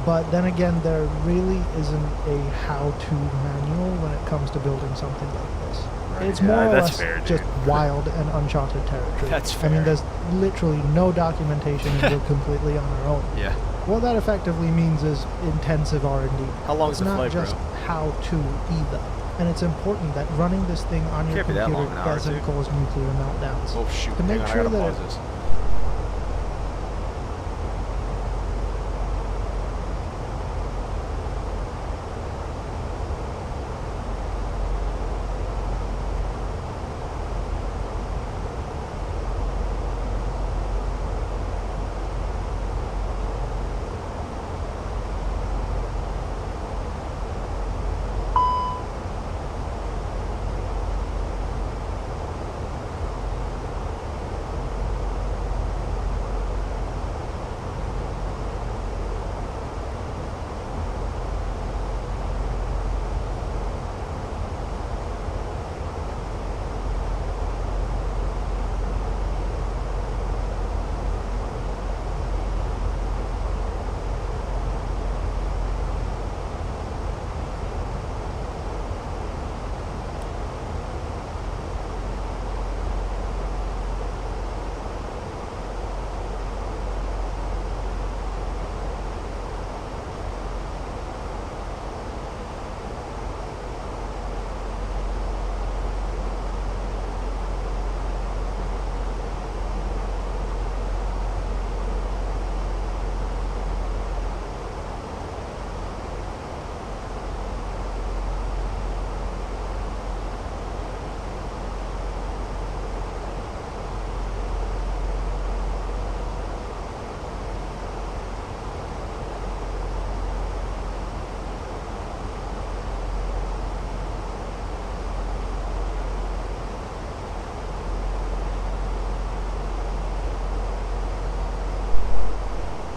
But then again, there really isn't a how-to manual when it comes to building something like this. Right. It's more or less fair, just wild and uncharted territory. That's fair. I mean, there's literally no documentation and we're completely on our own. Yeah. What that effectively means is intensive R&D. How long is It's the not flight, just bro? how-to either. And it's important that running this thing on your Can't be that computer long, an hour or doesn't two. cause nuclear meltdowns. Oh shoot, To make hang on, sure I gotta that pause this.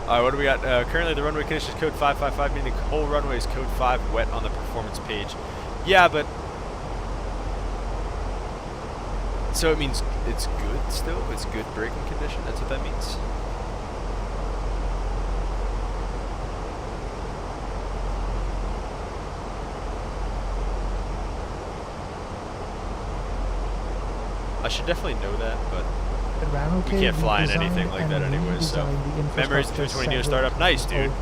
Alright, what do we got? Currently the runway conditions code 555, meaning the whole runway is code 5 wet on the performance page. Yeah, but... So it means it's good still? It's good braking condition? That's what that means? I should definitely know that, but... It ran okay. We can't fly in Design anything like and that anyway, so... redesigned the Memories infrastructure 320 to start up. Nice, dude. over.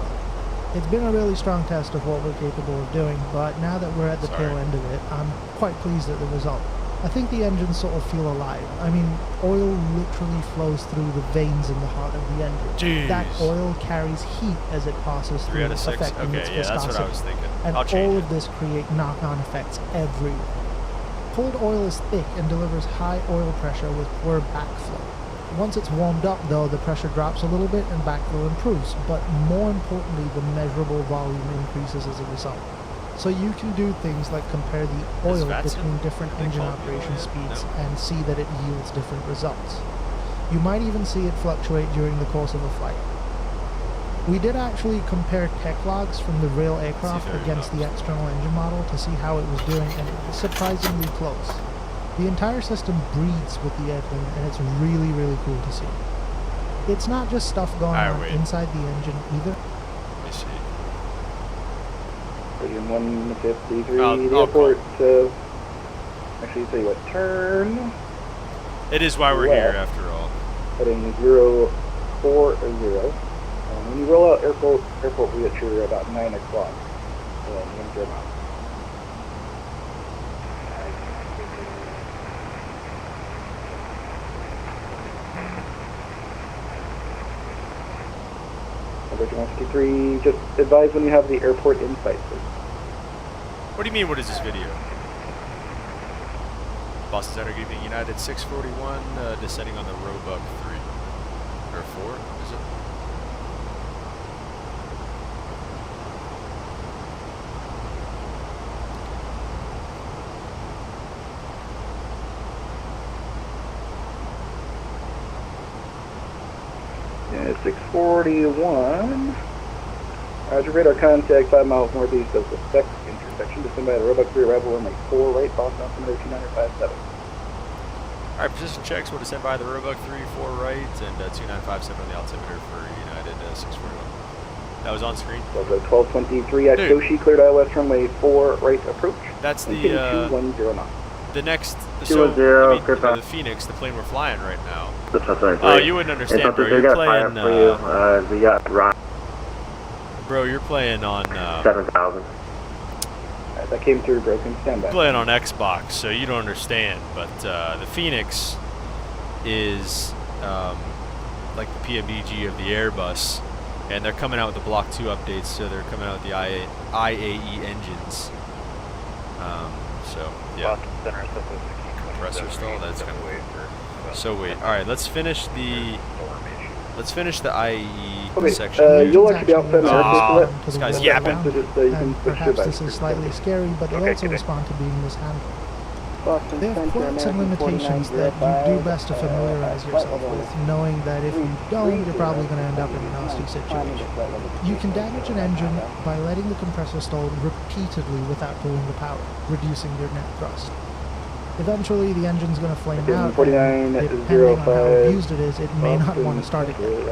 It's been a really strong test of what we're capable of doing, but now that we're at the tail end of it, I'm quite pleased at the result. I think the engines sort of feel alive. I mean, oil literally flows through the veins in the heart of the engine. Jeez. That oil carries heat as it passes 3 through, out of 6. affecting its Okay, yeah, that's viscosity. what I was thinking. And I'll change all it. of this create knock-on effects everywhere. Cold oil is thick and delivers high oil pressure with poor backflow. Once it's warmed up, though, the pressure drops a little bit and backflow improves, but more importantly, the measurable volume increases as a result. So you can do things like compare the oil between different engine operation speeds and see that it yields different results. You might even see it fluctuate during the course of a flight. We did actually compare tech logs from the real aircraft against the external engine model to see how it was doing, and it was surprisingly close. The entire system breathes with the airplane, and it's really, really cool to see. It's not just stuff going on inside the engine either. Let me see. Region 153, the airport, actually tell you what, turn. It is why we're here after all. Heading 040. When you roll out airport we at your about 9 o'clock. So, Number 153, just advise when you have the airport in sight, please. What do you mean, what is this video? Boston Center, good evening, United 641, descending on the Roebuck 3. Or 4, is it? Yeah, 641. Roger, radar contact 5 miles northeast of the Spec intersection. Descend by the Roebuck 3, arrival runway 4 right, Boston altimeter 2957. Alright, position checks. We'll descend by the Roebuck 3, 4 right, and 2957 on the altimeter for United 641. That was on screen. So 1223 at Koshi, cleared ILS runway 4 right approach. That's the 210 knots. the next, the Phoenix, the plane we're flying right now. Oh, you wouldn't understand, bro. You're playing, bro, you're playing on, 7,000. That came through broken standby. Playing on Xbox, so you don't understand. But the Phoenix is like the PMDG of the Airbus, and they're coming out with the Block 2 updates, so they're coming out with the IAE engines. So, yeah. Compressor stall, that's kind of weird. So wait, alright, let's finish the IAE section. You'll actually be outside this guy's yapping. And perhaps this is slightly scary, but they also respond to being mishandled. They have quirks and limitations that you do best to familiarize yourself with, knowing that if you don't, you're probably going to end up in a nasty situation. You can damage an engine by letting the compressor stall repeatedly without pulling the power, reducing your net thrust. Eventually, the engine's going to flame out, and depending on how abused it is, it may not want to start again.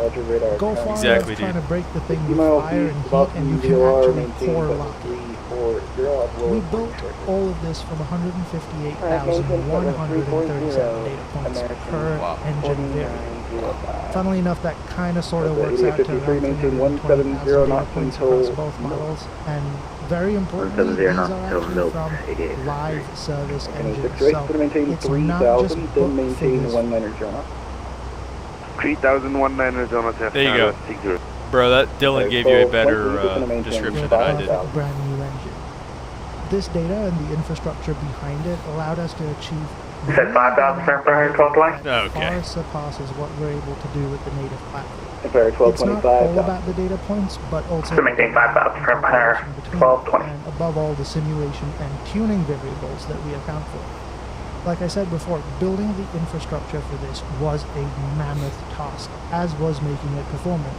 Go far enough trying to break the thing with fire and heat, and you can actually pour lock it. We built all of this from 158,137 data points per engine variant. Funnily enough, that kind of sort of works out to around 320,000 data points across both models, and very importantly, these are actually from live service engines, so it's not just book figures. 3,190 There you go. Bro, that Dylan gave you a better description than I did. Brand new engine. This data and the infrastructure behind it allowed us to achieve Set 5,000 far surpasses what we're able to do with the native platform. It's not all about the data points, but also to maintain 5,000 per higher, 1220. And above all, the simulation and tuning variables that we account for. Like I said before, building the infrastructure for this was a mammoth task, as was making it performant.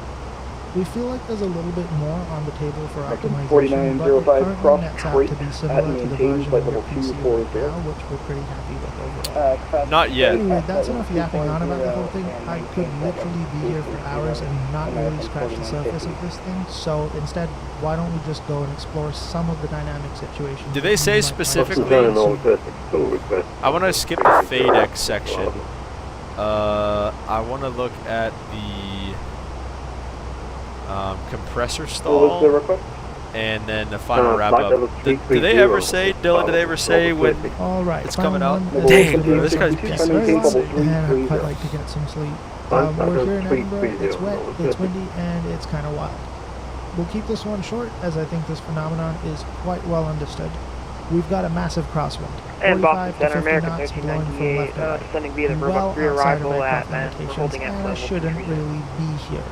We feel like there's a little bit more on the table for optimization, but it currently nets out to be similar to the version of your PC right now, which we're pretty happy with overall. Not yet. Anyway, that's enough yapping on about the whole thing. I could literally be here for hours and not really scratch the surface of this thing, so instead, why don't we just go and explore some of the dynamic situations. Did they say specifically? I want to skip the FADEX section. I want to look at the compressor What was the stall, request? and then the final wrap up. Did they ever say, Dylan, did they ever say when All right. it's final coming out? one is Dang, the this guy's Yes, piece of very pizza. long, and I'd quite like to get some sleep. We're here in Edinburgh, it's wet, it's windy, and it's kind of wild. We'll keep this one short, as I think this phenomenon is quite well understood. We've got a massive crosswind, And 45 Boston to Center, 50 America knots blowing from 1398, left to right. descending via the well Roebuck outside of arrival aircraft at, and we're limitations, holding at and I level shouldn't 3. really be here.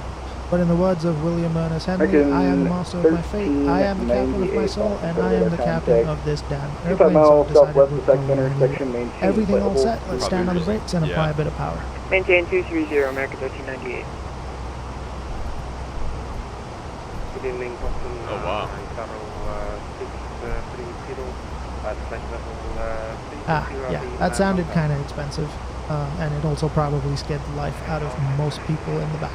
But in the words of William Ernest Henley, I am the master of my fate, I am the captain of my soul, and I am the captain of this damn 25 airplane. miles So southwest decided of second we'd go intersection, maintain everything all flight set, level let's stand on the brakes and apply a bit of power. Maintain 230, America 1398. Good evening, Boston. Oh, wow. Yeah, that sounded kind of expensive, and it also probably scared the life out of most people in the back.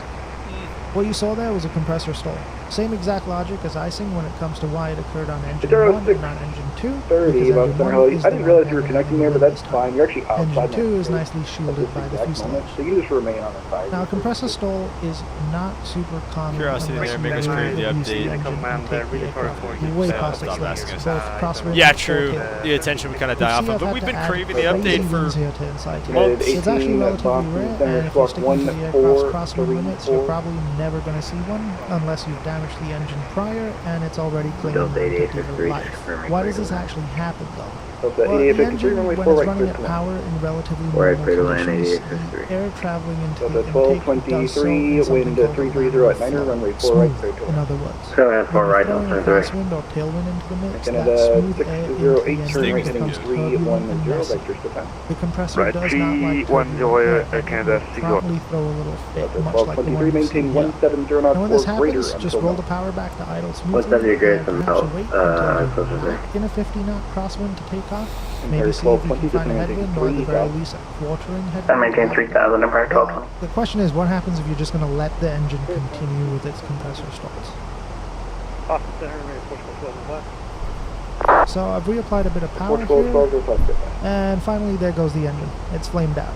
What you saw there was a compressor stall. Same exact logic as icing when it comes to why it occurred on engine 1 and not engine 2. 30 because about engine Center 1 Hill. is I the didn't one realize you were that connecting had there, but the that's time. fine. You're actually outside Engine 2 is my nicely shielded by the fuselage. So you can just remain on the side. Now, compressor stall is not super common Curiosity unless there, you make us really create the use the update. engine Command, and take the really sorry aircraft. for you. Way Yeah, past stop its asking limits, us. both crosswind Yeah, and true. tailwind. The attention would kind of die You off see, him, I've but had we've to been add craving the crazy update for wings here to incite you. months. It's actually 18 relatively Boston rare, Center and if you're Squawk sticking to the 1, aircraft's 4, crosswind 3, limits, 4. you're probably never going to see one unless you've damaged the engine prior and it's already claiming to life. Why does this actually happen though? So the Well, the 8853 engine, runway when 4 it's right, running clear at to power in relatively Right, normal clear to land, conditions, 8853. the air traveling into So the the intake does so 1223, in something wind called 330 at 9er, flow. runway 4 right, Smooth, clear to in land. other words. So that's When 4 you're right on throwing a center. crosswind or tailwind into the mix, Canada that smooth air into the 608, engine turn right heading becomes 310 turbulent and messy. vectors defense. The compressor Right, does not like 310, turbulent air, Canada, and will 6 probably throw a little fit, So the much like the one 1223, you see maintain here. 170 Now when this knots for greater happens, just until roll now. the power back to idle What's smoothly, up, your grade and from perhaps Mel? you wait until close to you're back in a 50-knot crosswind to take off. Maybe Empire see if you 1220, can find a just maintain headwind, or at the very 3,000. least a quartering headwind. I maintain 3,000, Empire Well, 1220. the question is, what happens if you're just going to let the engine continue with its compressor stalls? Boston Center, America 4412. So I've reapplied a bit of power Portugal here, 12 reflected. and finally there goes the engine. It's flamed out.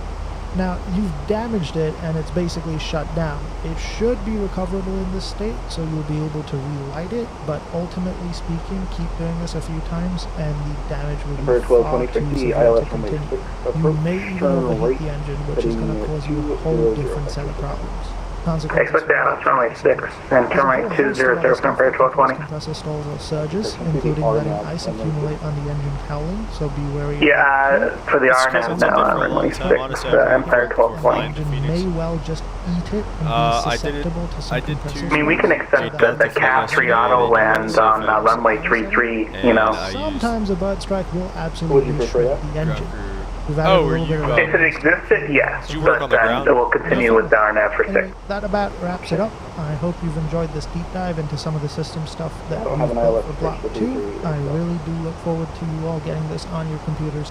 Now, you've damaged it, and it's basically shut down. It should be recoverable in this state, so you'll be able to relight it, but ultimately speaking, keep doing this a few times, and the damage will Empire be far 1220, too 50, severe to ILS runway continue. 6, You approach, may even turn overheat right, the engine, which is going to heading cause you a 200 whole different set of problems. Consequences Expect down, runway 6, and turn right 200 from Empire 1220. compressor stalls or surges, including letting ice accumulate on the engine cowling, so be wary. Yeah, for the It's RNAV been now something on for a long runway time, 6, honestly, I've Empire been 1220. flying to engine Phoenix. may well just eat it and be I did it- susceptible to some I did compressor two- I mean, we can accept the CAF 3 auto land on runway 33, you know. I Sometimes a bird strike will Would you absolutely prefer shrink that? the engine. Ground We've added Oh, a were little you, bit of If it existed, yes, Did you work but on the then ground? it will continue with the RNAV for 6. Anyway, that about wraps it up. I hope you've enjoyed this deep dive into some of the system stuff that I don't we've have an built ILS for Block fixed, but 2. these are- I really do look forward to you all getting this on your computers.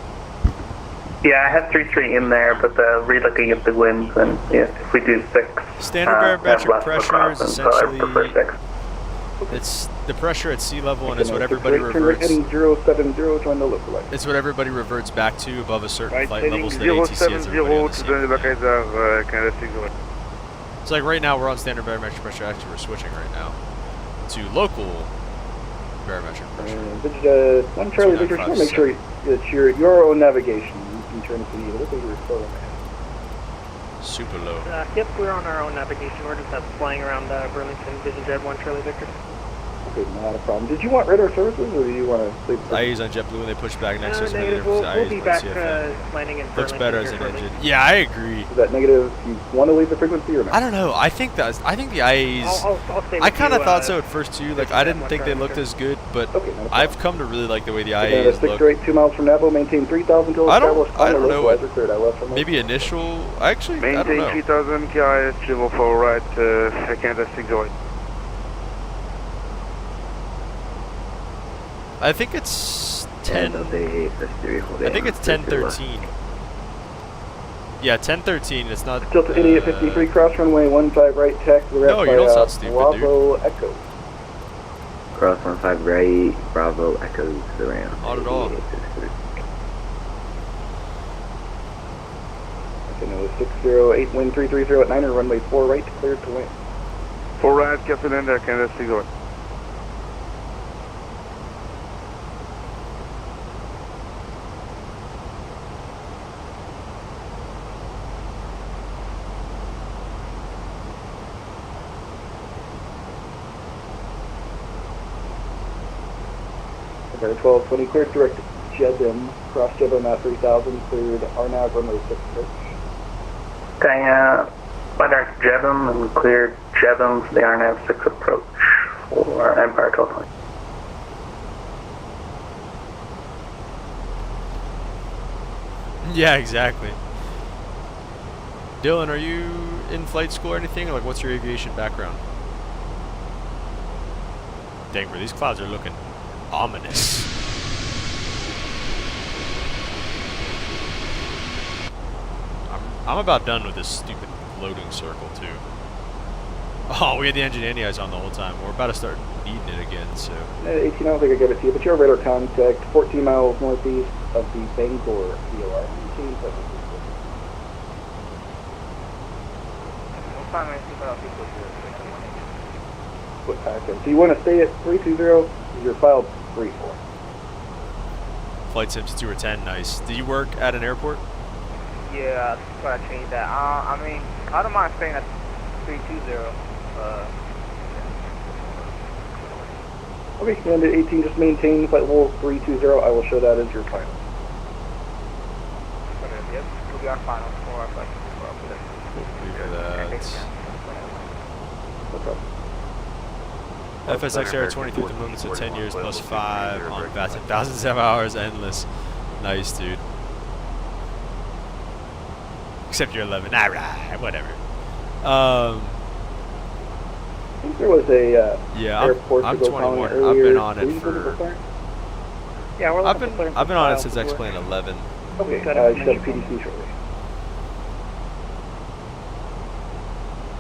Yeah, I had 3-3 in there, but relooking at the winds, and yeah, if we do 6, Standard barometric less pressure is crossing, so I prefer essentially 6. it's the pressure at sea level, and it's what Canada, everybody 6 right, turn right reverts. heading 070, join the local line. It's what everybody reverts back to above a certain Right, flight heading level, so that ATC has 070 everybody on the to same the page. Bakaiza, Canada 6. It's like right now we're on standard barometric pressure. Actually, we're switching right now to local barometric pressure. One Charlie Victor, just want to make sure that your own navigation. You can turn if you need it. Look at your phone. Super low. Yep, we're on our own navigation. We're just flying around Burlington, Vision Jet 1 Charlie Victor. Okay, not a problem. Did you want radar services, or do you want to sleep? I use on JetBlue when they push back next to us. Negative. We'll be back landing in Burlington. Looks better as an here shortly. engine. Yeah, I agree. Is that negative? You want to leave the frequency or not? I don't know. I think the IAs. I'll stay I with kind of you, thought so at first too. Like I didn't think they looked as good, but Okay, not a problem. I've come to really like the way the Canada IAs 6 look. right, 2 miles from Napa, maintain 3,000 till I don't established on the know what- localizer cleared. I left from Maybe initial. Actually, I don't Maintain know. 3000 KIS, level 4 right, Canada 608. I think it's 10. I think it's 10:13. Yeah, 10:13. It's not. Still to 8853, cross runway 15 right, taxi the rest No, by you don't sound stupid, Bravo Echo. Cross 15 right, Bravo echoes the ramp. Not at all. Okay, no, 608, wind 330 at 9er, runway 4 right, cleared to wind. Full right, get it in there, Canada 601. Okay, 1220 cleared direct Jeddah, cross Jeddah at 3000, cleared RNAV runway 6 approach. Okay, by direct Jeddah and cleared Jeddah for the RNAV 6 approach for Empire 1220. Yeah, exactly. Dylan, are you in flight school or anything? Like, what's your aviation background? Dang, bro, these clouds are looking ominous. I'm about done with this stupid loading circle, too. Oh, we had the engine anti-eyes on the whole time. We're about to start needing it again, so... 18, I don't think I gave it to you, but your radar contact 14 miles northeast of the Bangor VOR. Okay, so you want to stay at 320, you're filed 34. Flight sims 2 or 10, nice. Do you work at an airport? Yeah, that's why I changed that. I mean, I don't mind staying at 320. Okay, and at 18, just maintain flight level 320. I will show that as your final. Okay, yep, we'll be our final for our flight. No problem. FSX Air 23 at the moment, so 10 years plus 5 on VATS, 1,007 hours, endless. Nice, dude. Except you're 11. Alright, whatever. I think there was a yeah, airport I'm to go 21. earlier. I've been on it for... Yeah, we're I've been on it since X-Plane 11. Okay, you should have PDC shortly.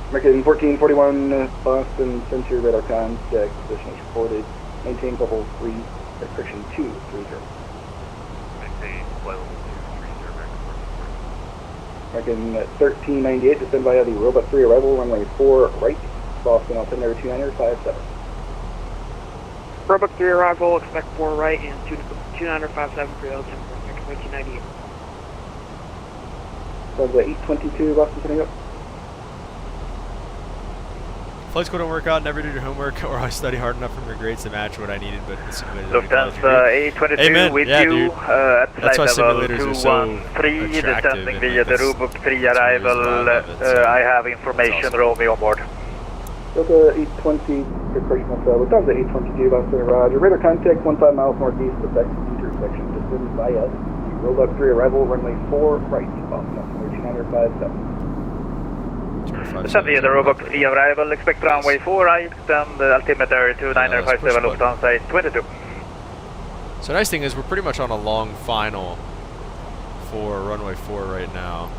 American 1441 Boston Center radar contact position is reported. Maintain level 3, restriction 230. Maintain flight level 230. American 1398 descend via the Robot 3 arrival, runway 4 right, Boston altimeter 2957. Robot 3 arrival, expect 4 right and 2957 for altimeter, 1398. So the 822 Boston setting up. Flight school don't work out, never did your homework, or I study hard enough from your grades to match what I needed, but the simulator... Lufthansa A320 with yeah, you dude. at That's why flight level simulators are so 213, attractive descending and, via like, the Robot 3 arrival. I have information, awesome. Romeo on board. Delta 820, recreational Lufthansa 822 Boston, roger. Radar contact 15 miles northeast of X intersection, descend via the Robot 3 arrival, runway 4 right, Boston altimeter 2957. Descend via the Robot 3 arrival, expect runway 4 right and altimeter 2957 Lufthansa 822. So the nice thing is we're pretty much on a long final for runway 4 right now.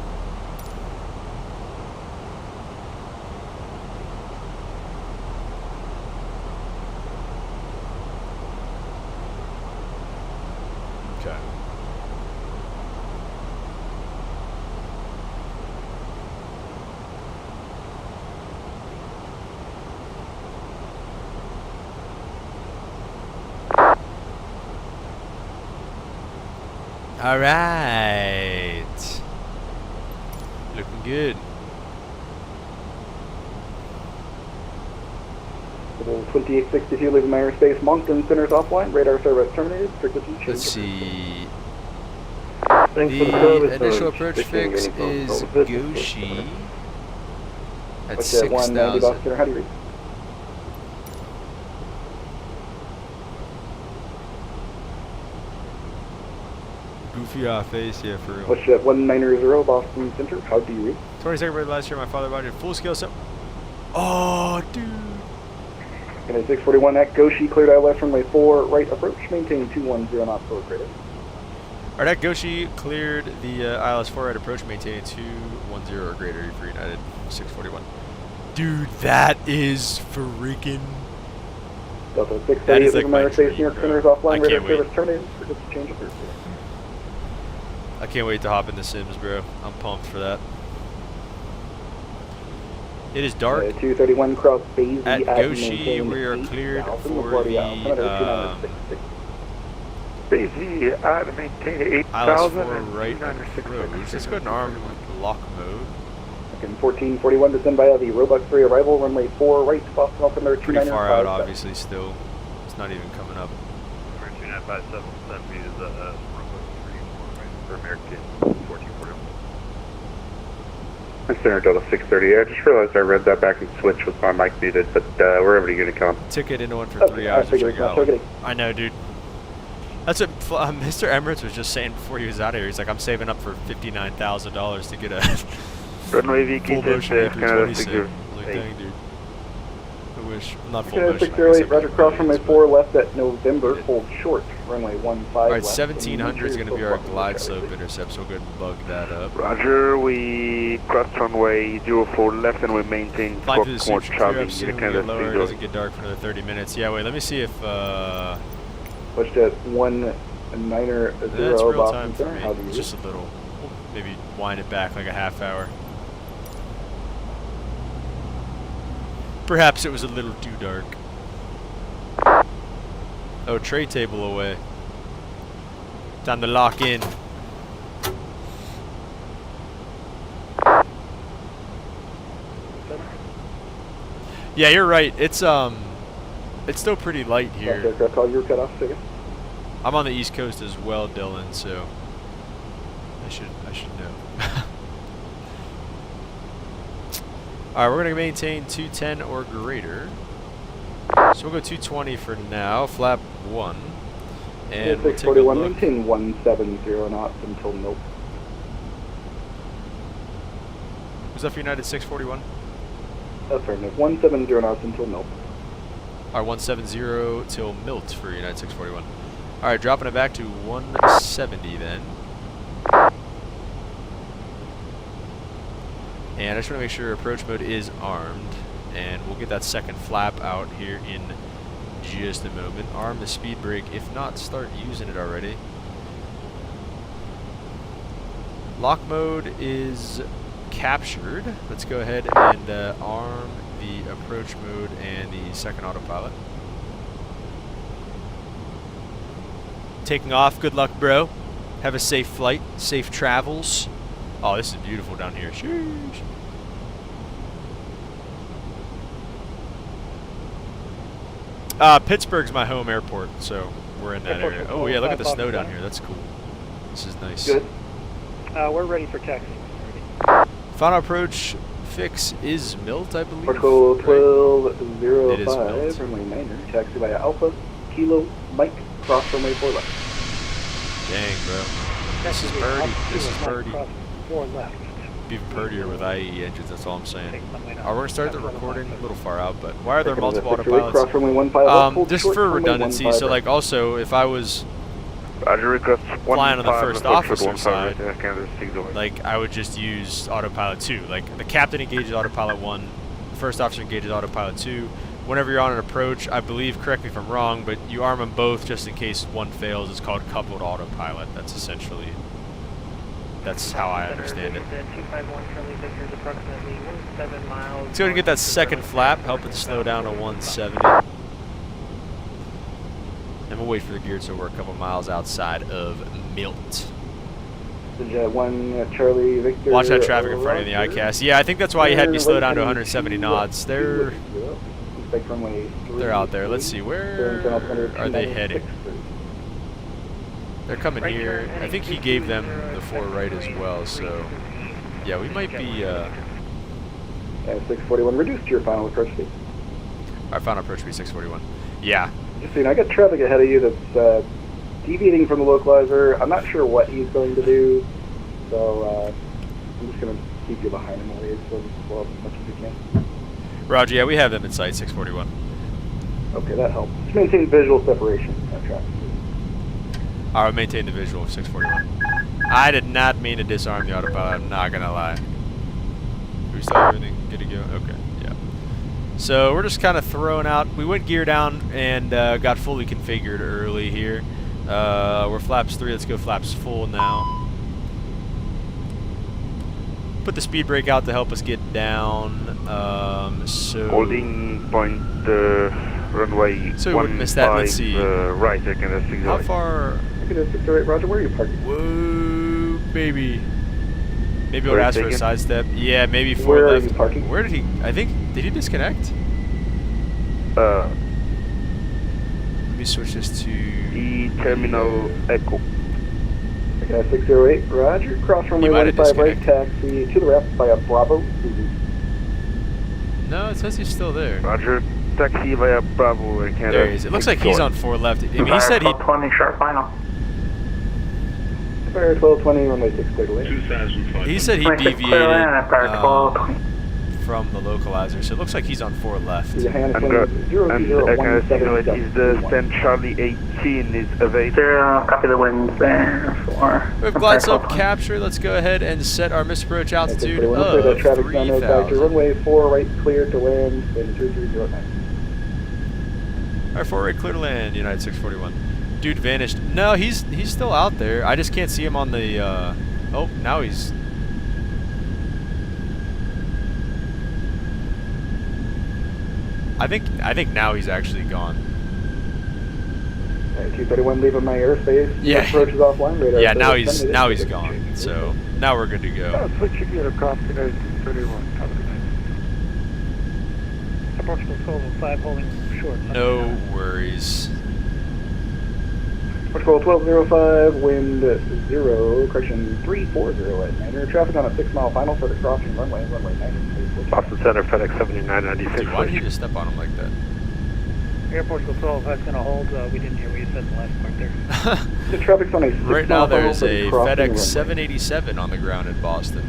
Okay. All right, looking good. Level 2862, leaving my airspace. Moncton centers offline. Radar service terminated. Frequency change. Let's see. Thanks for the The service. initial approach fix is Goshi at What's that 190 Boston 6,000. Center? How do you read? Goofy off face, yeah, for real. What's that 190 Boston Center? How do you read? 22nd birthday last year, my father bought a full scale set. Oh, dude. And at 641 at Goshi, cleared ILS runway 4 right approach, maintain 210 knots forward credit. Alright, at Goshi cleared the ILS 4 right approach, maintaining 210 or greater for United 641. Dude, that is freaking... Delta 638, That is like leaving my my airspace. dream, New York bro. centers offline. I Radar can't wait. service terminated. Frequency change of airspace. I can't wait to hop in the Sims, bro. I'm pumped for that. It is dark. 231 cross Basie At Avenue, Goshi, maintain we are cleared 8,000, for LaGuardia the altimeter 2966. Basie, I'd maintain 8,000 ILS-4 and right 2966. approach. Let's go ahead and arm lock mode. Okay, 1441 to stand by the Roebuck 3 arrival, runway 4 right, Boston altimeter Pretty 295. far out, obviously, still. It's not even coming up. 2957, that is runway 34 right for American 1441. Center Delta 630. I just realized I read that back and switched with my mic muted, but we're already going to come. Ticket into one for Okay, 3 I hours. figured it's not targeting. I know, dude. That's what Mr. Emirates was just saying before he was out of here. He's like, I'm saving up for $59,000 to get a Runway full VK motion to Canada A320 sim. I was like, dang, dude. I wish. Not full Canada motion. 608, Roger, cross runway 4 left at November, hold short, runway 15 Alright, left. 1700 is going to be our glide slope intercept, so we'll go ahead and bug that up. Roger, we crossed runway 04 left and we maintain Flying through the more suits, clear Charlie up soon, we get lower, it doesn't get dark for another 30 minutes. Yeah, wait, let me see if, Pushed at 1900 that's real Boston time for Center, me. how do you Just a little. We'll maybe wind it back like a half hour. Perhaps it was a little too dark. Oh, tray table away. Time to lock in. Yeah, you're right. It's still pretty light here. Aircraft call, you were cut off, second. I'm on the East Coast as well, Dylan, so I should know. Alright, we're gonna maintain 210 or greater. So we'll go 220 for now, flap 1. And we'll take a 641, look. maintain 170 knots until nope. Was that for United 641? Affirmative, 170 knots until nope. Alright, 170 till Milt for United 641. Alright, dropping it back to 170 then. And I just want to make sure approach mode is armed. And we'll get that second flap out here in just a moment. Arm the speed brake. If not, start using it already. Lock mode is captured. Let's go ahead and arm the approach mode and the second autopilot. Taking off. Good luck, bro. Have a safe flight. Safe travels. Oh, this is beautiful down here. Sheesh. Pittsburgh's my home airport, so we're in that area. Oh yeah, look at the snow down here. That's cool. This is nice. Good. We're ready for taxi. Final approach fix is Milt, I believe. Protocol Right. 1205, runway 9er, taxi via Alpha, Kilo, Mike, cross runway 4 left. Dang, bro. This is birdie. This is birdie. 4 left. Even birdier with IE engines, that's all I'm saying. Alright, we're going to start the recording a little far out, but why are there multiple autopilots? Cross runway 15 left, hold Just short, for runway redundancy, 15 so right. like also, if I was Roger, request flying on the first officer side, Canada 608. like I would just use autopilot 2. Like the captain engages autopilot 1, the first officer engages autopilot 2. Whenever you're on an approach, I believe, correct me if I'm wrong, but you arm them both just in case one fails. It's called coupled autopilot. That's essentially, that's how I understand it. 251 Charlie Victor's approximately 17 miles. Let's go ahead and get that second flap, help it slow down to 170. And we'll wait for the gear so we're a couple miles outside of Milt. Jet 1 Charlie Victor. Watch that traffic in front of the ICAS. Yeah, I think that's why you had me slow down to 170 knots. They're out there. Let's see, where are they heading? They're coming here. I think he gave them the 4 right as well, so yeah, we might be 641, reduce to your final approach speed. our final approach will be 641. Yeah. Just so you know, I got traffic ahead of you that's deviating from the localizer. I'm not sure what he's going to do, so I'm just going to keep you behind him while he explodes as much as you can. Roger, yeah, we have them in sight, 641. Okay, that helps. Just maintain visual separation of traffic. I will maintain the visual of 641. I did not mean to disarm the autopilot, I'm not gonna lie. Do we still have everything good to go? Okay, yeah. So we're just kind of throwing out, we went gear down and got fully configured early here. We're flaps 3, let's go flaps full now. put the speed brake out to help us get down. So Holding point runway so we wouldn't miss that. Let's see. Right, I can have 608. How far? I can have 608, Roger. Where are you parking? Whoa, baby. Maybe Where we'll is ask for a taken? side step. Yeah, maybe 4 Where are left. you parking? Where did he? I think did he disconnect? Uh, Let me switch this to the terminal Echo. I can have 608, Roger. Cross runway might have 15 right, disconnected. taxi to the left via Bravo. No, it says he's still there. Roger, taxi via Bravo and Canada. There he is. It looks like he's on 4 left. I mean, he said he. 20 sharp final. Fire 1220, runway 6 clear to land. 2,500. He said he 26 clear deviated land at fire 1220. from the localizer, so it looks like he's on 4 left. Yeah, And I can signal is the Stand Charlie 18 is available. Zero, copy the winds there for... We have glide slope capture. Let's go ahead and set our misapproach altitude That of traffic signal back to 3,000. runway 4 right clear to land in 2309. Alright, 4 right clear to land, United 641. Dude vanished. No, he's still out there. I just can't see him on the oh, now he's I think now he's actually gone. 231 leaving my airspace. Yeah. Approach is offline. Radar Yeah, service now he's 10 minutes. gone. So now we're good to go. Switch your gear across to 31. Have a good night. Approach to 1205, holding short. No worries. Protocol 1205, wind 0, correction 340 at Niner. Traffic on a 6-mile final for the crossing runway 90. Boston Center, FedEx 7996. Dude, why did you just step on him like that? Airport 12, that's going to hold. We didn't hear what you said in the last part there. The traffic's on a 6-mile Right now final there's for the a crossing FedEx runway. 787 on the ground in Boston.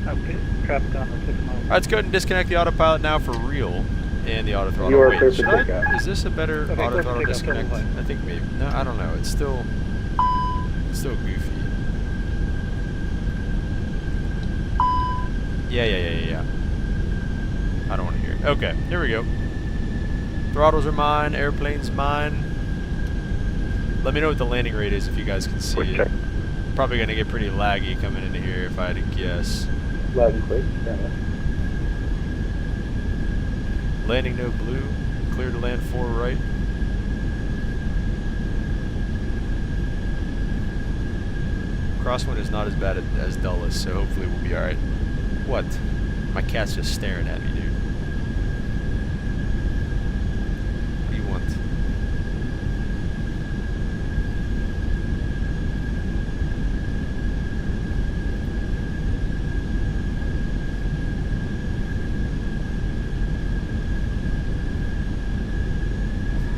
Okay, traffic on the 6 miles. Alright, let's go ahead and disconnect the autopilot now for real. And the auto throttle. You are Wait, clear for should I- takeoff. is this a better Okay, auto clear for throttle takeoff, disconnect? total I think maybe. No, I don't know. It's still goofy. Yeah. I don't want to hear it. Okay, here we go. Throttles are mine, airplane's mine. Let me know what the landing rate is if you guys can see Quick it. check. Probably going to get pretty laggy coming into here if I had to guess. Loud and clear. Fair enough. Landing no blue, clear to land 4 right. Crosswind is not as bad as Dulles, so hopefully we'll be alright. What? My cat's just staring at me, dude. What do you want?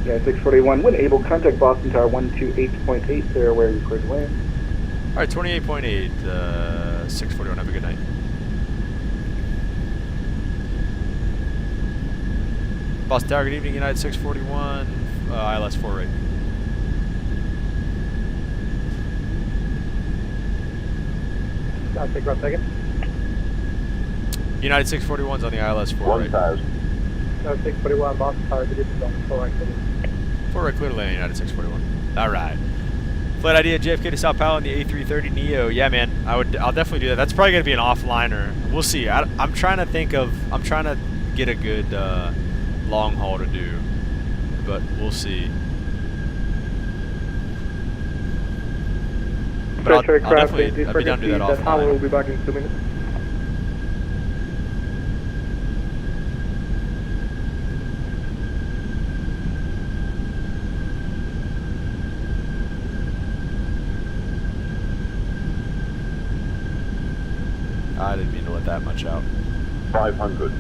Yeah, 641, when able, contact Boston Tower 128.8 there where you cleared to land. Alright, 28.8, 641, have a good night. Boston Tower, good evening, United 641, ILS 4 right. I'll take route second. United 641's on the ILS 4 right. 1,000. 641, Boston Tower, good evening, on 4 right. 4 right, clear to land, United 641. Alright. Flight idea, JFK to Sao Paulo in the A330 Neo. Yeah, man, I'll definitely do that. That's probably going to be an offliner. We'll see. I'm trying to get a good long haul to do, but we'll see. But I'll definitely be down to do that offline. We'll be back in 2 minutes. I didn't mean to let that much out. 500.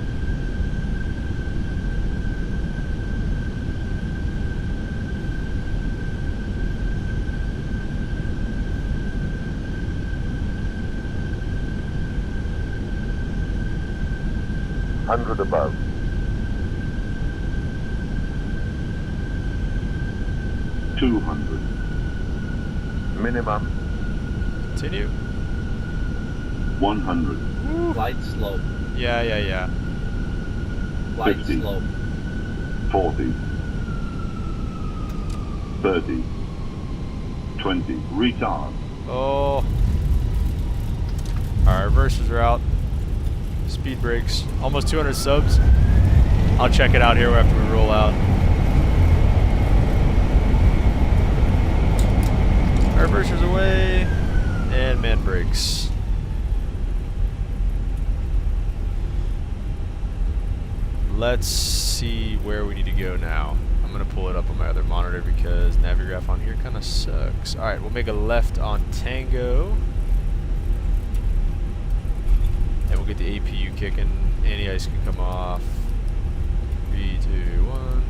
Hundred above. 200. Minimum. Continue. 100. Flight slope. Yeah. Flight 50. slope. 40. 30. 20. Retard. Oh. Alright, reversers are out. Speed brakes. Almost 200 subs. I'll check it out here after we roll out. Air reversers away. And man brakes. Let's see where we need to go now. I'm gonna pull it up on my other monitor because Navigraph on here kind of sucks. All right, we'll make a left on Tango, and we'll get the APU kicking. Anti-ice can come off. 3, 2, 1.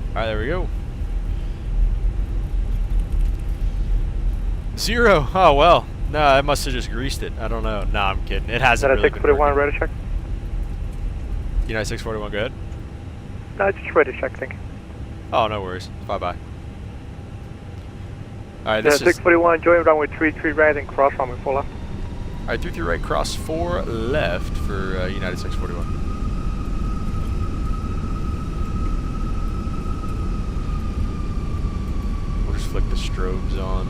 All right, there we go. 0. Oh well. No, I must have just greased it. I don't know. No, I'm kidding. It hasn't really been 641 working. ready check? United 641, go ahead. No, just ready check, thank you. Oh, no worries. Bye-bye. Alright, this is... 641, join runway 33 right and cross runway 4 left. Alright, 33 right, cross 4 left for United 641. We'll just flick the strobes on.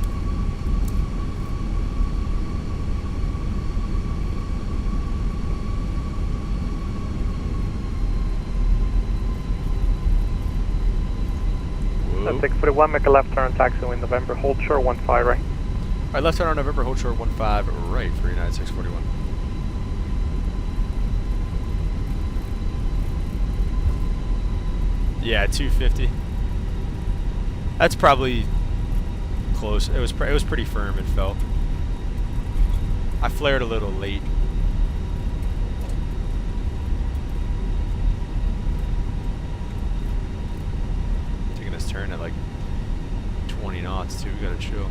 Whoa. 641, make a left turn taxiway in November, hold short 15 right. Alright, left turn on November, hold short 15 right for United 641. Yeah, 250. That's probably close. It was pretty firm, it felt. I flared a little late. Taking this turn at like 20 knots too, we gotta chill.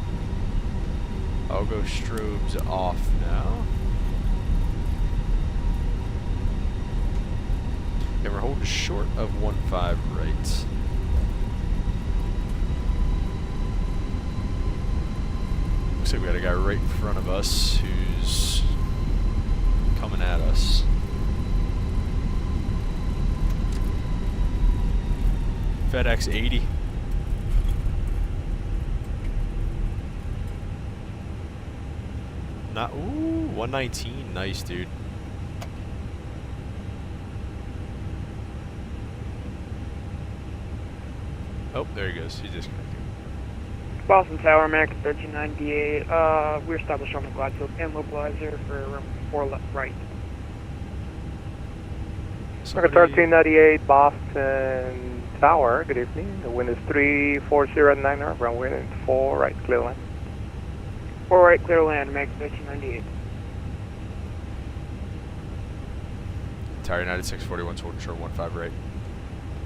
I'll go strobes off now. And we're holding short of 15 right. Looks like we got a guy right in front of us who's coming at us. FedEx 80. Not, ooh, 119, nice dude. Oh, there he goes, he's disconnecting. Boston Tower, American 1398, we're established on the glide slope and mobilizer for 4 left right. American 1398, Boston Tower, good evening. The wind is 340 at 9 hour, runway 4 right, clear land. 4 right, clear land, American 1398. Tower United 641, holding short 15 right.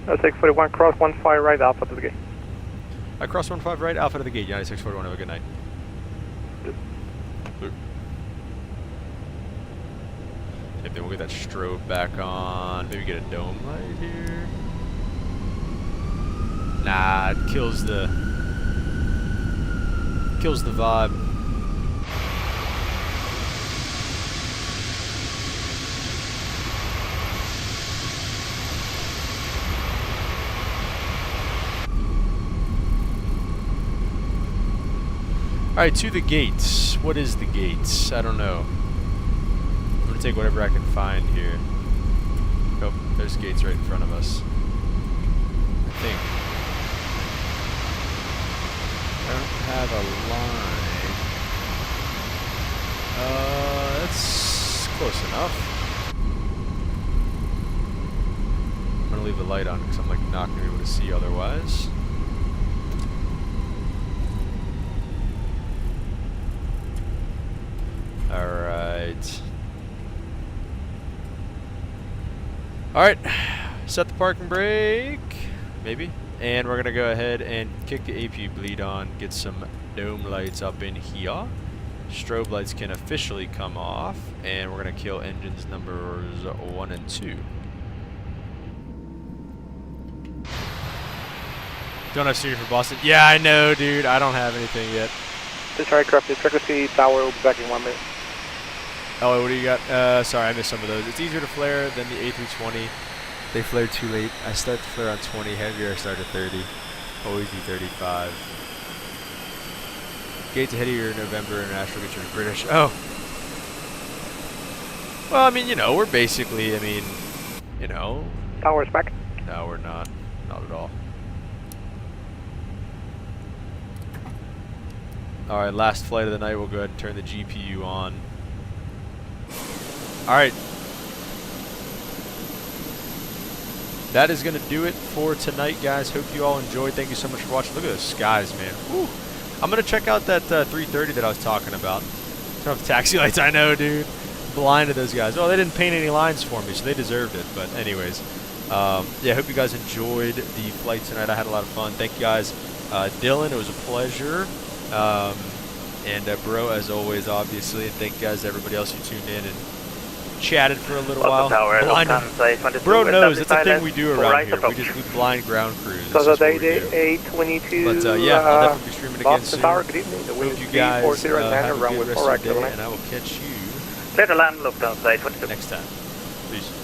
641, cross 15 right, Alpha to the gate. I cross 15 right, Alpha to the gate, United 641, have a good night. If then we'll get that strobe back on, maybe get a dome light here. Nah, it kills the vibe. Alright, to the gates. What is the gates? I don't know. I'm gonna take whatever I can find here. Oh, there's gates right in front of us. I think. I don't have a line. That's close enough. I'm gonna leave the light on because I'm like not gonna be able to see otherwise. Alright. Alright. Set the parking brake. Maybe. And we're going to go ahead and kick the APU bleed on. Get some dome lights up in here. Strobe lights can officially come off. And we're going to kill engines numbers 1 and 2. Don't have Senior for Boston. Yeah, I know, dude. I don't have anything yet. This aircraft is Frequency Tower will be back in 1 minute. Oh, what do you got? Sorry, I missed some of those. It's easier to flare than the A320. They flared too late. I start to flare on 20, heavier I start at 30. Always do 35. Gates ahead of your November international get your British. Oh. Well, I mean, you know, we're basically, I mean, you know. Tower's back. No, we're not. Not at all. Alright, last flight of the night. We'll go ahead and turn the GPU on. Alright. That is going to do it for tonight, guys. Hope you all enjoyed. Thank you so much for watching. Look at those skies, man. Woo. I'm going to check out that 330 that I was talking about. Turn off the taxi lights. I know, dude. Blind to those guys. Well, they didn't paint any lines for me, so they deserved it. But anyways, yeah, I hope you guys enjoyed the flight tonight. I had a lot of fun. Thank you guys. Dylan, it was a pleasure. And bro, as always, obviously. And thank you guys, everybody else who tuned in and chatted for a little while. Bro knows it's a thing we do around here. We blind ground cruise. So the day A22. But yeah, I'll definitely be streaming again Boston soon. Tower, good evening. The wind Hope is you guys 340 have a runway good rest 4 of your day, right, and I will catch you Clear to land, Lufthansa 22. next time. Peace.